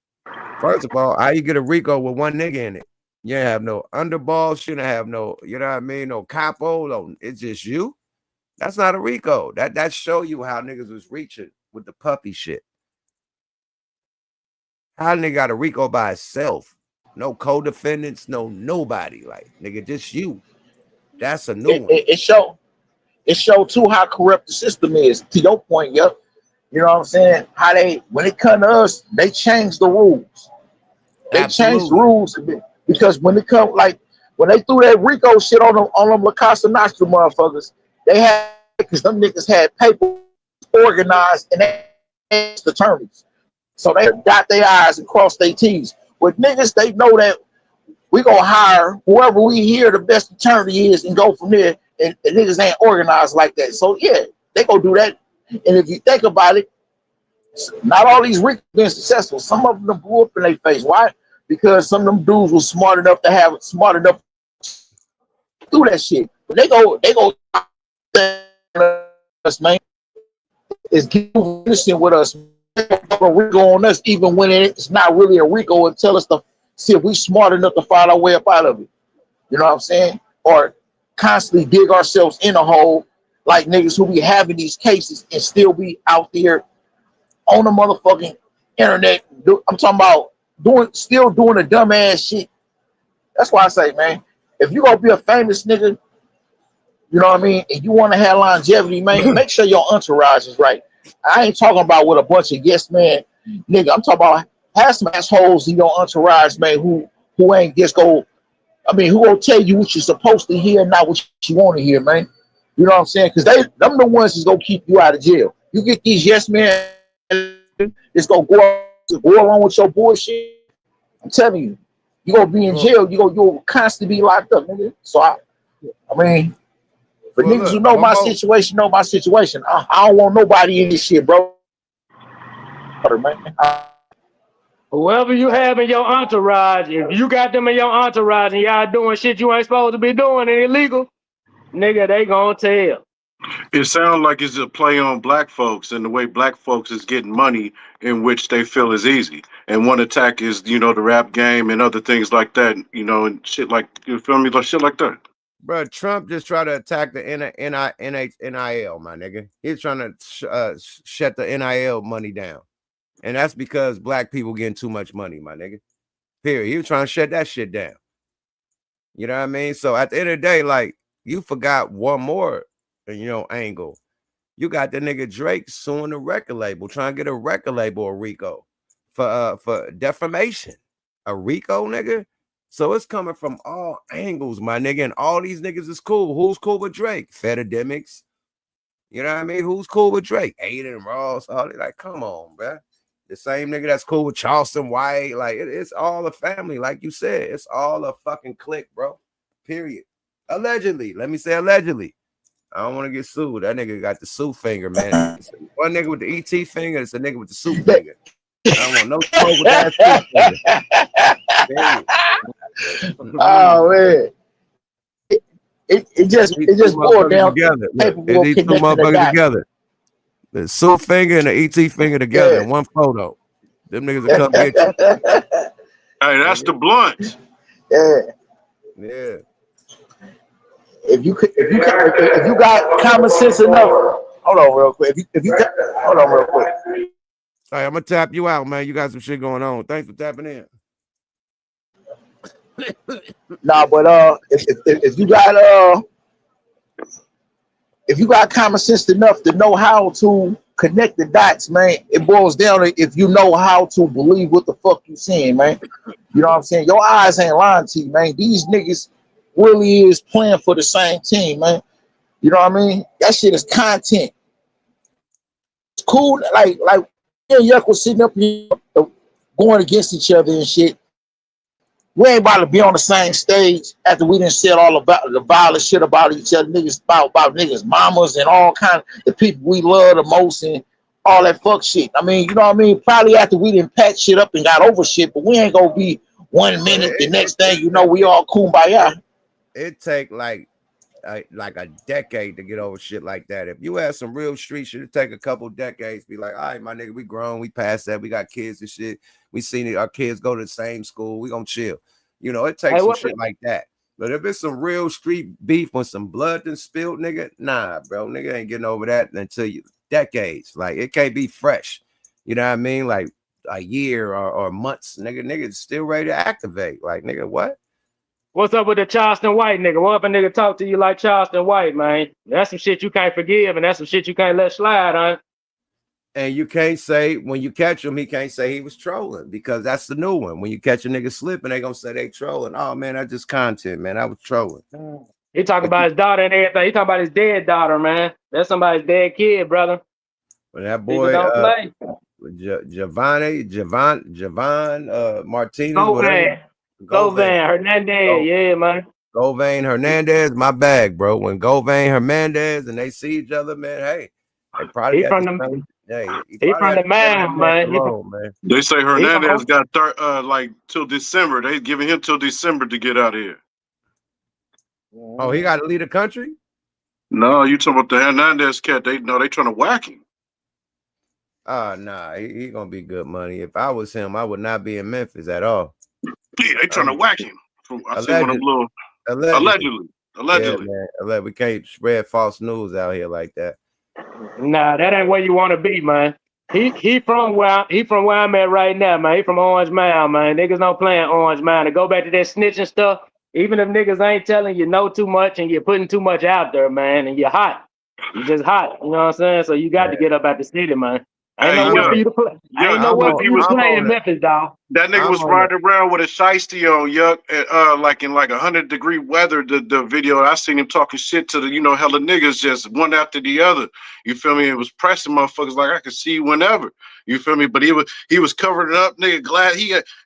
First of all, how you get a RICO with one nigga in it? You ain't have no underballs. You don't have no, you know what I mean? No capo. No, it's just you. That's not a RICO. That show you how niggas was reaching with the puppy shit. How nigga got a RICO by itself? No co-defendants, no nobody. Like nigga, just you. That's a new one. It show It showed too how corrupt the system is. To your point, yeah. You know what I'm saying? How they, when it come to us, they change the rules. They changed the Absolutely. rules because when it come, like when they threw that Rico shit on them La Casa Nostra motherfuckers, they had, because them niggas had paper organized and they asked attorneys. So they got their I's and crossed their T's. With niggas, they know that we gonna hire whoever we hear the best attorney is and go from there. And niggas ain't organized like that. So yeah, they gonna do that. And if you think about it, not all these rich been successful. Some of them blew up in their face. Why? Because some of them dudes was smart enough to do that shit. But they go us, man. Is innocent with us. A Rico on us, even when it's not really a Rico, and tell us to see if we smart enough to find our way up out of it. You know what I'm saying? Or constantly dig ourselves in a hole like niggas who be having these cases and still be out there on the motherfucking internet. I'm talking about still doing the dumbass shit. That's why I say, man, if you gonna be a famous nigga, you know what I mean, and you want to have longevity, man, make sure your entourage is right. I ain't talking about with a bunch of yes man nigga. I'm talking about have some assholes in your entourage, man, who ain't just go. I mean, who gonna tell you what you're supposed to hear, not what you want to hear, man? You know what I'm saying? Because them the ones that's gonna keep you out of jail. You get these yes men that's gonna go along with your bullshit. I'm telling you, you gonna be in jail. You'll constantly be locked up, nigga. So I mean, for niggas who know my situation, know my situation. I don't want nobody in this shit, bro. Man. Whoever you have in your entourage, if you got them in your entourage and y'all doing shit you ain't supposed to be doing and illegal, nigga, they gonna tell. It sounds like it's a play on black folks and the way black folks is getting money in which they feel is easy. And one attack is, the rap game and other things like that, and shit like, you feel me? Like shit like that. Bro, Trump just tried to attack the NIL, my nigga. He's trying to shut the NIL money down. And that's because black people getting too much money, my nigga. Period. He was trying to shut that shit down. You know what I mean? So at the end of the day, like, you forgot one more, angle. You got the nigga Drake suing the record label, trying to get a record label, a RICO, for defamation. A RICO, nigga? So it's coming from all angles, my nigga. And all these niggas is cool. Who's cool with Drake? Fedidemics. You know what I mean? Who's cool with Drake? Aiden Ross. All they like, come on, bro. The same nigga that's cool with Charleston White. Like, it's all a family. Like you said, it's all a fucking clique, bro. Period. Allegedly. Let me say allegedly. I don't want to get sued. That nigga got the sue finger, man. One nigga with the ET finger, it's a nigga with the sue finger. I don't want no smoke with that sue finger. Oh man. It just boiled down together. paperwork These two motherfuckers together. The sue finger and the ET finger together in one photo. Them niggas will come get you. Hey, that's the blunt. Yeah. If you got common sense enough, hold on real quick. Hold on real quick. All right, I'm gonna tap you out, man. You got some shit going on. Thanks for tapping in. Nah, but if you got common sense enough to know how to connect the dots, man, it boils down to if you know how to believe what the fuck you saying, man. You know what I'm saying? Your eyes ain't lying to you, man. These niggas really is playing for the same team, man. You know what I mean? That shit is content. It's cool, like me and Yuck was sitting up here going against each other and shit. We ain't about to be on the same stage after we done said all about the violent shit about each other, niggas about niggas, mamas and all kind of the people we love the most and all that fuck shit. I mean, you know what I mean? Probably after we done patch shit up and got over shit, but we ain't gonna be 1 minute, the next thing you know, we all kumbaya. It take like a decade to get over shit like that. If you had some real street shit, it'd take a couple decades. Be like, all right, my nigga, we grown, we past that, we got kids and shit. We seen our kids go to the same school. We gonna chill. It takes some shit like that. But if it's some real street beef with some blood and spilled, nigga, nah, bro, nigga ain't getting over that until decades. Like, it can't be fresh. You know what I mean? Like a year or months, nigga still ready to activate. Like, nigga, what? What's up with the Charleston White nigga? What if a nigga talk to you like Charleston White, man? That's some shit you can't forgive, and that's some shit you can't let slide, huh? And you can't say, when you catch him, he can't say he was trolling, because that's the new one. When you catch a nigga slipping, they gonna say they trolling. Oh man, that's just content, man. I was trolling. He talking about his daughter and everything. He talking about his dead daughter, man. That's somebody's dead kid, brother. But that People boy, don't play. Javon Martinez, whatever. Govan Hernandez, yeah, man. Govan Hernandez, my bag, bro. When Govan Hernandez and they see each other, man, hey, they probably He got from the the same. Hey, he from the mound, man. man. They say He Hernandez from- got like till December. They giving him till December to get out of here. Oh, he got to leave the country? No, you talking about the Hernandez cat? They trying to whack him. Nah, he gonna be good money. If I was him, I would not be in Memphis at all. Yeah, they trying to whack him. I see one of them little allegedly. Yeah, man. We can't spread false news out here like that. Nah, that ain't where you want to be, man. He from where I'm at right now, man. He from Orange Mound, man. Niggas don't play in Orange Mound. To go back to that snitching stuff, even if niggas ain't telling you know too much and you're putting too much out there, man, and you're hot. You just hot. You know what I'm saying? So you got to get up out the city, man. Ain't nowhere for you to play. Ain't nowhere for you to play in Memphis, dog. That nigga was riding around with a shiesty on, yuck, like in like 100-degree weather. The video I seen him talking shit to the hella niggas just one after the other. You feel me? It was pressing motherfuckers like I could see you whenever. You feel me? But he was covered it up, nigga. Glad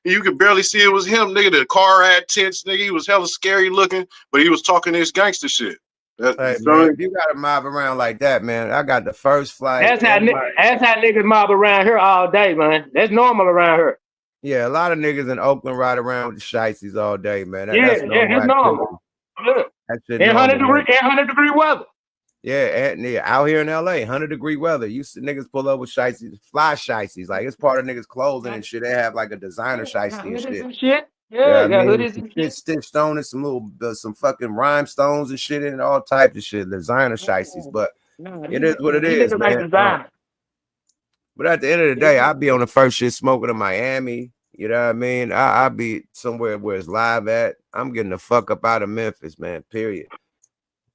you could barely see it was him, nigga. The car had tents, nigga. He was hella scary looking, but he was talking this gangster shit. Hey, man, if you got to mob around like that, man, I got the first flight. That's how niggas mob around here all day, man. That's normal around here. Yeah, a lot of niggas in Oakland ride around with the shiesties all day, man. That's normal. Yeah. That shit In normal, 100-degree weather. Yeah, and out here in LA, 100-degree weather. You see niggas pull up with shiesties, fly shiesties. Like, it's part of niggas' clothing and shit. They have like a designer shiesty and shit. Yeah, got hoodies some shit stitched on it, some little some fucking rhinestones and shit and all types of shit. Designer shiesties, but it is what it is, man. But at the end of the day, I'll be on the first shit smoking in Miami. You know what I mean? I'll be somewhere where it's live at. I'm getting the fuck up out of Memphis, man. Period.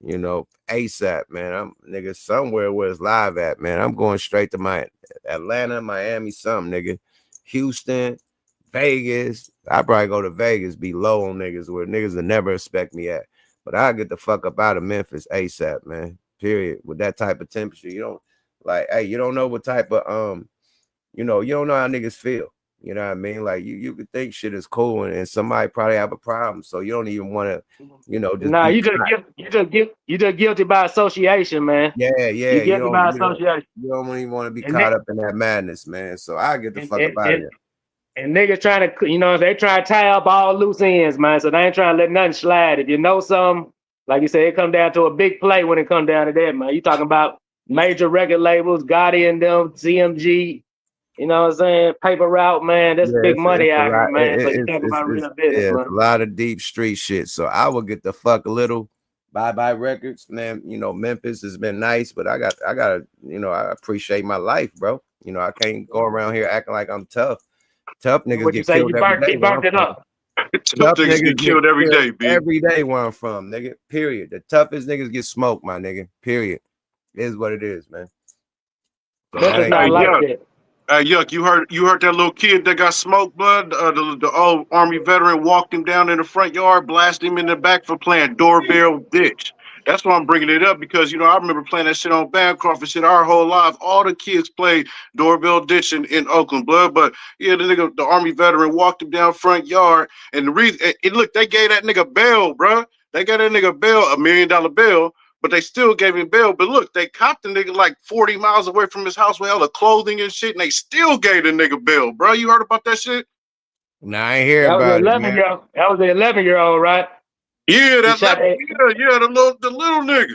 You know, ASAP, man. I'm nigga somewhere where it's live at, man. I'm going straight to my Atlanta, Miami, something, nigga. Houston, Vegas. I probably go to Vegas, be low on niggas where niggas will never expect me at. But I'll get the fuck up out of Memphis ASAP, man. Period. With that type of temperature, you don't like, hey, you don't know what type of you don't know how niggas feel. You know what I mean? Like you could think shit is cool and somebody probably have a problem. So you don't even want to, just nah, you just guilty by association, man. Yeah. You guilty by association. You don't even want to be caught up in that madness, man. So I get the fuck up out of here. And niggas trying to, they try to tie up all loose ends, man. So they ain't trying to let nothing slide. If you know something, like you said, it come down to a big play when it come down to that, man. You talking about major record labels, Gotti and them, CMG, you know what I'm saying? Paper route, man. That's big money out here, man. So you talking about real business, man. It's a lot of deep street shit. So I will get the fuck a little bye records, man. Memphis has been nice, but I gotta, I appreciate my life, bro. I can't go around here acting like I'm tough. Tough niggas get killed every day. Burnt it up. Tough niggas get killed every day, B. Every day where I'm from, nigga. Period. The toughest niggas get smoked, my nigga. Period. It is what it is, man. So Hey, Yuck, you heard that little kid that got smoked, blood? The old Army veteran walked him down in the front yard, blasted him in the back for playing doorbell ditch. That's why I'm bringing it up, because, I remember playing that shit on Bancroft and shit our whole life. All the kids played doorbell ditch in Oakland, blood. But, yeah, the Army veteran walked him down front yard. And the reason, look, they gave that nigga bail, bro. They gave that nigga bail, $1 million bail. But they still gave him bail. But look, they copped the nigga like 40 miles away from his house with hella clothing and shit, and they still gave the nigga bail, bro. You heard about that shit? Nah, I ain't hear about it, man. That was the 11-year-old, right? Yeah, the little nigga.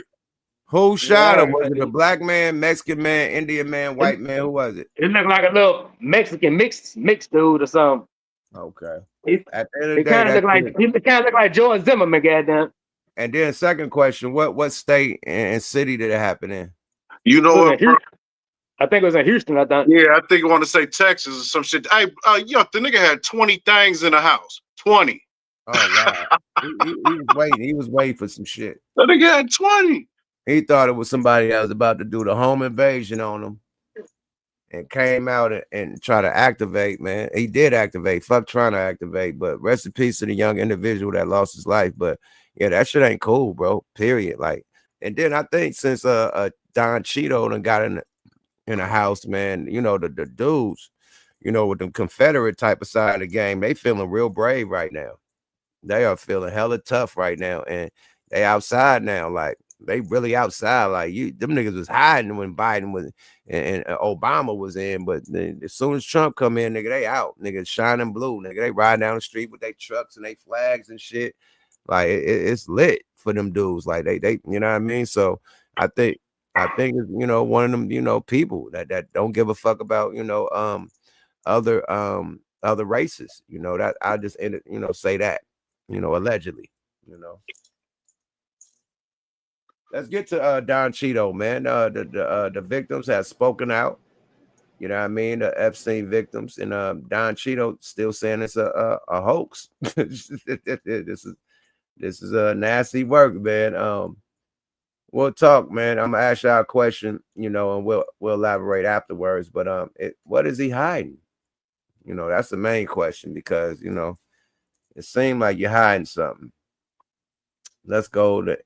Who shot him? Was it a black man, Mexican man, Indian man, white man? Who was it? It looked like a little Mexican mixed dude or something. Okay. At the end of the day, he kind of look like George Zimmerman, goddamn. And then second question, what state and city did it happen in? You know what, bro? I think it was in Houston, I thought. Yeah, I think I want to say Texas or some shit. Hey, Yuck, the nigga had 20 things in the house. 20. Oh wow. He was waiting. He was waiting for some shit. That nigga had 20. He thought it was somebody that was about to do the home invasion on him. And came out and try to activate, man. He did activate. Fuck trying to activate. But rest in peace to the young individual that lost his life. But yeah, that shit ain't cool, bro. Period. Like, and then I think since Don Cheeto done got in a house, man, you know, the dudes, you know, with them Confederate type of side of the game, they feeling real brave right now. They are feeling hella tough right now. And they outside now, like they really outside. Like them niggas was hiding when Biden was and Obama was in, but as soon as Trump come in, nigga, they out. Nigga, shining blue. Nigga, they ride down the street with their trucks and their flags and shit. Like it's lit for them dudes. Like they, you know what I mean? So I think it's, you know, one of them, you know, people that don't give a fuck about, you know, other races. You know, that I just, you know, say that, you know, allegedly, you know. Let's get to Don Cheeto, man. The victims have spoken out. You know what I mean? The Epstein victims, and Don Cheeto still saying it's a hoax. This is a nasty work, man. We'll talk, man. I'm gonna ask y'all a question, you know, and we'll elaborate afterwards. But what is he hiding? You know, that's the main question, because you know it seemed like you're hiding something. Let's go to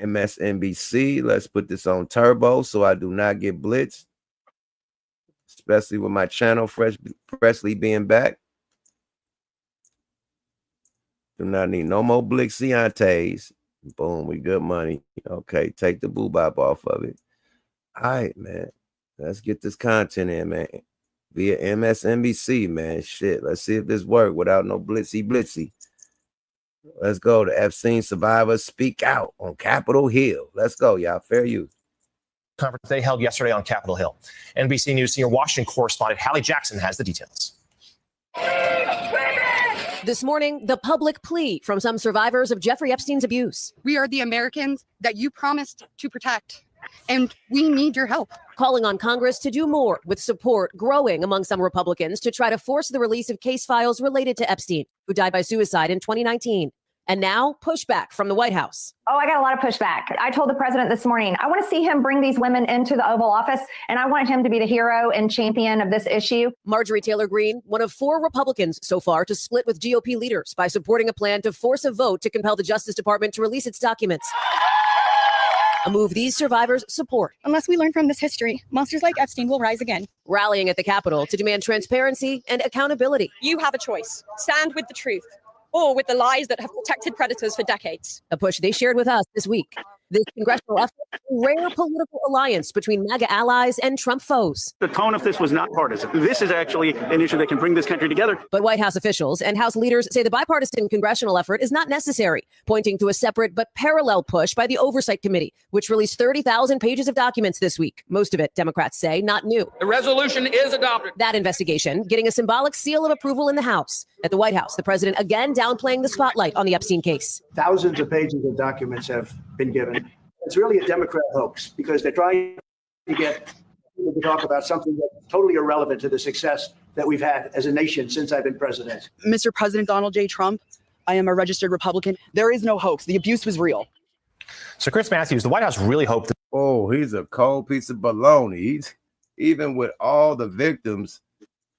MSNBC. Let's put this on turbo so I do not get blitzed, especially with my channel freshly being back. Do not need no more Blixiantes. Boom, we good money. Okay, take the boobop off of it. All right, man. Let's get this content in, man. Via MSNBC, man. Shit, let's see if this works without no blitzy. Let's go. The Epstein survivors speak out on Capitol Hill. Let's go, y'all. Fair use. Conference they held yesterday on Capitol Hill. NBC News senior Washington correspondent Hallie Jackson has the details. This morning, the public plea from some survivors of Jeffrey Epstein's abuse. We are the Americans that you promised to protect, and we need your help. Calling on Congress to do more, with support growing among some Republicans to try to force the release of case files related to Epstein, who died by suicide in 2019. And now, pushback from the White House. Oh, I got a lot of pushback. I told the president this morning, I want to see him bring these women into the Oval Office, and I want him to be the hero and champion of this issue. Marjorie Taylor Greene, one of 4 Republicans so far to split with GOP leaders by supporting a plan to force a vote to compel the Justice Department to release its documents. A move these survivors support. Unless we learn from this history, monsters like Epstein will rise again. Rallying at the Capitol to demand transparency and accountability. You have a choice. Stand with the truth, or with the lies that have protected predators for decades. A push they shared with us this week. This congressional effort, a rare political alliance between MAGA allies and Trump foes. The tone of this was not partisan. This is actually an issue that can bring this country together. But White House officials and House leaders say the bipartisan congressional effort is not necessary, pointing to a separate but parallel push by the Oversight Committee, which released 30,000 pages of documents this week. Most of it, Democrats say, not new. The resolution is adopted. That investigation getting a symbolic seal of approval in the House. At the White House, the president again downplaying the spotlight on the Epstein case. Thousands of pages of documents have been given. It's really a Democrat hoax, because they're trying to get people to talk about something that's totally irrelevant to the success that we've had as a nation since I've been president. Mr. President Donald J. Trump, I am a registered Republican. There is no hoax. The abuse was real. So Chris Matthews, the White House really hoped that. Oh, he's a cold piece of baloney. He's, even with all the victims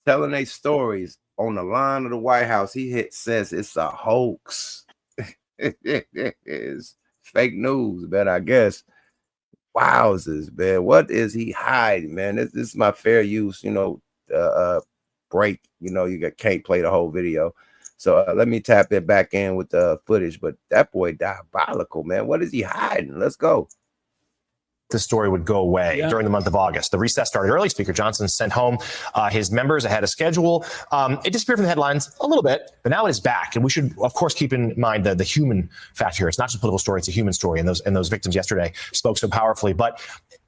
telling their stories on the line of the White House, says it's a hoax. It is fake news, man, I guess. Wowzers, man. What is he hiding, man? This is my fair use, you know, break. You know, can't play the whole video. So let me tap it back in with the footage. But that boy diabolical, man. What is he hiding? Let's go. This story would go away during the month of August. The recess started early. Speaker Johnson sent home his members ahead of schedule. It disappeared from the headlines a little bit, but now it is back. And we should, of course, keep in mind the human factor here. It's not just a political story; it's a human story. And those victims yesterday spoke so powerfully. But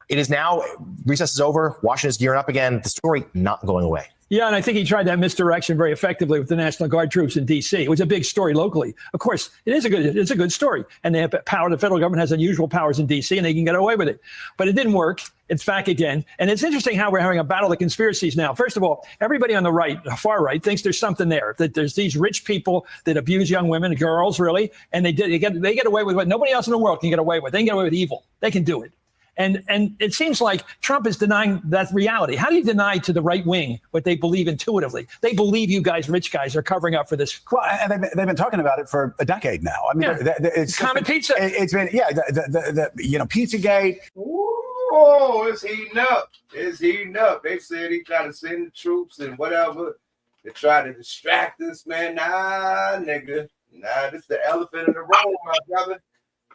It is now, recess is over. Washington's gearing up again. The story not going away. Yeah, and I think he tried that misdirection very effectively with the National Guard troops in D.C. It was a big story locally. Of course, it's a good story, and they have power. The federal government has unusual powers in D.C., and they can get away with it. But it didn't work. It's back again, and it's interesting how we're having a battle of conspiracies now. First of all, everybody on the right, the far right, thinks there's something there. That there's these rich people that abuse young women, girls, really, and they get away with what nobody else in the world can get away with. They can get away with evil. They can do it. And it seems like Trump is denying that reality. How do you deny to the right wing what they believe intuitively? They believe you guys, rich guys, are covering up for this. Well, and they've been talking about it for a decade now. I mean, it's common pizza. It's been, the Pizzagate. Oh, it's heating up. It's heating up. They said he tried to send the troops and whatever to try to distract us, man. Nah, nigga. Nah, this is the elephant in the room, my brother.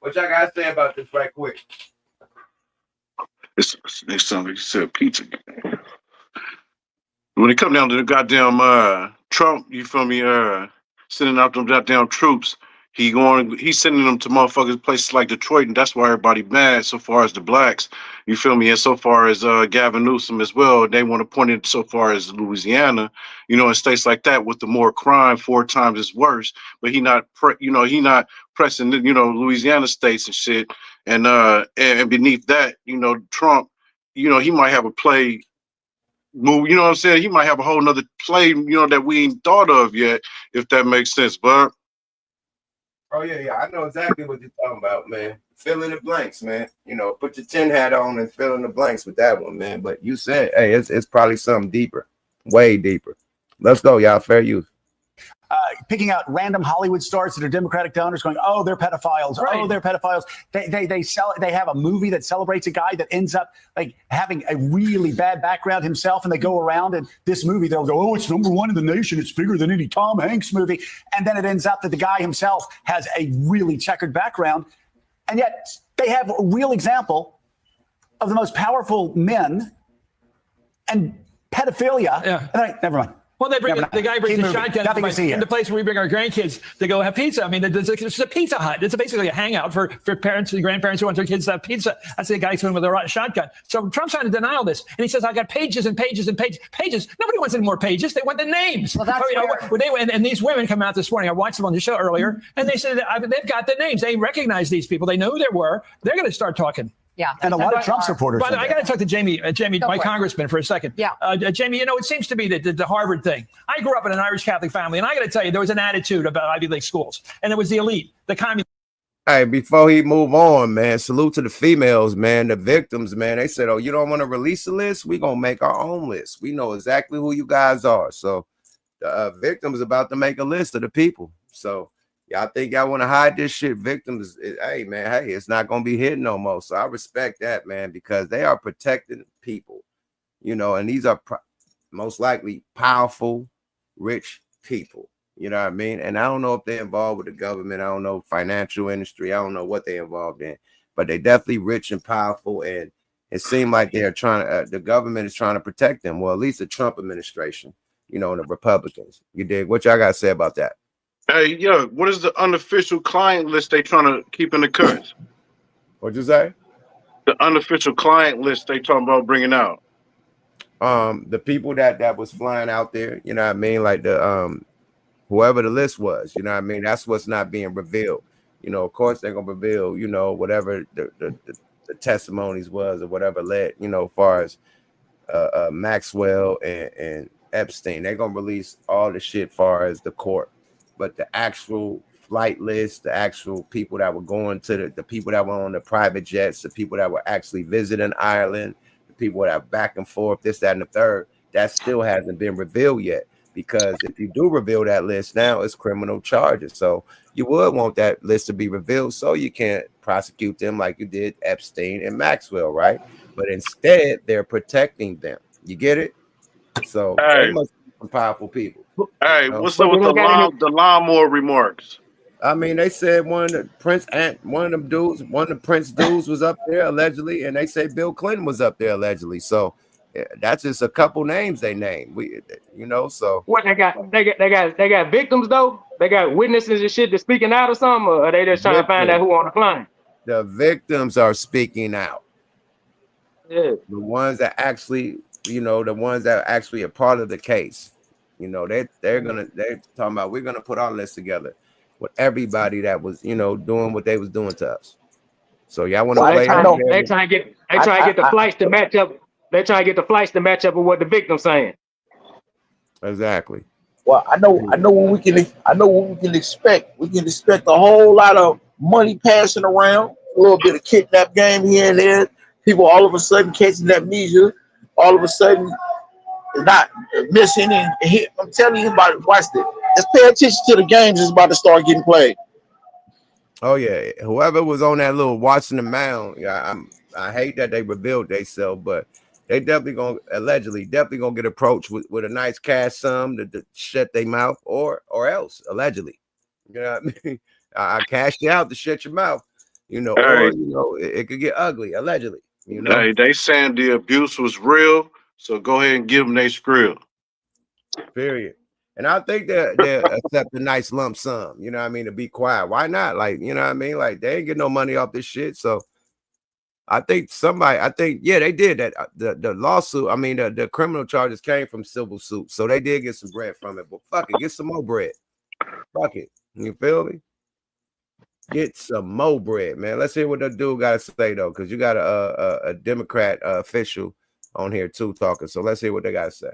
What y'all got to say about this right quick? It's something you said, pizza. When it come down to the goddamn Trump, you feel me? Sending out them goddamn troops, he's sending them to motherfuckers places like Detroit, and that's why everybody mad. So far as the blacks, you feel me? And so far as Gavin Newsom as well, they want to point it so far as Louisiana, in states like that with the more crime, 4 times as worse. But he not pressing Louisiana states and shit. And beneath that, Trump, he might have a play move, you know what I'm saying? He might have a whole nother play, that we ain't thought of yet, if that makes sense, but Oh, yeah. I know exactly what you're talking about, man. Fill in the blanks, man. Put your tin hat on and fill in the blanks with that one, man. But you said, hey, it's probably something deeper, way deeper. Let's go, y'all. Fair use. Picking out random Hollywood stars that are Democratic donors, going, "Oh, they're pedophiles. Right. Oh, they're pedophiles." They have a movie that celebrates a guy that ends up like having a really bad background himself, and they go around and this movie they'll go, "Oh, it's #1 in the nation. It's bigger than any Tom Hanks movie," and then it ends up that the guy himself has a really checkered background, and yet they have a real example of the most powerful men and pedophilia. Yeah. Never mind. Well, the guy brings a shotgun in the place where we bring our grandkids to go have pizza. I mean, it's a Pizza Hut. It's basically a hangout for parents and grandparents who want their kids to have pizza. That's the guy coming with a shotgun. So Trump's trying to deny all this. And he says, I got pages and pages and pages. Nobody wants any more pages. They want the names. Well, that's and these women come out this morning. I watched them on the show earlier, and they said they've got the names. They recognize these people. They know who they were. They're going to start talking. Yeah, and a lot of Trump supporters. But I got to talk to Jamie, my congressman, for a second. Yeah, Jamie, it seems to be that the Harvard thing. I grew up in an Irish Catholic family, and I got to tell you, there was an attitude about Ivy League schools, and it was the elite, the communist. Hey, before he move on, man, salute to the females, man, the victims, man. They said, "Oh, you don't want to release a list? We gonna make our own list. We know exactly who you guys are." So the victims about to make a list of the people. So. Y'all think y'all want to hide this shit? Victims, hey, man, hey, it's not going to be hidden no more. So I respect that, man, because they are protecting people, and these are most likely powerful, rich people. You know what I mean? And I don't know if they're involved with the government. I don't know, financial industry. I don't know what they're involved in, but they're definitely rich and powerful. And it seemed like they're trying the government is trying to protect them. Well, at least the Trump administration, and the Republicans. You dig? What y'all got to say about that? Hey, what is the unofficial client list they trying to keep in the cuts? What'd you say? The unofficial client list they talking about bringing out. The people that was flying out there, you know what I mean? Like the whoever the list was, you know what I mean? That's what's not being revealed. Of course they're gonna reveal, whatever the testimonies was or whatever led, as far as Maxwell and Epstein. They're gonna release all the shit far as the court. But the actual flight list, the actual people that were going to the people that were on the private jets, the people that were actually visiting Ireland, the people that are back and forth, this, that, and the third, that still hasn't been revealed yet. Because if you do reveal that list now, it's criminal charges. So you would want that list to be revealed so you can't prosecute them like you did Epstein and Maxwell, right? But instead, they're protecting them. You get it? So they must be some powerful people. Hey, what's up with the lawnmower remarks? I mean, they said one of the Prince dudes was up there allegedly, and they say Bill Clinton was up there allegedly. So that's just a couple names they named. So what they got victims though? They got witnesses and shit that's speaking out or something, or are they just trying to find out who on the plane? The victims are speaking out. Yeah. The ones that actually, the ones that are actually a part of the case. They're talking about we're gonna put our list together with everybody that was, doing what they was doing to us. So y'all want to Well, play that? they try to get the flights to match up. They try to get the flights to match up with what the victim's saying. Exactly. Well, I know what we can expect. We can expect a whole lot of money passing around, a little bit of kidnap game here and there. People all of a sudden catching amnesia, all of a sudden not missing and hit. I'm telling you about it. Watch this. Just pay attention to the games that's about to start getting played. Oh yeah, whoever was on that little watching the mound, yeah, I hate that they revealed themselves, but they definitely gonna get approached with a nice cash sum to shut their mouth, or else allegedly, you know what I mean? I cashed you out to shut your mouth, or it could get ugly allegedly, They saying the abuse was real, so go ahead and give them their skrill. Period. And I think they'll accept a nice lump sum, you know what I mean, to be quiet. Why not? Like, you know what I mean? Like, they ain't get no money off this shit. So I think yeah, they did that. The lawsuit, I mean, the criminal charges came from civil suit. So they did get some bread from it. But fuck it, get some more bread. Fuck it. You feel me? Get some more bread, man. Let's hear what the dude got to say, though, because you got a Democrat official on here, too, talking. So let's hear what they got to say.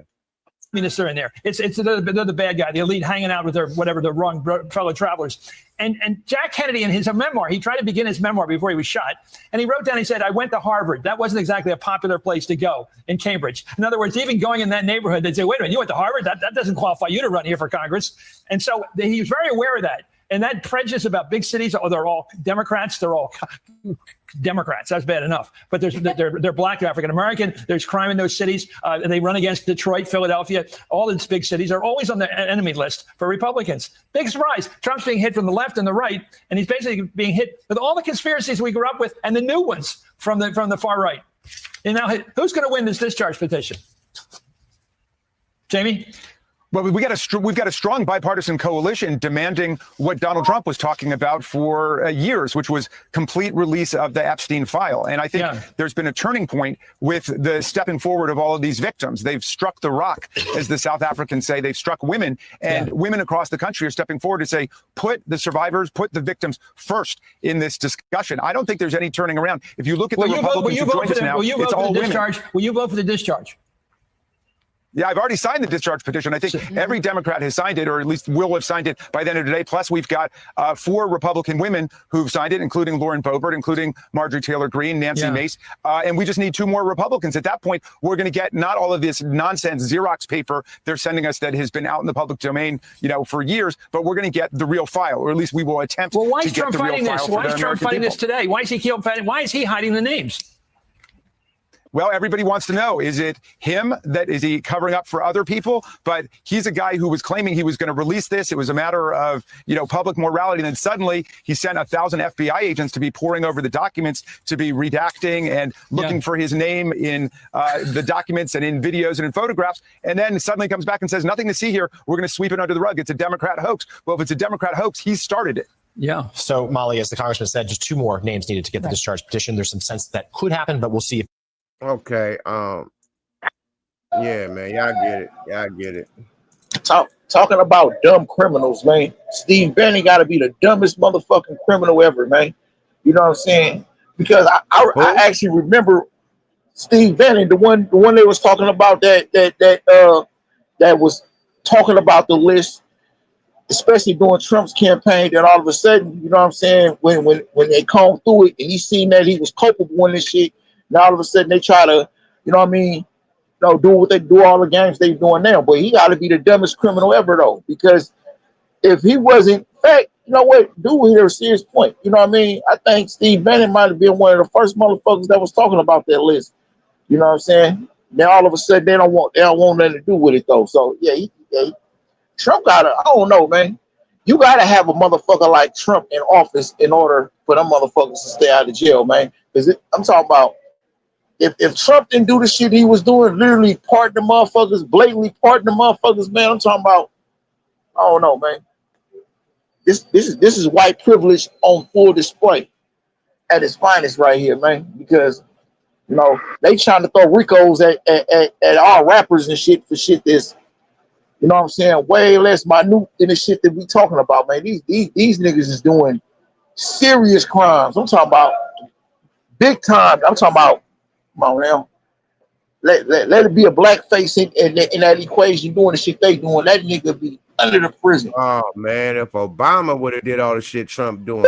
Minister in there. It's the bad guy, the elite hanging out with their the wrong fellow travelers. And Jack Kennedy in his memoir, he tried to begin his memoir before he was shot. And he wrote down, he said, I went to Harvard. That wasn't exactly a popular place to go in Cambridge. In other words, even going in that neighborhood, they'd say, wait a minute, you went to Harvard? That doesn't qualify you to run here for Congress. And so he was very aware of that. And that prejudice about big cities, they're all Democrats. They're all Democrats. That's bad enough. But they're black, they're African American. There's crime in those cities. They run against Detroit, Philadelphia. All these big cities are always on the enemy list for Republicans. Big surprise. Trump's being hit from the left and the right, and he's basically being hit with all the conspiracies we grew up with and the new ones from the far right. And now, who's going to win this discharge petition? Jamie? Well, we've got a strong bipartisan coalition demanding what Donald Trump was talking about for years, which was complete release of the Epstein file. And I think there's been a turning point with the stepping forward of all of these victims. They've struck the rock, as the South Africans say. They've struck women, and women across the country are stepping forward to say, put the survivors, put the victims first in this discussion. I don't think there's any turning around. If you look at the Republicans who joined us now, it's all women. Will you vote for the discharge? Yeah, I've already signed the discharge petition. I think every Democrat has signed it, or at least will have signed it by the end of today. Plus, we've got 4 Republican women who've signed it, including Lauren Boebert, including Marjorie Taylor Greene, Nancy Mace. And we just need 2 more Republicans. At that point, we're going to get not all of this nonsense Xerox paper they're sending us that has been out in the public domain, for years, but we're going to get the real file, or at least we will attempt to get the real file. Why is Trump fighting this today? Why is he hiding the names? Well, everybody wants to know, is it him is he covering up for other people? But he's a guy who was claiming he was going to release this. It was a matter of, public morality. And then suddenly he sent 1,000 FBI agents to be poring over the documents, to be redacting and looking for his name in the documents and in videos and in photographs. And then suddenly comes back and says, nothing to see here. We're going to sweep it under the rug. It's a Democrat hoax. Well, if it's a Democrat hoax, he started it. Yeah. So, Molly, as the congressman said, just 2 more names needed to get the discharge petition. There's some sense that could happen, but we'll see if. Okay. Yeah, man. Y'all get it. Talking about dumb criminals, man. Steve Bannon got to be the dumbest motherfucking criminal ever, man. You know what I'm saying? Because I actually remember Steve Bannon, the one they was talking about that was talking about the list, especially during Trump's campaign. Then all of a sudden, you know what I'm saying, when they combed through it and he seen that he was culpable in this shit. Now all of a sudden they try to, do what they do, all the games they doing now. But he got to be the dumbest criminal ever, though, because if he wasn't, in fact, you know what, dude, here's a serious point. You know what I mean? I think Steve Bannon might have been one of the first motherfuckers that was talking about that list. You know what I'm saying? Now all of a sudden they don't want nothing to do with it though. So yeah, Trump I don't know, man. You gotta have a motherfucker like Trump in office in order for them motherfuckers to stay out of jail, man. Because I'm talking about. If Trump didn't do the shit he was doing, literally pardon the motherfuckers, blatantly pardon the motherfuckers, man, I'm talking about, I don't know, man. This is white privilege on full display at its finest right here, man. Because You know, they trying to throw Ricos at our rappers and shit for shit that's, you know what I'm saying, way less minute than the shit that we talking about, man. These niggas is doing serious crimes. I'm talking about big time. I'm talking about, come on now. Let it be a black face in that equation doing the shit they doing. That nigga be under the prison. Oh man, if Obama would have did all the shit Trump doing,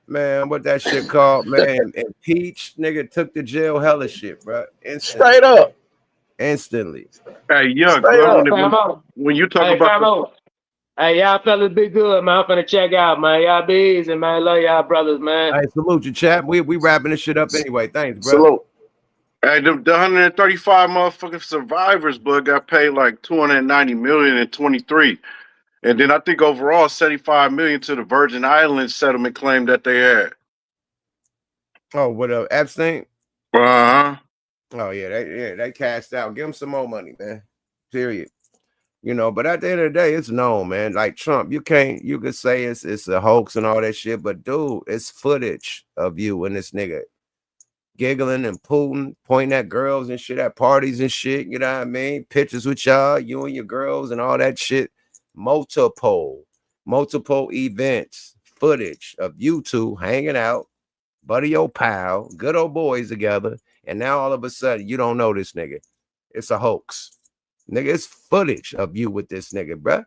man, what that shit called, man, impeach, nigga, took the jail hella shit, bro. Instantly. Straight up. Instantly. Hey, Yuck, Straight bro, up. when you talk Hey, about Famo. Hey, y'all fellas be good, man. I'm finna check out, man. Y'all be easy, man. Love y'all brothers, man. Hey, salute you, chap. We wrapping this shit up anyway. Thanks, bro. Salute. Hey, the 135 motherfucking survivors, but got paid like 290 million in 23. And then I think overall 75 million to the Virgin Islands settlement claim that they had. Oh, what up, Epstein? Uh-huh. Oh yeah, they cashed out. Give them some more money, man. Period. You know, but at the end of the day, it's known, man. Like Trump, you could say it's a hoax and all that shit, but dude, it's footage of you and this nigga giggling and Putin, pointing at girls and shit at parties and shit. You know what I mean? Pictures with y'all, you and your girls and all that shit. Multiple events, footage of you two hanging out, buddy old pal, good old boys together. And now all of a sudden, you don't know this nigga. It's a hoax. Nigga, it's footage of you with this nigga, bruh.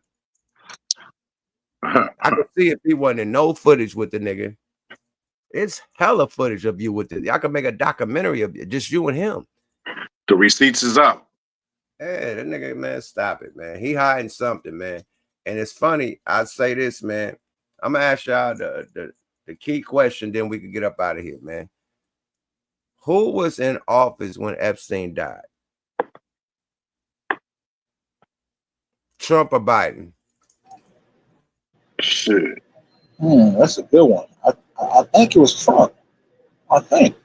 I could see if he wasn't in no footage with the nigga. It's hella footage of you with it. I could make a documentary of just you and him. The receipts is out. Hey, that nigga, man, stop it, man. He hiding something, man. And it's funny. I say this, man. I'm gonna ask y'all the key question, then we can get up out of here, man. Who was in office when Epstein died? Trump or Biden? Shit. That's a good one. I think it was Trump. I think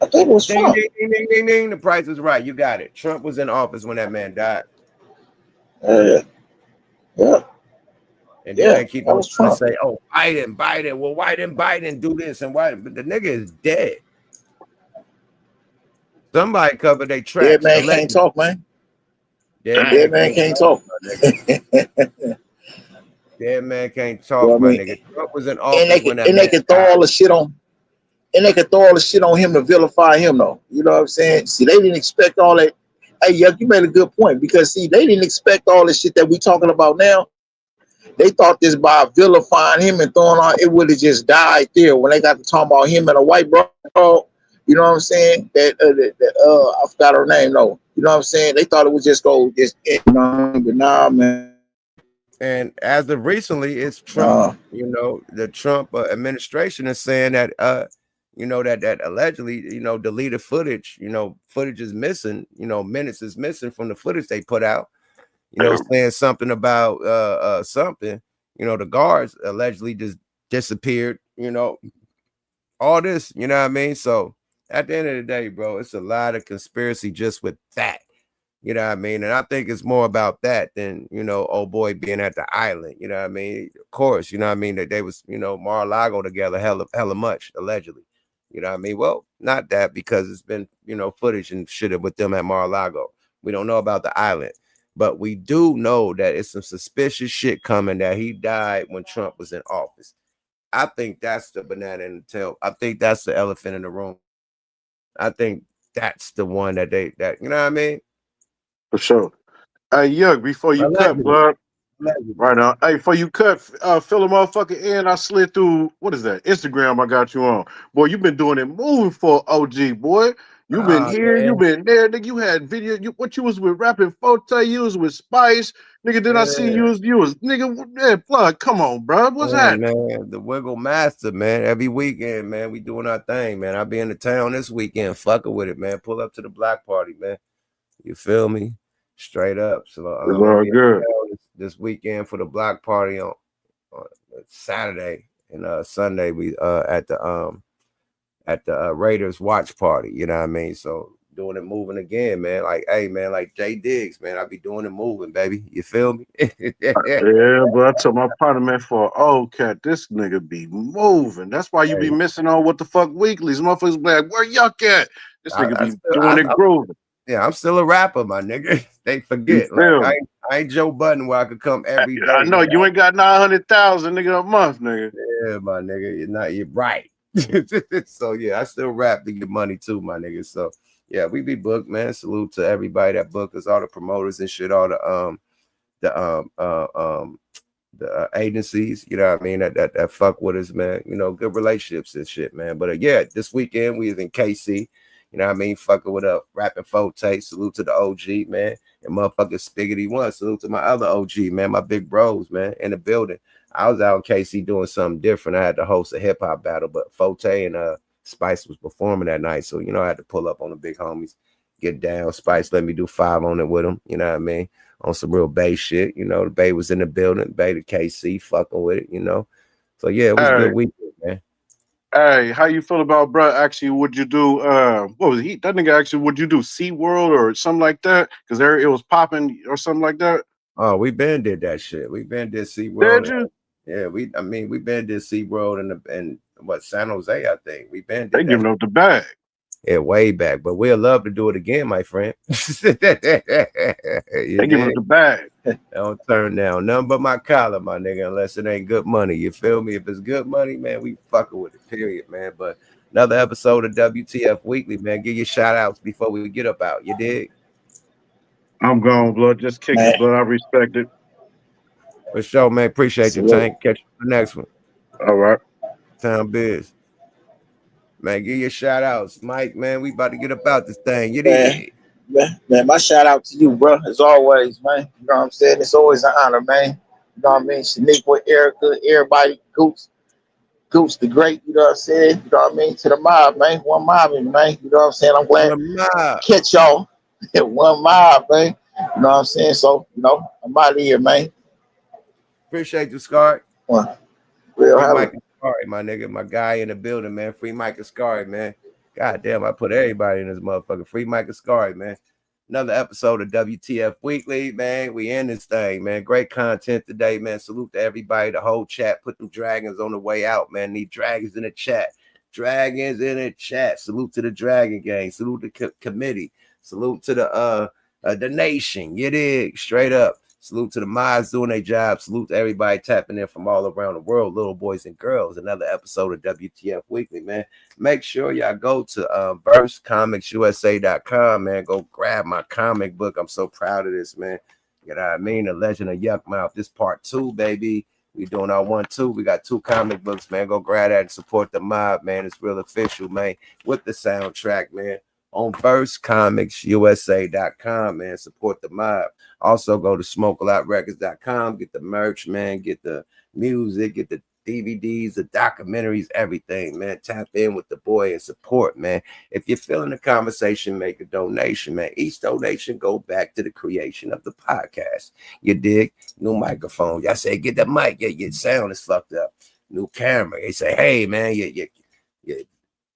it was Trump. Ding, ding, ding, ding, ding. The price is right. You got it. Trump was in office when that man died. Yeah. And then they keep on trying to say, oh, Biden. Well, why didn't Biden do this? And why? But the nigga is dead. Somebody covered their tracks. Dead man can't talk, man. Dead man can't talk. Dead man can't talk, my nigga. Trump was in office And they can throw all the shit on. And they could throw all the shit on him to vilify him, though. You know what I'm saying? See, they didn't expect all that. Hey, Yuck, you made a good point, because see, they didn't expect all the shit that we talking about now. They thought this by vilifying him and throwing on it would have just died there when they got to talk about him and a white bro. You know what I'm saying? I forgot her name though. You know what I'm saying? They thought it would just go but nah, man. And as of recently, it's Trump. You know, the Trump administration is saying that you know, that allegedly, you know, deleted footage. You know, footage is missing. You know, minutes is missing from the footage they put out. You know, saying something about something. You know, the guards allegedly just disappeared. You know, all this. You know what I mean? So at the end of the day, bro, it's a lot of conspiracy just with that. You know what I mean? And I think it's more about that than, you know, old boy being at the island. You know what I mean? Of course, you know what I mean? That they was, you know, Mar-a-Lago together hella much, allegedly. You know what I mean? Well, not that, because it's been, you know, footage and shit with them at Mar-a-Lago. We don't know about the island. But we do know that it's some suspicious shit coming, that he died when Trump was in office. I think that's the banana in the tail. I think that's the elephant in the room. I think that's the one that you know what I mean? For sure. Hey, Yuck, before you cut, blood. Right now. Hey, before you cut, fill a motherfucker in. I slid through, what is that? Instagram I got you on. Boy, you been doing it moving for OG, boy. You been here, you been there, nigga. You had video. You was with rapping Forte, you was with Spice, nigga. Then I see you was nigga. Man, blood, come on, bro. What's that? Man, the Wiggle Master, man. Every weekend, man, we doing our thing, man. I'll be in the town this weekend, fucking with it, man. Pull up to the block party, man. You feel me? Straight up. So It's all good. This weekend for the block party on Saturday, and Sunday we at the Raiders watch party. You know what I mean? So doing it moving again, man. Like, hey, man, like Jay Diggs, man, I be doing it moving, baby. You feel me? Yeah, but I told my partner, man, for old cat, this nigga be moving. That's why you be missing on What the Fuck Weeklies. Motherfuckers be like, where Yuck at? This nigga be doing it grooving. Yeah, I'm still a rapper, my nigga. They forget. Like, I ain't Joe Budden where I could come every day. I know you ain't got 900,000 nigga a month, nigga. Yeah, my nigga, you're right. So yeah, I still rap to get money too, my nigga. So yeah, we be booked, man. Salute to everybody that booked us, all the promoters and shit, all the agencies, you know what I mean, that fuck with us, man. You know, good relationships and shit, man. But yeah, this weekend we was in KC. You know what I mean? Fucking with up, rapping Forte. Salute to the OG, man. And motherfucking Spiggity One. Salute to my other OG, man. My big bros, man, in the building. I was out in KC doing something different. I had to host a hip hop battle, but Forte and Spice was performing that night. So, you know, I had to pull up on the big homies, get down. Spice let me do 5 on it with him. You know what I mean? On some real Bay shit. You know, the Bay was in the building. Bay to KC, fucking with it, you know. So, yeah, it was a good weekend, man. Hey, how you feel about, bro? Actually, would you do what was he? That nigga actually, would you do SeaWorld or something like that? Because there it was popping or something like that. Oh, we been did that shit. We been did SeaWorld. Did you? Yeah, we been did SeaWorld and what, San Jose, I think. We been did They giving up the bag. Yeah, way back. But we'll love to do it again, my friend. They giving up the bag. Don't turn down nothing but my collar, my nigga, unless it ain't good money. You feel me? If it's good money, man, we fucking with it, period, man. But another episode of WTF Weekly, man. Give your shout outs before we get up out. You dig? I'm gone, blood. Just kick it, blood. I respect it. For sure, man. Appreciate you, Tank. Catch you for the next one. All right. Town biz. Man, give your shout outs. Mike, man, we about to get up out this thing. You dig? Man, my shout out to you, bro, as always, man. You know what I'm saying? It's always an honor, man. You know what I mean? Shaniqua, Erica, everybody, Goots the Great, you know what I'm saying? You know what I mean? To the mob, man. One mob, man. You know what I'm saying? I'm glad to catch y'all at one mob, man. You know what I'm saying? So, you know, I'm out of here, man. Appreciate you, Scar. Real Mike Ascari, my nigga, my guy in the building, man. Free Mike Ascari, man. God damn, I put everybody in this motherfucker. Free Mike Ascari, man. Another episode of WTF Weekly, man. We in this thing, man. Great content today, man. Salute to everybody, the whole chat. Put them dragons on the way out, man. Need dragons in the chat. Dragons in the chat. Salute to the Dragon Gang. Salute to the committee. Salute to the nation. You dig? Straight up. Salute to the mods doing their job. Salute to everybody tapping in from all around the world, little boys and girls. Another episode of WTF Weekly, man. Make sure y'all go to versecomics.usa.com, man. Go grab my comic book. I'm so proud of this, man. You know what I mean? The Legend of Yuck Mouth. This part 2, baby. We doing our 1-2. We got 2 comic books, man. Go grab that and support the mob, man. It's real official, man. With the soundtrack, man. On versecomics.usa.com, man. Support the mob. Also go to smokealoutrecords.com, get the merch, man, get the music, get the DVDs, the documentaries, everything, man. Tap in with the boy and support, man. If you're feeling the conversation, make a donation, man. Each donation go back to the creation of the podcast. You dig? New microphone. Y'all say, get the mic. Yeah, your sound is fucked up. New camera. They say, hey, man, your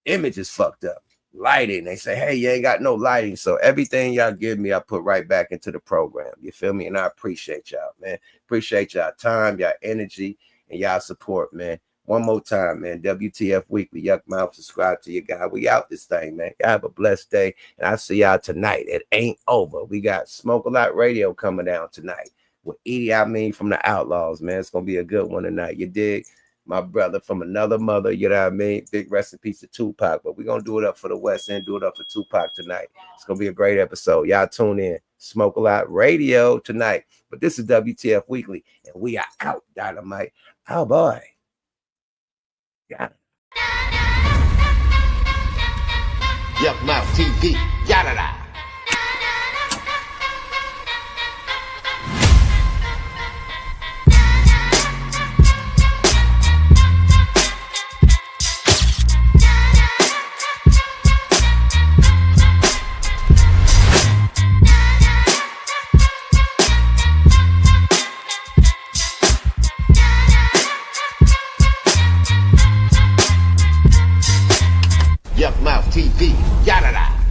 image is fucked up. Lighting, they say, hey, you ain't got no lighting. So everything y'all give me, I put right back into the program. You feel me? And I appreciate y'all, man. Appreciate y'all time, y'all energy, and y'all support, man. One more time, man. WTF Weekly, Yuck Mouth. Subscribe to your guy. We out this thing, man. Y'all have a blessed day, and I'll see y'all tonight. It ain't over. We got Smoke a Lot Radio coming down tonight with Edie Amin from the Outlaws, man. It's gonna be a good one tonight. You dig? My brother from another mother, you know what I mean? Big rest in peace to Tupac, but we're going to do it up for the West End, do it up for Tupac tonight. It's going to be a great episode. Y'all tune in. Smoke a Lot Radio tonight. But this is WTF Weekly, and we are out, Dynamite. Oh, boy. Got it. Yuck Mouth TV. Yada-da. Yuck Mouth TV, yada-da.